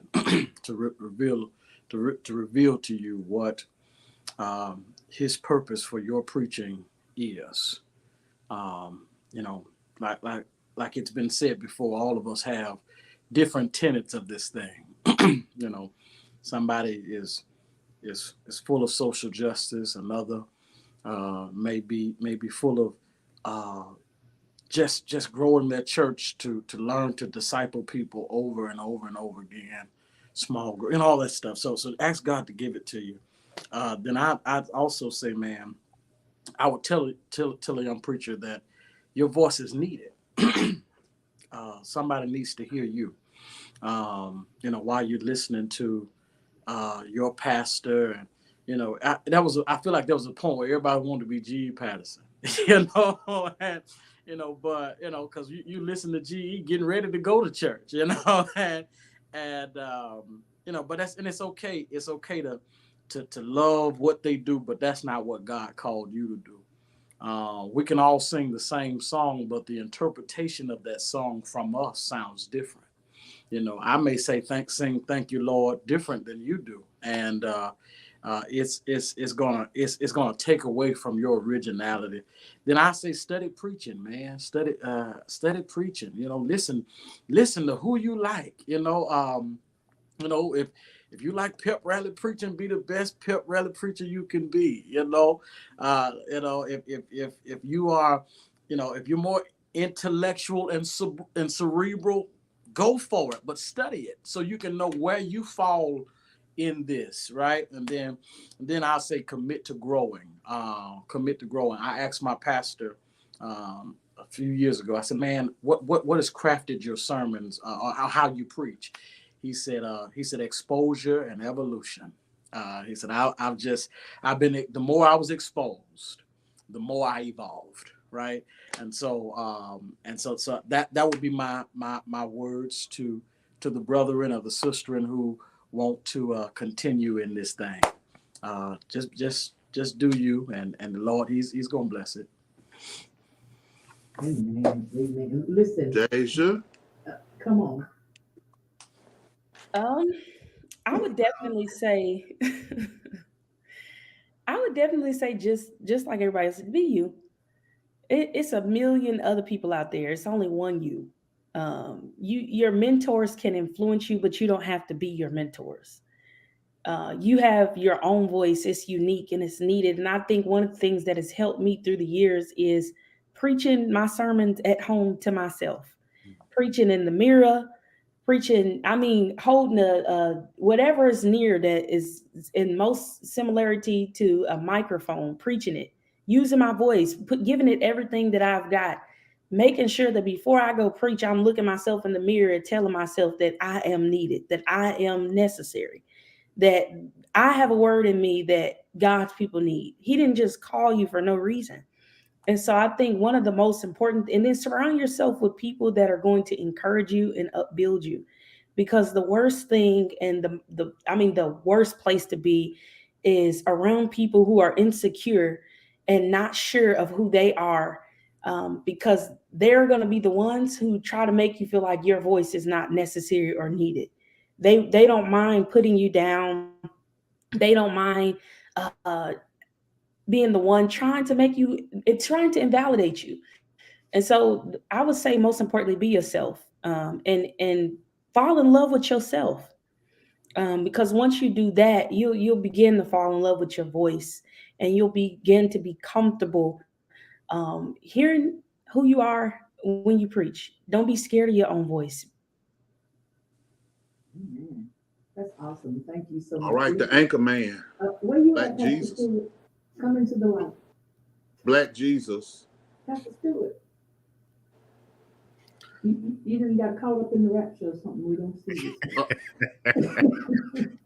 to reveal to you what His purpose for your preaching is. Like it's been said before, all of us have different tenets of this thing. Somebody is full of social justice. Another may be full of just growing their church to learn to disciple people over and over and over again, small group and all that stuff. So ask God to give it to you. Then I'd also say, man, I would tell a young preacher that your voice is needed. Somebody needs to hear you. While you're listening to your pastor, and I feel like there was a point where everybody wanted to be G.E. Patterson, but because you listen to G.E. getting ready to go to church, but it's okay. It's okay to love what they do, but that's not what God called you to do. We can all sing the same song, but the interpretation of that song from us sounds different. I may say sing thank you, Lord, different than you do, and it's gonna take away from your originality. Then I say study preaching, man. Study preaching. Listen to who you like. If you like pep rally preaching, be the best pep rally preacher you can be. If you are, if you're more intellectual and cerebral, go for it, but study it so you can know where you fall in this, right? And then I'll say commit to growing. Commit to growing. I asked my pastor a few years ago. I said, "Man, what has crafted your sermons or how you preach?" He said exposure and evolution. He said I've been, the more I was exposed, the more I evolved, right? So that would be my words to the brethren or the sisterin who want to continue in this thing. Just do you, and the Lord, he's gonna bless it. Amen. Amen. Listen, Deja, come on. I would definitely say, just like everybody else, be you. It's a million other people out there. It's only one you. Your mentors can influence you, but you don't have to be your mentors. You have your own voice. It's unique and it's needed. And I think one of the things that has helped me through the years is preaching my sermons at home to myself, preaching in the mirror, preaching. I mean, holding a whatever is near that is in most similarity to a microphone, preaching it, using my voice, giving it everything that I've got, making sure that before I go preach, I'm looking myself in the mirror and telling myself that I am needed, that I am necessary, that I have a word in me that God's people need. He didn't just call you for no reason. And so I think one of the most important, and then surround yourself with people that are going to encourage you and upbuild you, because the worst thing and the worst place to be is around people who are insecure and not sure of who they are, because they're going to be the ones who try to make you feel like your voice is not necessary or needed. They don't mind putting you down. They don't mind being the one trying to invalidate you. And so I would say most importantly, be yourself, and fall in love with yourself. Because once you do that, you'll begin to fall in love with your voice, and you'll begin to be comfortable hearing who you are when you preach. Don't be scared of your own voice. Amen. That's awesome. Thank you so much. all right, the anchor man, Where you Black at, Pastor Jesus. Stewart? Come into the light. Black Jesus. Pastor Stewart. You didn't got caught up in the rapture or something. We don't see you.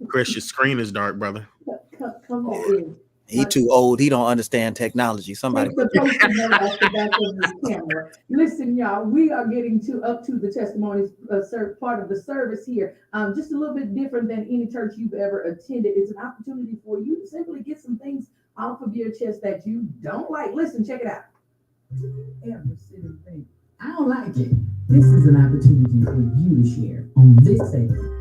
Chris, your screen is dark, brother. Come on in. He too old. He don't understand technology. Somebody. Take the post-it note off the back of his camera. Listen, y'all, we are getting up to the testimonies part of the service here. Just a little bit different than any church you've ever attended. It's an opportunity for you to simply get some things off of your chest that you don't like. Listen, check it out. Every single thing. I don't like it. This is an opportunity for you to share on this segment.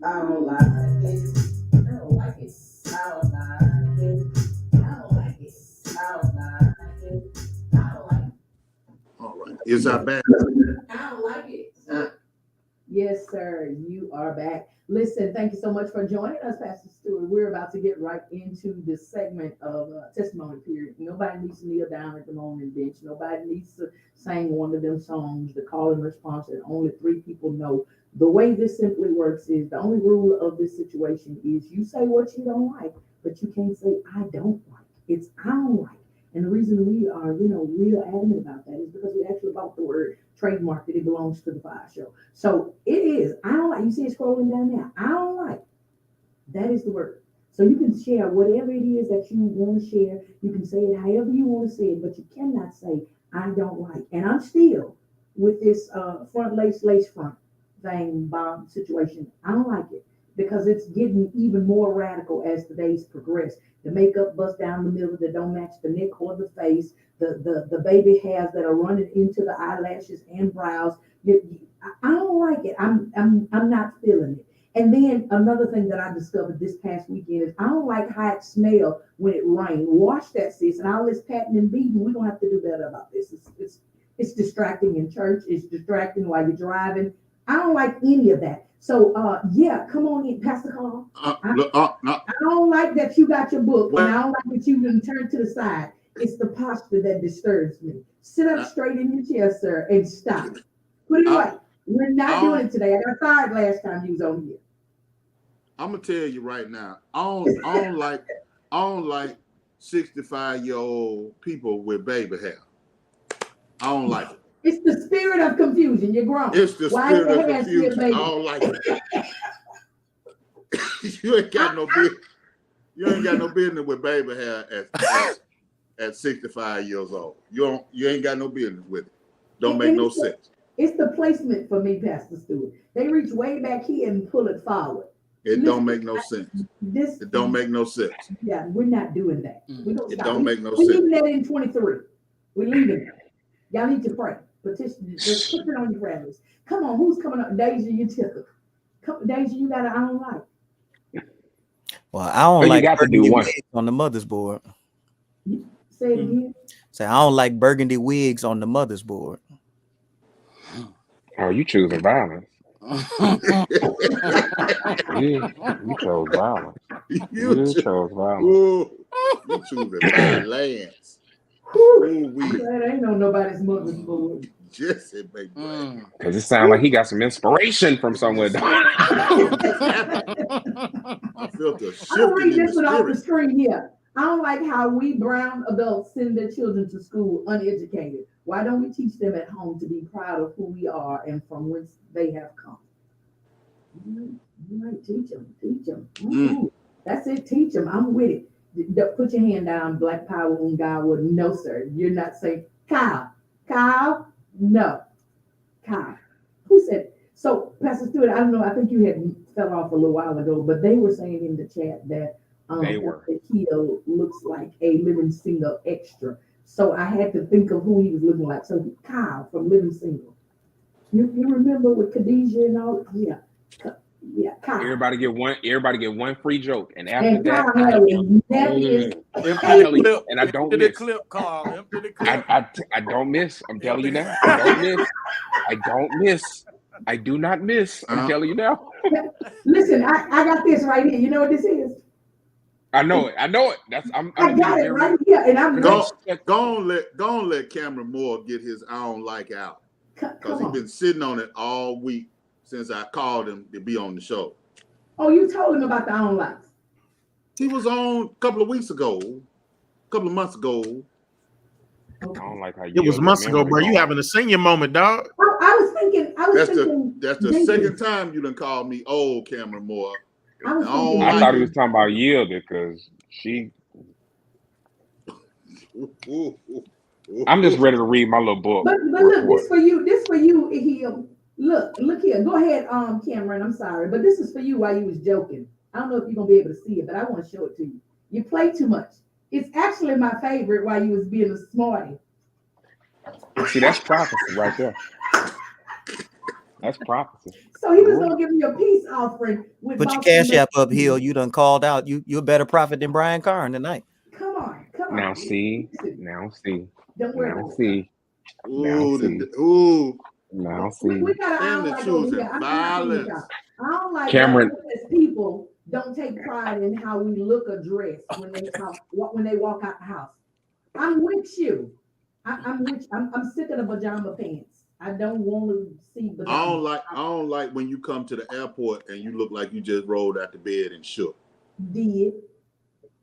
I don't like it. I don't like it. I don't like it. I don't like it. I don't like it. I don't like it. I don't like it. All right. Is I back? I don't like it. Yes, sir. You are back. Listen, thank you so much for joining us, Pastor Stewart. We're about to get right into this segment of testimony period. Nobody needs to kneel down at the moaning bench. Nobody needs to sing one of them songs, the call and response that only 3 people know. The way this simply works is the only rule of this situation is you say what you don't like, but you can't say I don't like. It's I don't like. And the reason we are, real adamant about that is because we actually bought the word, trademarked it. It belongs to the Fiyah Show. So it is, I don't like. You see it scrolling down there. I don't like. That is the word. So you can share whatever it is that you want to share. You can say it however you want to say it, but you cannot say I don't like. And I'm still with this front lace front. thing bomb situation. I don't like it because it's getting even more radical as the days progress. The makeup bust down the middle that don't match the neck or the face. The baby hairs that are running into the eyelashes and brows. I don't like it. I'm not feeling it. And then another thing that I discovered this past weekend is I don't like how it smells when it rains. Wash that, sis. And all this patting and beating, we don't have to do better about this. It's distracting in church. It's distracting while you're driving. I don't like any of that. So yeah, come on in, Pastor Carl. I don't like that you got your book, and I don't like that you can turn to the side. It's the posture that disturbs me. Sit up straight in your chair, sir, and stop. Put it away. We're not doing it today. I got fired last time you was on here. I'm gonna tell you right now. I don't like 65-year-old people with baby hair. I don't like it. It's the spirit of confusion. You're grown. It's the spirit of confusion. I don't like it. You ain't got no business. You ain't got no business with baby hair at 65 years old. You ain't got no business with it. Don't make no sense. It's the placement for me, Pastor Stewart. They reach way back here and pull it forward. It don't make no sense. It don't make no sense. Yeah, we're not doing that. It don't make no sense. We're leaving sense. that in 23. We're leaving that. Y'all need to pray. Petition, just put it on your prayer list. Come on, who's coming up? Deja, you tickle. Deja, you got an I don't like. Well, I don't like burgundy wigs on the mother's board. Say it again. Say I don't like burgundy wigs on the mother's board. Oh, you choosing violence. You chose violence. You chose violence. Ooh, you choosing violence. That ain't on nobody's mother's board. Jesse, baby. Because it sounds like he got some inspiration from somewhere. I felt a shift. I'm gonna read this one off the screen here. I don't like how we brown adults send their children to school uneducated. Why don't we teach them at home to be proud of who we are and from whence they have come? You might teach them. Teach them. That's it. Teach them. I'm with it. Put your hand down, Black Power on God would. No, sir. You're not saying Kyle. No. Kyle. Who said? So, Pastor Stewart, I don't know. I think you had fell off a little while ago, but they were saying in the chat that Keto looks like a Living Single extra. So I had to think of who he was looking like. So Kyle from Living Single. You remember with Khadijah and all? Yeah. Kyle. Everybody get one free joke, and after that, and I don't miss. I don't miss. I'm telling you now. I don't miss. I do not miss. I'm telling you now. Listen, I got this right here. You know what this is? I know it. I got it right here, and I'm go on. Let Cameron Moore get his I don't like out, because he's been sitting on it all week since I called him to be on the show. Oh, you told him about the I don't likes. He was on a couple of months ago. I don't like how you. It was months ago, bro. You having a senior moment, dog. I was thinking. That's the second time you done called me old, Cameron Moore. I thought he was talking about Yielda because she. I'm just ready to read my little book. But look, this for you, Ehil. Look here. Go ahead, Cameron. I'm sorry, but this is for you while you was joking. I don't know if you're gonna be able to see it, but I want to show it to you. You play too much. It's actually my favorite while you was being a smarty. See, that's prophecy right there. That's prophecy. So he was gonna give me a peace offering. Put your cash app up, Hill. You done called out. You're a better prophet than Brian Carn tonight. Come on. Now see. Don't worry. Now see. We gotta violence. I don't like Cameron. People don't take pride in how we look or dress when they walk out the house. I'm with you. I'm sick of the pajama pants. I don't want to see. I don't like when you come to the airport and you look like you just rolled out the bed and shook. Did.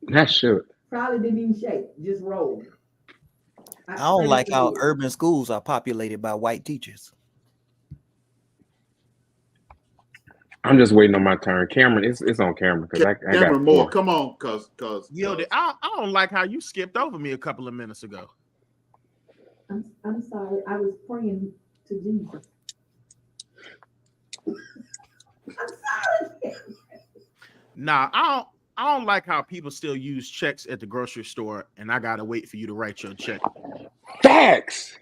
That shook. Probably didn't even shake. Just rolled. I don't like how urban schools are populated by white teachers. I'm just waiting on my turn. Cameron, it's on camera because I got more. Come on, cause I don't like how you skipped over me a couple of minutes ago. I'm sorry. I was praying to Jesus. I'm sorry. Nah, I don't like how people still use checks at the grocery store, and I gotta wait for you to write your check. Facts.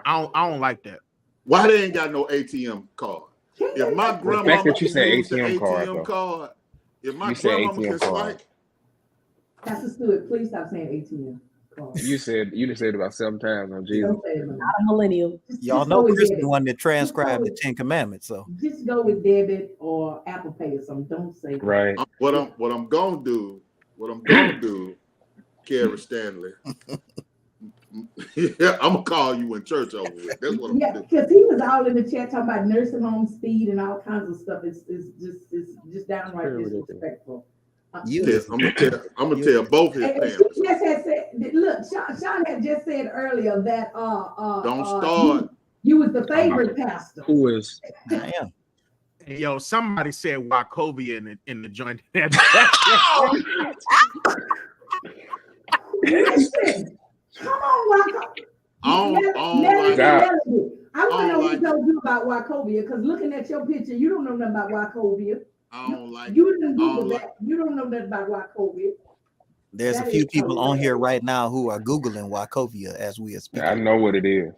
I don't like that. Why they ain't got no ATM card? If my The fact grandmama that you can said use the ATM card, ATM though. card, if my You said grandmama ATM can card. swipe, Pastor Stewart, please stop saying ATM. You just said it about 7 times on Jesus. Don't say it. Not a millennial. Y'all Just know go with Chris the debit. one that transcribed the Just 10 Commandments. So go with debit or Apple Pay or something. Don't say that. Right. what I'm gonna do, Kara Stanley. Yeah, I'm gonna call you in church over with. That's what I'm Yeah, gonna do. because he was all in the chat talking about nursing home speed and all kinds of stuff. It's just downright Very ridiculous. disrespectful. I'm gonna tell both his And parents. she just had said, look, Sean had just said earlier that Don't start. you was the favorite pastor. Who is? I am. Hey, yo, somebody said Wachovia in the joint. Listen, come on, Wachovia. I don't like I want to know what you told you about Wachovia, because looking at your picture, you don't know nothing about Wachovia. I don't like You didn't Google like- that. You don't know nothing about Wachovia. There's a That few is people on hilarious. here right now who are Googling Wachovia as we are speaking. I know what it is.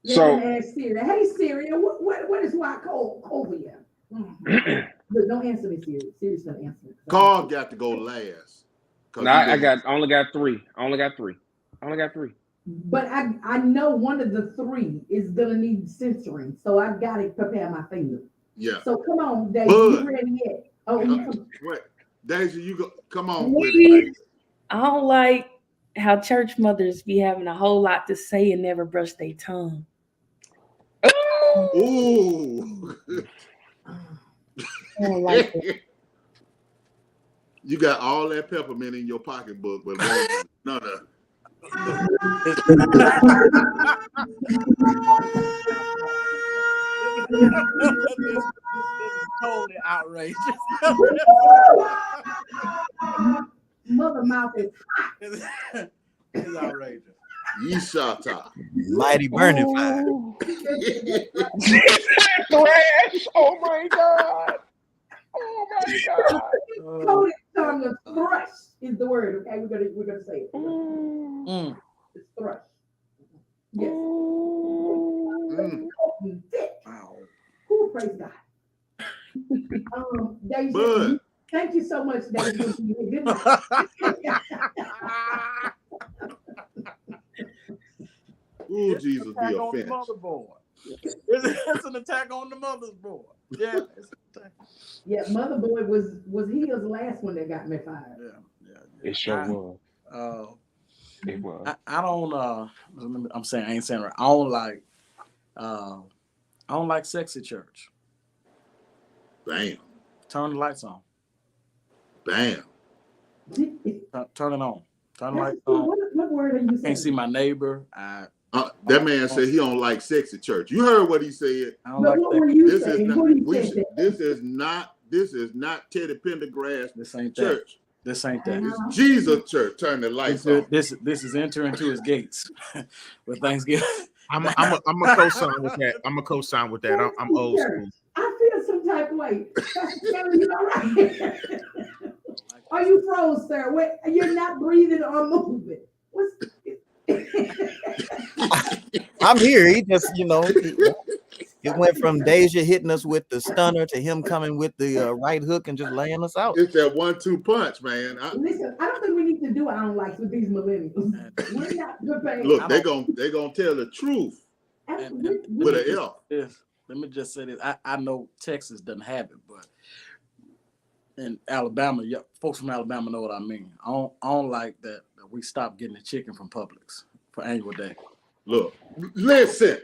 They're So gonna ask Siri. Hey Siri, what is Wachovia? Look, don't answer me, Siri. Siri's gonna answer me. Carl got to go last. no, I only got three. But I know one of the three is gonna need censoring, so I've got to prepare my finger. Yeah. So come on, Dave. Bud. You ready yet? Oh, you Wait, Daisy, you go. Come on with it. Maybe I don't like how church mothers be having a whole lot to say and never brush their tongue. Ooh. I don't like it. You got all that peppermint in your pocketbook, but none of. This is totally outrageous. mother mouth is It's outrageous. Yeshata. Mighty burning fire. Trash! Oh my god! Oh my god! coated tongue of thrush is the word. Okay, we're gonna say it. It's thrush. Yes. Wow. Who praise God. Daisy, Bud. thank you so much, Daisy. Good night. Ooh, Jesus, Attack be on the offended. motherboard. It's an attack on the mother's board. Yeah, it's an attack. Yeah, Mother Boy was he the last one that got me fired. Yeah. It sure was. It was. I don't. I'm saying I ain't saying right. I don't like sex at church. Bam. Turn the lights on. Bam. Turn it on. Turn the lights on. What word are you saying? Can't see my neighbor. That man said he don't like sex at church. You heard what he said. I don't But like what that. were you This is saying? not. What did you say? This is not Teddy Pendergrass This ain't that. church. This ain't that. It's Jesus church. Turn the lights on. This is entering to his gates with Thanksgiving. I'm a co-sign with that. I'm a co-sign with that. I'm old school. I feel some type of way. Pastor Kelly, you all right? Are you froze, sir? Wait, you're not breathing or moving. What's I'm here. He just, it went from Deja hitting us with the stunner to him coming with the right hook and just laying us out. It's that 1-2 punch, man. Listen, I don't think we need to do I don't like with these millennials. We're not prepared. Look, they're gonna tell the truth with an L. Let me just say this. I know Texas doesn't have it, but in Alabama, folks from Alabama know what I mean. I don't like that we stopped getting the chicken from Publix for annual day. Look, listen.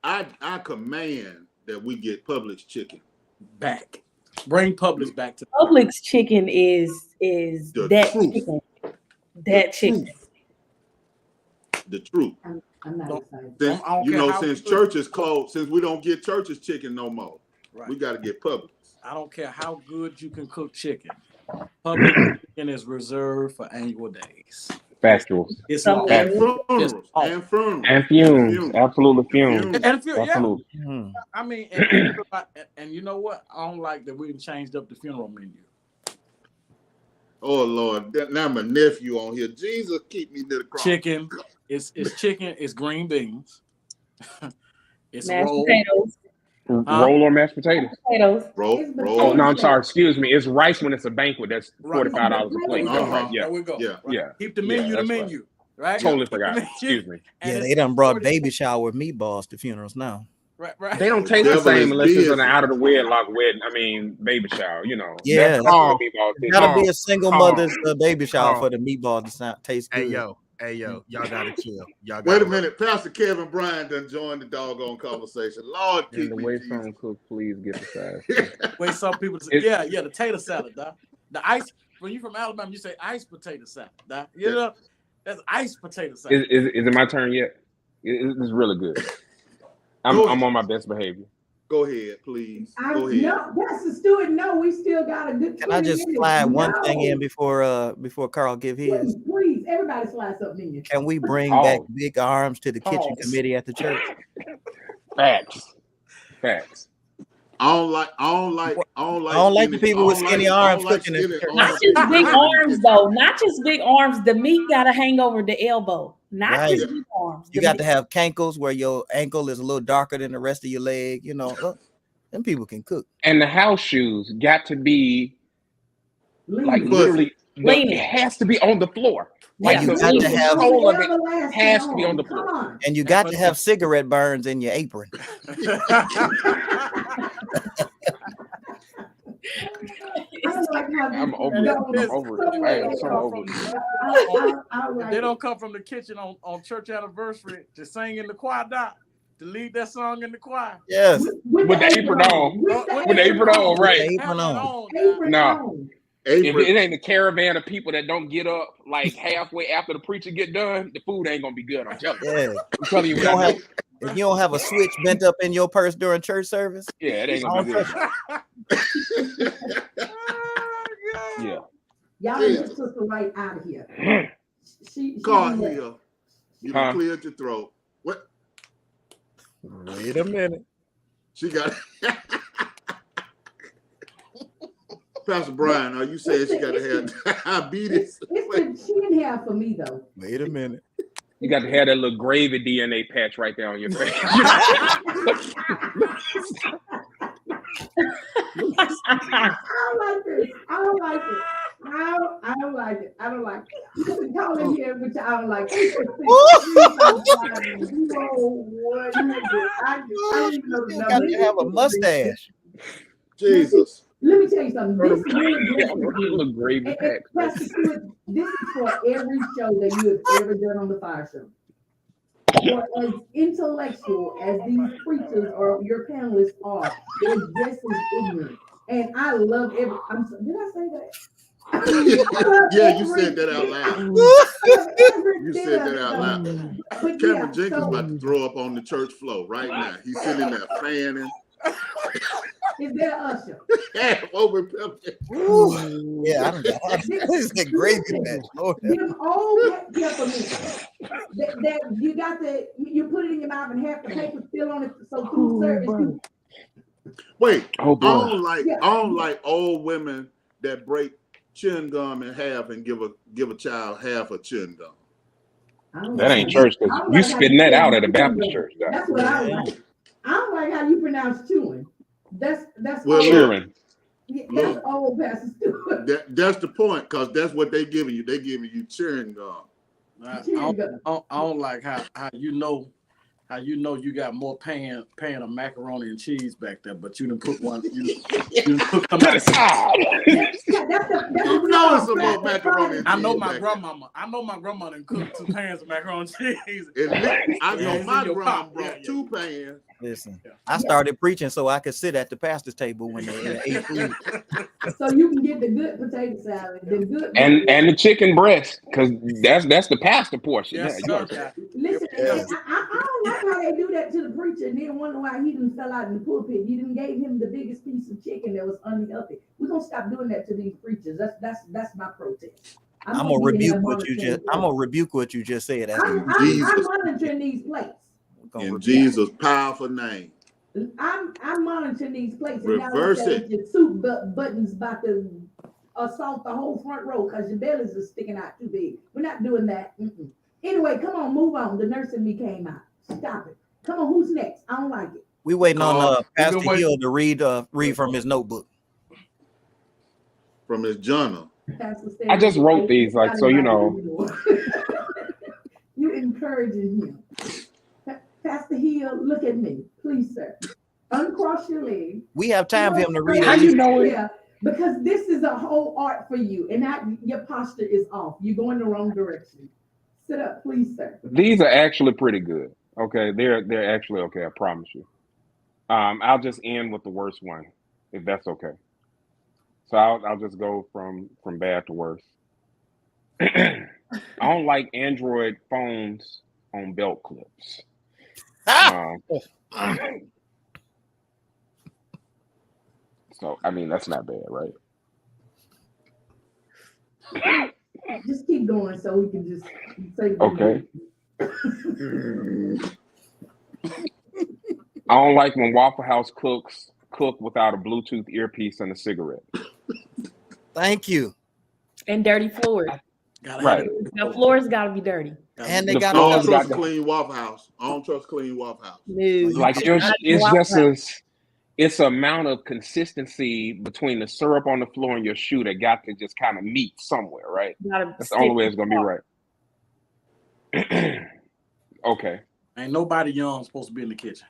I command that we get Publix chicken back. Bring Publix back to Publix chicken is The that truth. chicken. That chicken. the truth. I'm not excited. Since, I don't care how since good- church is closed, since we don't get church's chicken no more, Right. we got to get Publix. I don't care how good you can cook chicken. Publix chicken is reserved for annual days. Factuals. It's Somewhere. law. And funerals. It's law. And funerals. And fumes. Absolutely fumes. And yeah, Absolutely. I mean, and you know what? I don't like that we've changed up the funeral menu. Oh Lord, now my nephew on here. Jesus, keep me to the cross. Chicken. It's chicken. It's green beans. It's Mashed roll. potatoes. Roll or mashed potatoes. Roll. Oh no, I'm sorry. Excuse me. It's rice when it's a banquet. That's $45 a plate. Uh-huh. Right. Yeah. There we go. Yeah. Right. Yeah. Keep the menu. that's the right. menu. Right. Totally forgot. Excuse me. Yeah, they done brought baby shower meatballs to funerals now. Right. They don't taste the Devil same is unless it's busy. an out of the wedlock wedding. I mean, baby shower. You know. Yeah, That's what the meatballs it's taste gotta like. be a single mother's baby shower for the meatball to taste good. Hey yo, y'all gotta chill. Y'all Wait a gotta minute, Pastor Kevin Bryan done joined the doggone conversation. Lord, And keep the me, way Jesus. some cook, please get the size. Way some people say, the tater salad, dog. The ice. When you from Alabama, you say ice potato salad, dog. You know, that's ice potato salad. Is it my turn yet? It's really good. I'm on my best behavior. Go ahead, please. Go ahead. No, Pastor Stewart, no, we still got a good 20 Can I just minutes. slide one thing in before Carl give his? Please, everybody slide something in. Can we bring back big arms to the kitchen committee at the church? Facts. I don't like the people with skinny arms cooking in the church. Not just big arms though. Not just big arms. The meat gotta hang over the elbow. Not just big arms. You got to have cankles where your ankle is a little darker than the rest of your leg. You know, them people can cook. And the house shoes got to be like literally. It has to be on the floor. Like you the got to have soul of it has to be on the floor. And you got to have cigarette burns in your apron. I'm over it. I am so over it. If they don't come from the kitchen on church anniversary to sing in the choir, doc, to lead that song in the choir. Yes. With the apron on. With the apron on, right. Apron on. No. If it ain't a caravan of people that don't get up like halfway after the preacher get done, the food ain't gonna be good. I'm telling you. Yeah. I'm telling you. If you don't have a switch bent up in your purse during church service, yeah, it ain't gonna be good. Yeah. Y'all need your sister right out of here. She God here. You done cleared your throat. What? Wait a minute. She got Pastor Bryan, you said she got to have diabetes. It's the chin hair for me though. Wait a minute. You got to have that little gravy DNA patch right there on your face. I don't like this. I don't like it. I don't like it. I don't like it. You can call in here, which I don't like. I don't even know the You got to have a mustache. Jesus. Let me tell you something. This is for every show that you have ever done on the Fiyah Show. For as intellectual as these preachers or your panelists are, they're just as ignorant. And I love every. Did I say that? Yeah, you said that out loud. You said that out loud. Cameron Jenkins about to throw up on the church floor right now. He's sitting there fanning. Is there Usher? Yeah, over Yeah, I don't know. What is that gravy patch? Them old peppermint that you put it in your mouth and half the paper still on it, so food service. Wait, oh boy. I don't like old women that break chewing gum in half and give a child half a chewing gum. That ain't church. You spitting that out at a Baptist church. That's what I like. I don't like how you pronounce chewing. That's chewing. That's old Pastor Stewart. That's the point, because that's what they giving you. They giving you chewing gum. I don't like how you got more pan of macaroni and cheese back there, but you didn't put one. You didn't put them out. You know it's about macaroni and cheese. I know my grandma didn't cook 2 pans of macaroni and cheese. I know my grandma brought 2 pans. Listen, I started preaching so I could sit at the pastor's table when they ate food. So you can get the good potato salad, the good and the chicken breast, because that's the pastor portion. Yes, yeah, listen, I don't like how they do that to the preacher and then wonder why he didn't fell out in the pulpit. You didn't gave him the biggest piece of chicken that was unhealthy. We're gonna stop doing that to these preachers. That's my protest. I'm gonna rebuke what you just. I'm gonna rebuke what you just said. I'm Jesus. monitoring these plates. In Jesus' powerful name. I'm monitoring these plates. And Reverse now it. your suit buttons about to assault the whole front row because your bellies are sticking out too big. We're not doing that. Mm-mm. Anyway, come on, move on. The nurse in me came out. Stop it. Come on, who's next? I don't like it. We waiting on Pastor Hill to read from his notebook. From his journal. I just wrote these, like, so you know. You encouraging him. Pastor Hill, look at me, please, sir. Uncross your leg. We have time for him to read. How you know it? Yeah, because this is a whole art for you, and now your posture is off. You're going the wrong direction. Sit up, please, sir. These are actually pretty good. Okay, they're actually okay. I promise you. I'll just end with the worst one, if that's okay. So I'll just go from bad to worse. I don't like Android phones on belt clips. So I mean that's not bad, right? Just keep going so we can just say. Okay. I don't like when Waffle House cooks cook without a Bluetooth earpiece and a cigarette. Thank you. And dirty floors. Right. The floors got to be dirty. And they The got I don't floors trust got clean Waffle House. I don't trust clean Waffle House. No. like it's just it's amount of consistency between the syrup on the floor and your shoe that got to just kind of meet somewhere, right? That's the only way it's gonna be right. Okay. Ain't nobody young supposed to be in the kitchen.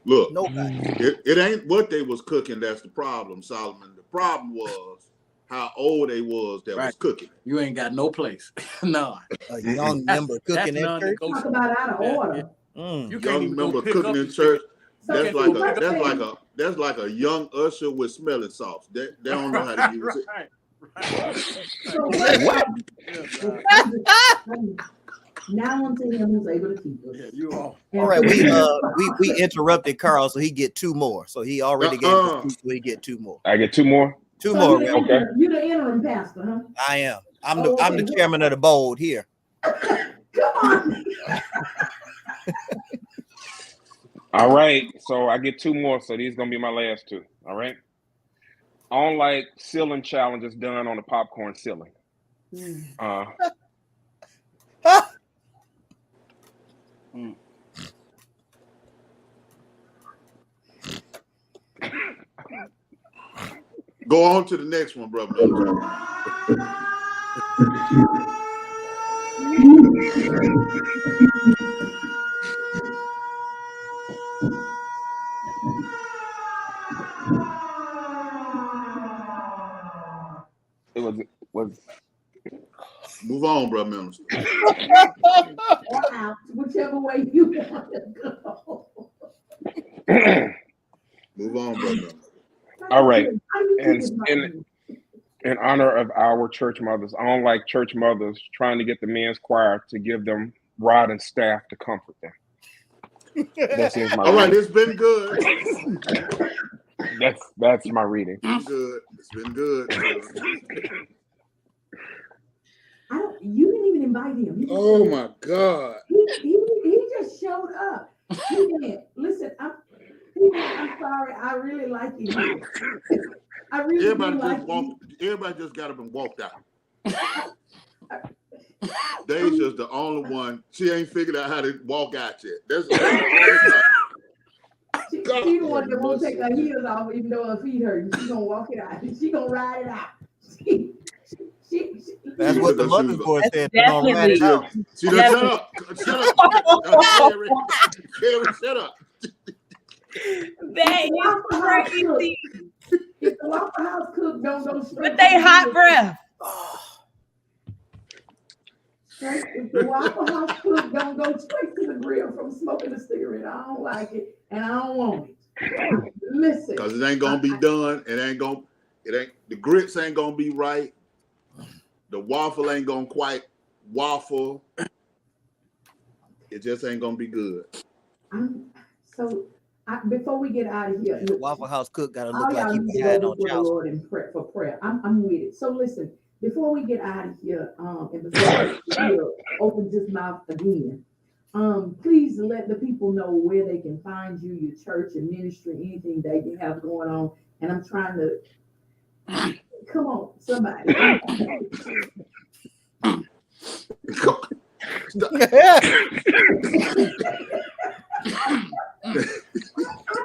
Look, nobody. It ain't what they was cooking that's the problem, Solomon. The problem was how old they was that was cooking. You ain't got no place. None. A young member cooking in church. Talk about out of order. You can't Young even member go pick cooking up in the church. chicken. That's like a young usher with smelling salts. They don't know how to use it. Now on to him who's able to keep us. Yeah, you all. All right, we interrupted Carl, so he get two more. So he already gave us two, so he get two more. I get two more. Two more. Okay. You're the interim pastor, huh? I am. I'm the chairman of the board here. Come on. All right. So I get two more. So these gonna be my last two. All right. I don't like ceiling challenges done on the popcorn ceiling. Go on to the next one, brother. It was Move on, brother minister. Or out, whichever way you want to go. Move on, brother. all right. And in honor of our church mothers, I don't like church mothers trying to get the men's choir to give them rod and staff to comfort them. That's my all right, reading. it's been good. That's my reading. It's been good. It's been good. You didn't even invite him. Oh my God. He just showed up. He didn't. Listen, I'm sorry. I really like you. I really everybody just got up and walked out. Deja's the only one. She ain't figured out how to walk out yet. That's She the one that won't take her heels off even though her feet hurt. She's gonna walk it out. She's gonna ride it out. That's what the mother's board said. Don't ride it out. She done shut up. Shut up. Carrie, shut up. That is crazy. If the Waffle House cook don't go straight. But they hot breath. If the Waffle House cook don't go straight to the grill from smoking a cigarette, I don't like it and I don't want it. Listen, because it ain't gonna be done. The grits ain't gonna be right. The waffle ain't gonna quite waffle. It just ain't gonna be good. Before we get out of here, the Waffle House cook gotta look like he need had to on go before the Lord and pray for prayer. I'm with it. So listen, Before we get out of here, and before he opens his mouth again, please let the people know where they can find you, your church and ministry, anything that you have going on. And I'm trying to come on, somebody. I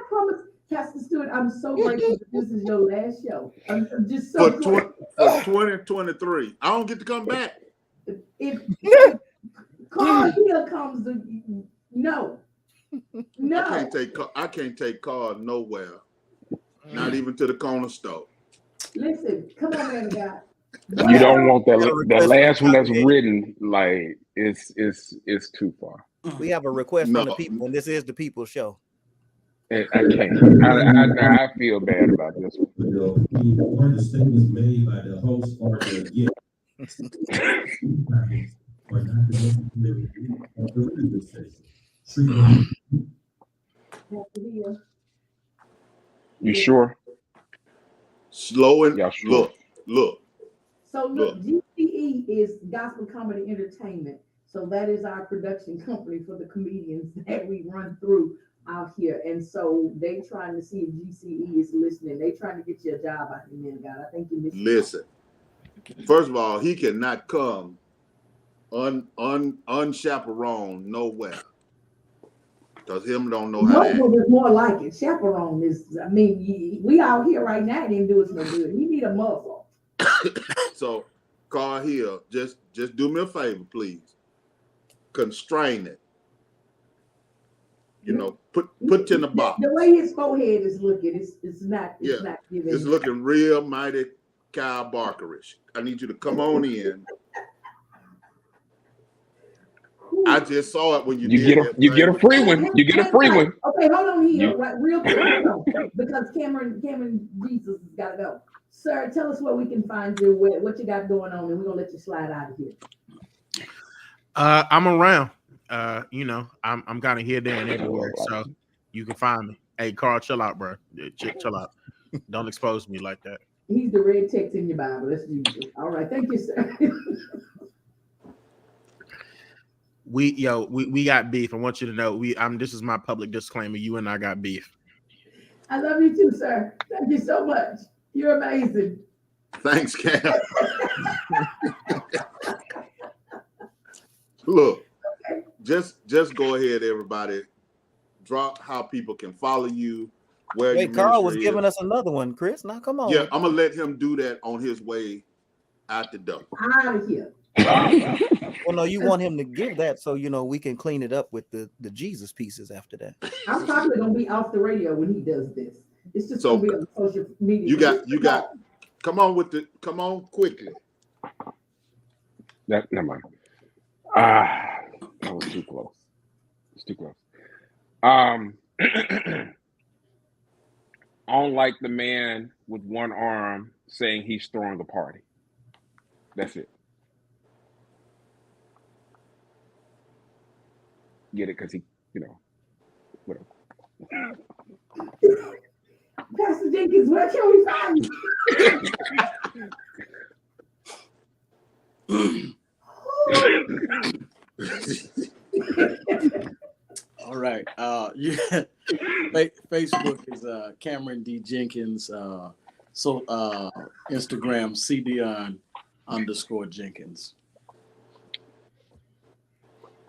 promise, Pastor Stewart, I'm so grateful that this is your last show. I'm just so for 2023. I don't get to come back. If Carl here comes, no. I can't take Carl nowhere, not even to the corner store. Listen, come on, man, God. You don't want that last one that's written, like it's too far. We have a request from the people, and this is the people's show. I can't. I feel bad about this one. Or the statements made by the host or the guest or not the necessary of the radio station. You sure? Slow and sure? Look. So look, GCE is Gospel Comedy Entertainment. So that is our production company for the comedians that we run through out here. And so they trying to see if GCE is listening. They trying to get you a job out here, man, God. I think you missed. Listen. First of all, he cannot come unchaperoned nowhere. Because him don't know how to act. Is more like it. Chaperone is, I mean, we out here right now didn't do us no good. You need a muzzle. So, Carl here, just do me a favor, please. Constrain it. You know, put it in the box. The way his forehead is looking, it's not giving. It's looking real mighty Kyle Barkerish. I need you to come on in. I just saw it when you get a free one. You get a free one. Okay, hold on here, right, real quick, because Cameron Jesus has got to go. Sir, tell us where we can find you, what you got going on, and we're gonna let you slide out of here. I'm around. I'm kind of here, there, and everywhere, so you can find me. Hey, Carl, chill out, bro. Chill out. Don't expose me like that. He's the red text in your Bible. That's Jesus. All right, thank you, sir. We got beef. I want you to know this is my public disclaimer. You and I got beef. I love you too, sir. Thank you so much. You're amazing. Thanks, Cam. Look, just go ahead, everybody. Drop how people can follow you. Wait, Carl was giving us another one, Chris. Now come on. Yeah, I'm gonna let him do that on his way out the door. Out of here. Well, no, you want him to give that so we can clean it up with the Jesus pieces after that. I'm probably gonna be off the radio when he does this. It's just gonna be on social media. You got. Come on quickly. Never mind. That was too close. It's too close. I don't like the man with one arm saying he's throwing a party. That's it. Get it? Because he, whatever. Pastor Jenkins, where can we find you? All right. Facebook is Cameron D. Jenkins. Instagram CDion_Jenkins.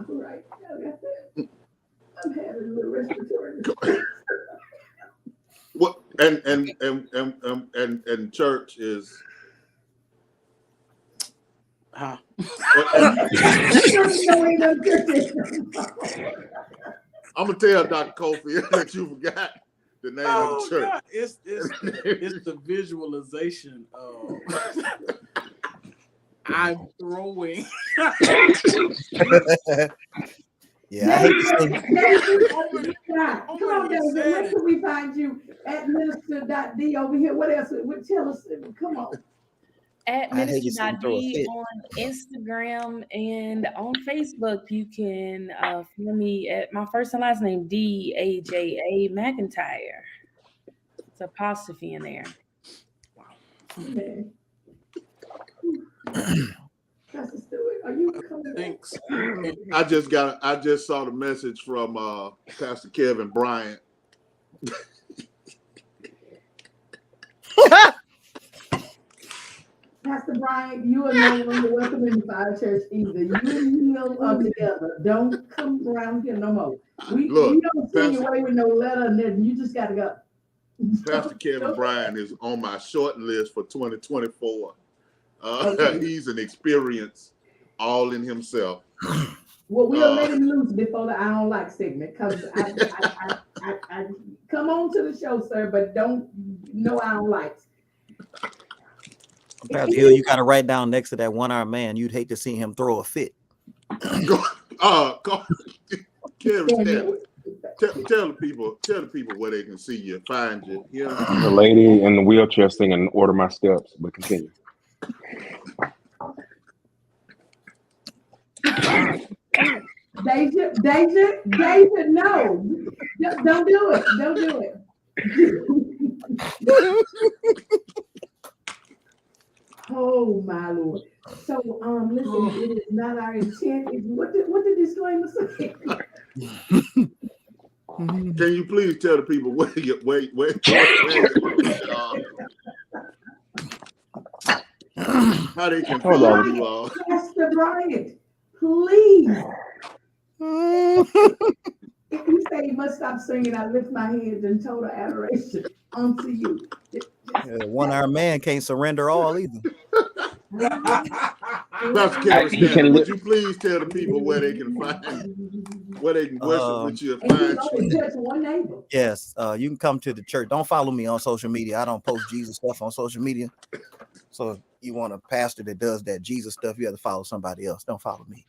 All right. I'm having a little respiratory. What and church is huh? I'm gonna tell Dr. Kofi that you forgot the name of the church. God. It's the visualization of I'm throwing. Yeah, I hate to say. Come on, David. Where can we find you at minister.d over here? What else? Tell us. Come on. At minister.d on Instagram and on Facebook. You can find me at my first and last name, D-A-J-A McIntyre. It's apostrophe in there. Okay. Pastor Stewart, are you coming? Thanks. I just saw the message from Pastor Kevin Bryant. Pastor Brian, you are no longer welcome in the Fire Church either. You and Neil are together. Don't come around here no more. We don't send you away with no letter, and then you just got to go. Pastor Kevin Bryant is on my short list for 2024. Okay. He's an experience all in himself. Well, we'll let him loose before the I don't like segment, because I come on to the show, sir, but don't no I don't like. Pastor Hill, you got to write down next to that one-armed man. You'd hate to see him throw a fit. Kevin, tell the people where they can see you, find you. Yeah. The lady in the wheelchair singing "Order My Steps," but continue. Deja, no. Don't do it. Don't do it. Oh my Lord. So listen, it is not our intent. What did the disclaimer say? Can you please tell the people where how they can find you all? Pastor Bryant, please. If you say you must stop singing, I lift my hands in total adoration unto you. One-armed man can't surrender all either. Pastor Kevin Stanley, would you please tell the people where they can find you, where they can worship with you and find you? Yes, you can come to the church. Don't follow me on social media. I don't post Jesus stuff on social media. So if you want a pastor that does that Jesus stuff, you have to follow somebody else. Don't follow me.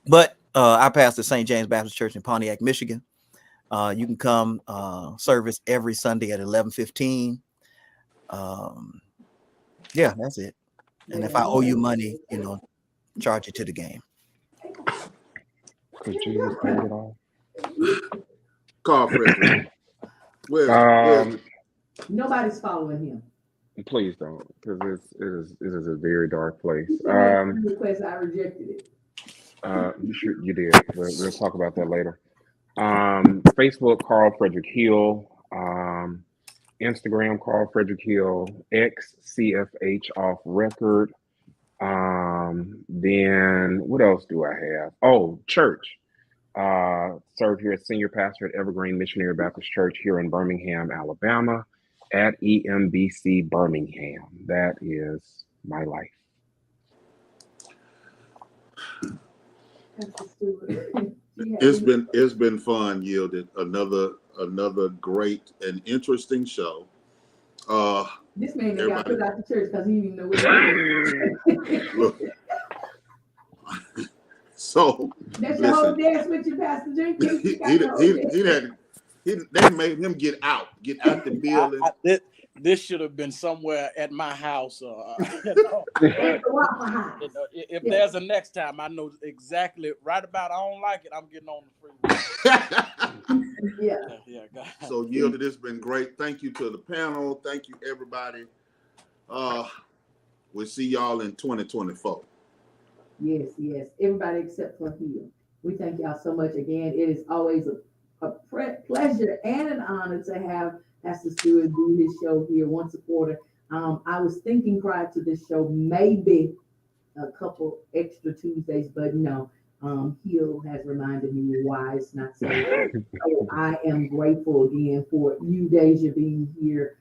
But I pastor St. James Baptist Church in Pontiac, Michigan. You can come service every Sunday at 11:15. Yeah, that's it. And if I owe you money, charge it to the game. Because Jesus paid it all. Carl Frederick. Nobody's following him. Please don't, because it is a very dark place. Request, I rejected it. You did. We'll talk about that later. Facebook, Carl Frederick Hill. Instagram, Carl Frederick Hill. X, CFH off record. Then what else do I have? Oh, church. Serve here as senior pastor at Evergreen Missionary Baptist Church here in Birmingham, Alabama, at EMBC Birmingham. That is my life. It's been fun, Yielded. Another great and interesting show. This man got put out the church because he didn't know what it was. So that's your whole dance with you, Pastor Jenkins. They made him get out the building. This should have been somewhere at my house. If there's a next time, I know exactly right about. I don't like it. I'm getting on the freeway. Yeah. So Yielded, it's been great. Thank you to the panel. Thank you everybody. We'll see y'all in 2024. Yes. Everybody except for Hill. We thank y'all so much again. It is always a pleasure and an honor to have Pastor Stewart do his show here once a quarter. I was thinking prior to this show, maybe a couple extra Tuesdays, but no. Hill has reminded me why it's not so. So I am grateful again for you, Deja, being here.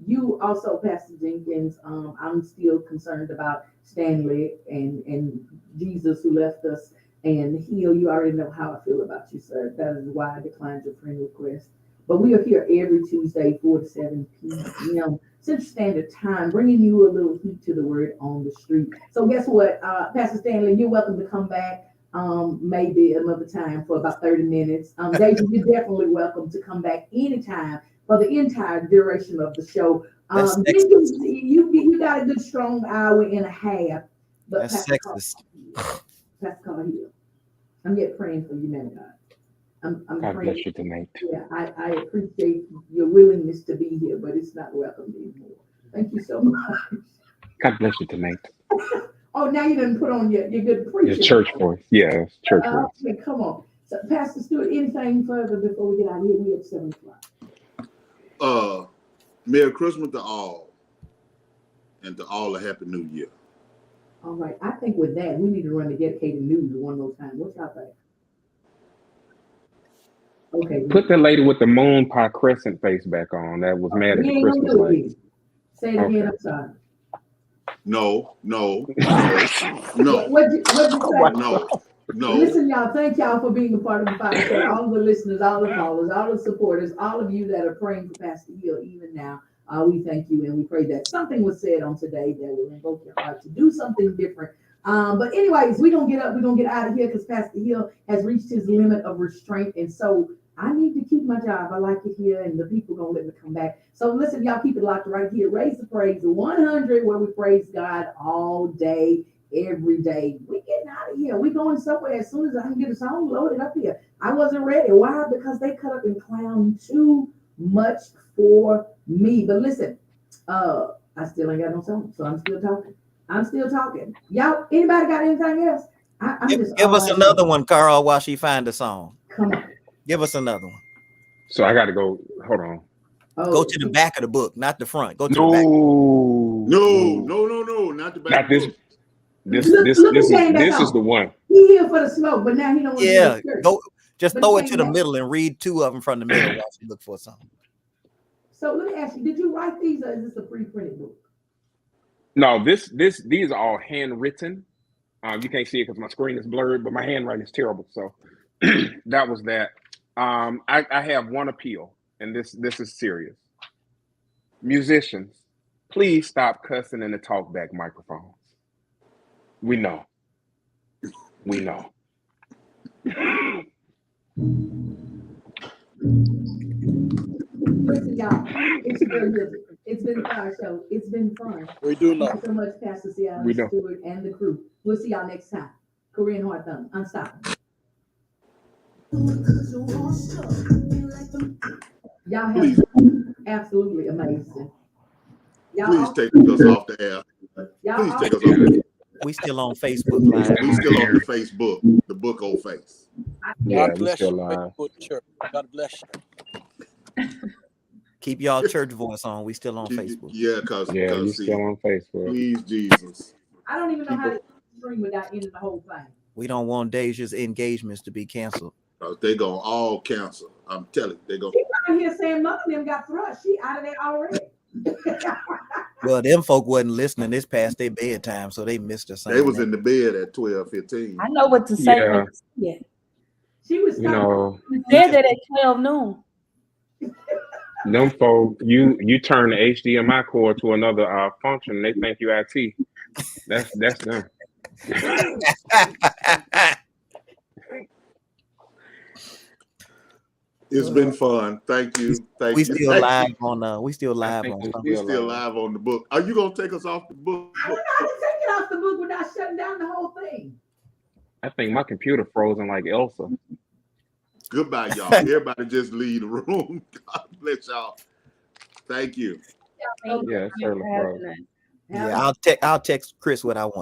You also, Pastor Jenkins. I'm still concerned about Stanley and Jesus who left us. And Hill, you already know how I feel about you, sir. That is why I declined your friend request. But we are here every Tuesday, 4 to 7 p.m. Central Standard Time, bringing you a little heat to the word on the street. So guess what, Pastor Stanley, you're welcome to come back maybe another time for about 30 minutes. Deja, you're definitely welcome to come back anytime for the entire duration of the show. You got a good strong hour and a half. But that's sexist. Pastor Carl here. I'm yet praying for you, man of God. I'm God praying. bless you tonight. Yeah, I appreciate your willingness to be here, but it's not welcome anymore. Thank you so much. God bless you tonight. Oh, now you done put on your good Your preaching. church voice. Yeah, church voice. Okay, come on. So, Pastor Stewart, anything further before we get out of here? We at 7 o'clock. Merry Christmas to all, and to all a Happy New Year. All right. I think with that, we need to run the dedicated news one more time. What y'all think? Okay. Put the lady with the moon pie crescent face back on. That was mad at the Christmas lights. Say it again. I'm sorry. No. What you say? No. Listen, y'all, thank y'all for being a part of the Fiyah Show. All of the listeners, all the callers, all the supporters, all of you that are praying for Pastor Hill even now. We thank you and we pray that something was said on today that will invoke your heart to do something different. But anyways, we're gonna get up, we're gonna get out of here because Pastor Hill has reached his limit of restraint. And so I need to keep my job. I like it here, and the people gonna let me come back. So listen, y'all, keep it locked right here. Raise the Praise 100, where we praise God all day, every day. We getting out of here. We going somewhere as soon as I can get a song loaded up here. I wasn't ready. Why? Because they cut up and clown too much for me. But listen, I still ain't got no song, so I'm still talking. Y'all, anybody got anything else? Give us another one, Carl, while she find the song. Come on. Give us another one. So I got to go. Hold on. Go to the back of the book, not the front. Go to the back. No, not the back. Not this. Book. This is the one. He here for the smoke, but now he don't want Yeah, to go. Just throw it to the middle and read two of them from the middle while you look for something. So let me ask you: did you write these, or is this a pre-printed book? No, these are all handwritten. You can't see it because my screen is blurred, but my handwriting is terrible. So that was that. I have one appeal, and this is serious. Musicians, please stop cussing in the talkback microphones. We know. Listen, y'all, it's been a Fiyah Show. It's been fun. We do know. Thank you so much, Pastor Fiyah, We know. Stewart, and the crew. We'll see y'all next time. Korean Heart Thumb, Unstoppable. Y'all have absolutely amazing. Please take us off the air. Please take us off the air. We still on Facebook Live. We still on the Facebook, the book old face. Yeah, God we bless still you. live. Church. God bless you. Keep y'all church voice on. We still on Facebook. Yeah, you still on Facebook. Please, Jesus. I don't even know how to stream without ending the whole thing. We don't want Deja's engagements to be canceled. They gonna all cancel. I'm telling you, they gonna. People out here saying none of them got thrust. She out of there already. Well, them folk wasn't listening. It's past their bedtime, so they missed her. They was in the bed at 12:15. I know what to say. Yeah. Yeah. She was. You know, You said that at 12 noon. them folk, you turn the HDMI cord to another function, they think you IT. That's them. It's been fun. Thank you. We still live on. We still live on. We still live on the book. Are you gonna take us off the book? I don't know how to take it off the book without shutting down the whole thing. I think my computer frozen like Elsa. Goodbye, y'all. Everybody just leave the room. God bless y'all. Thank you. Yeah, it's certainly frozen. Yeah, I'll text Chris what I want.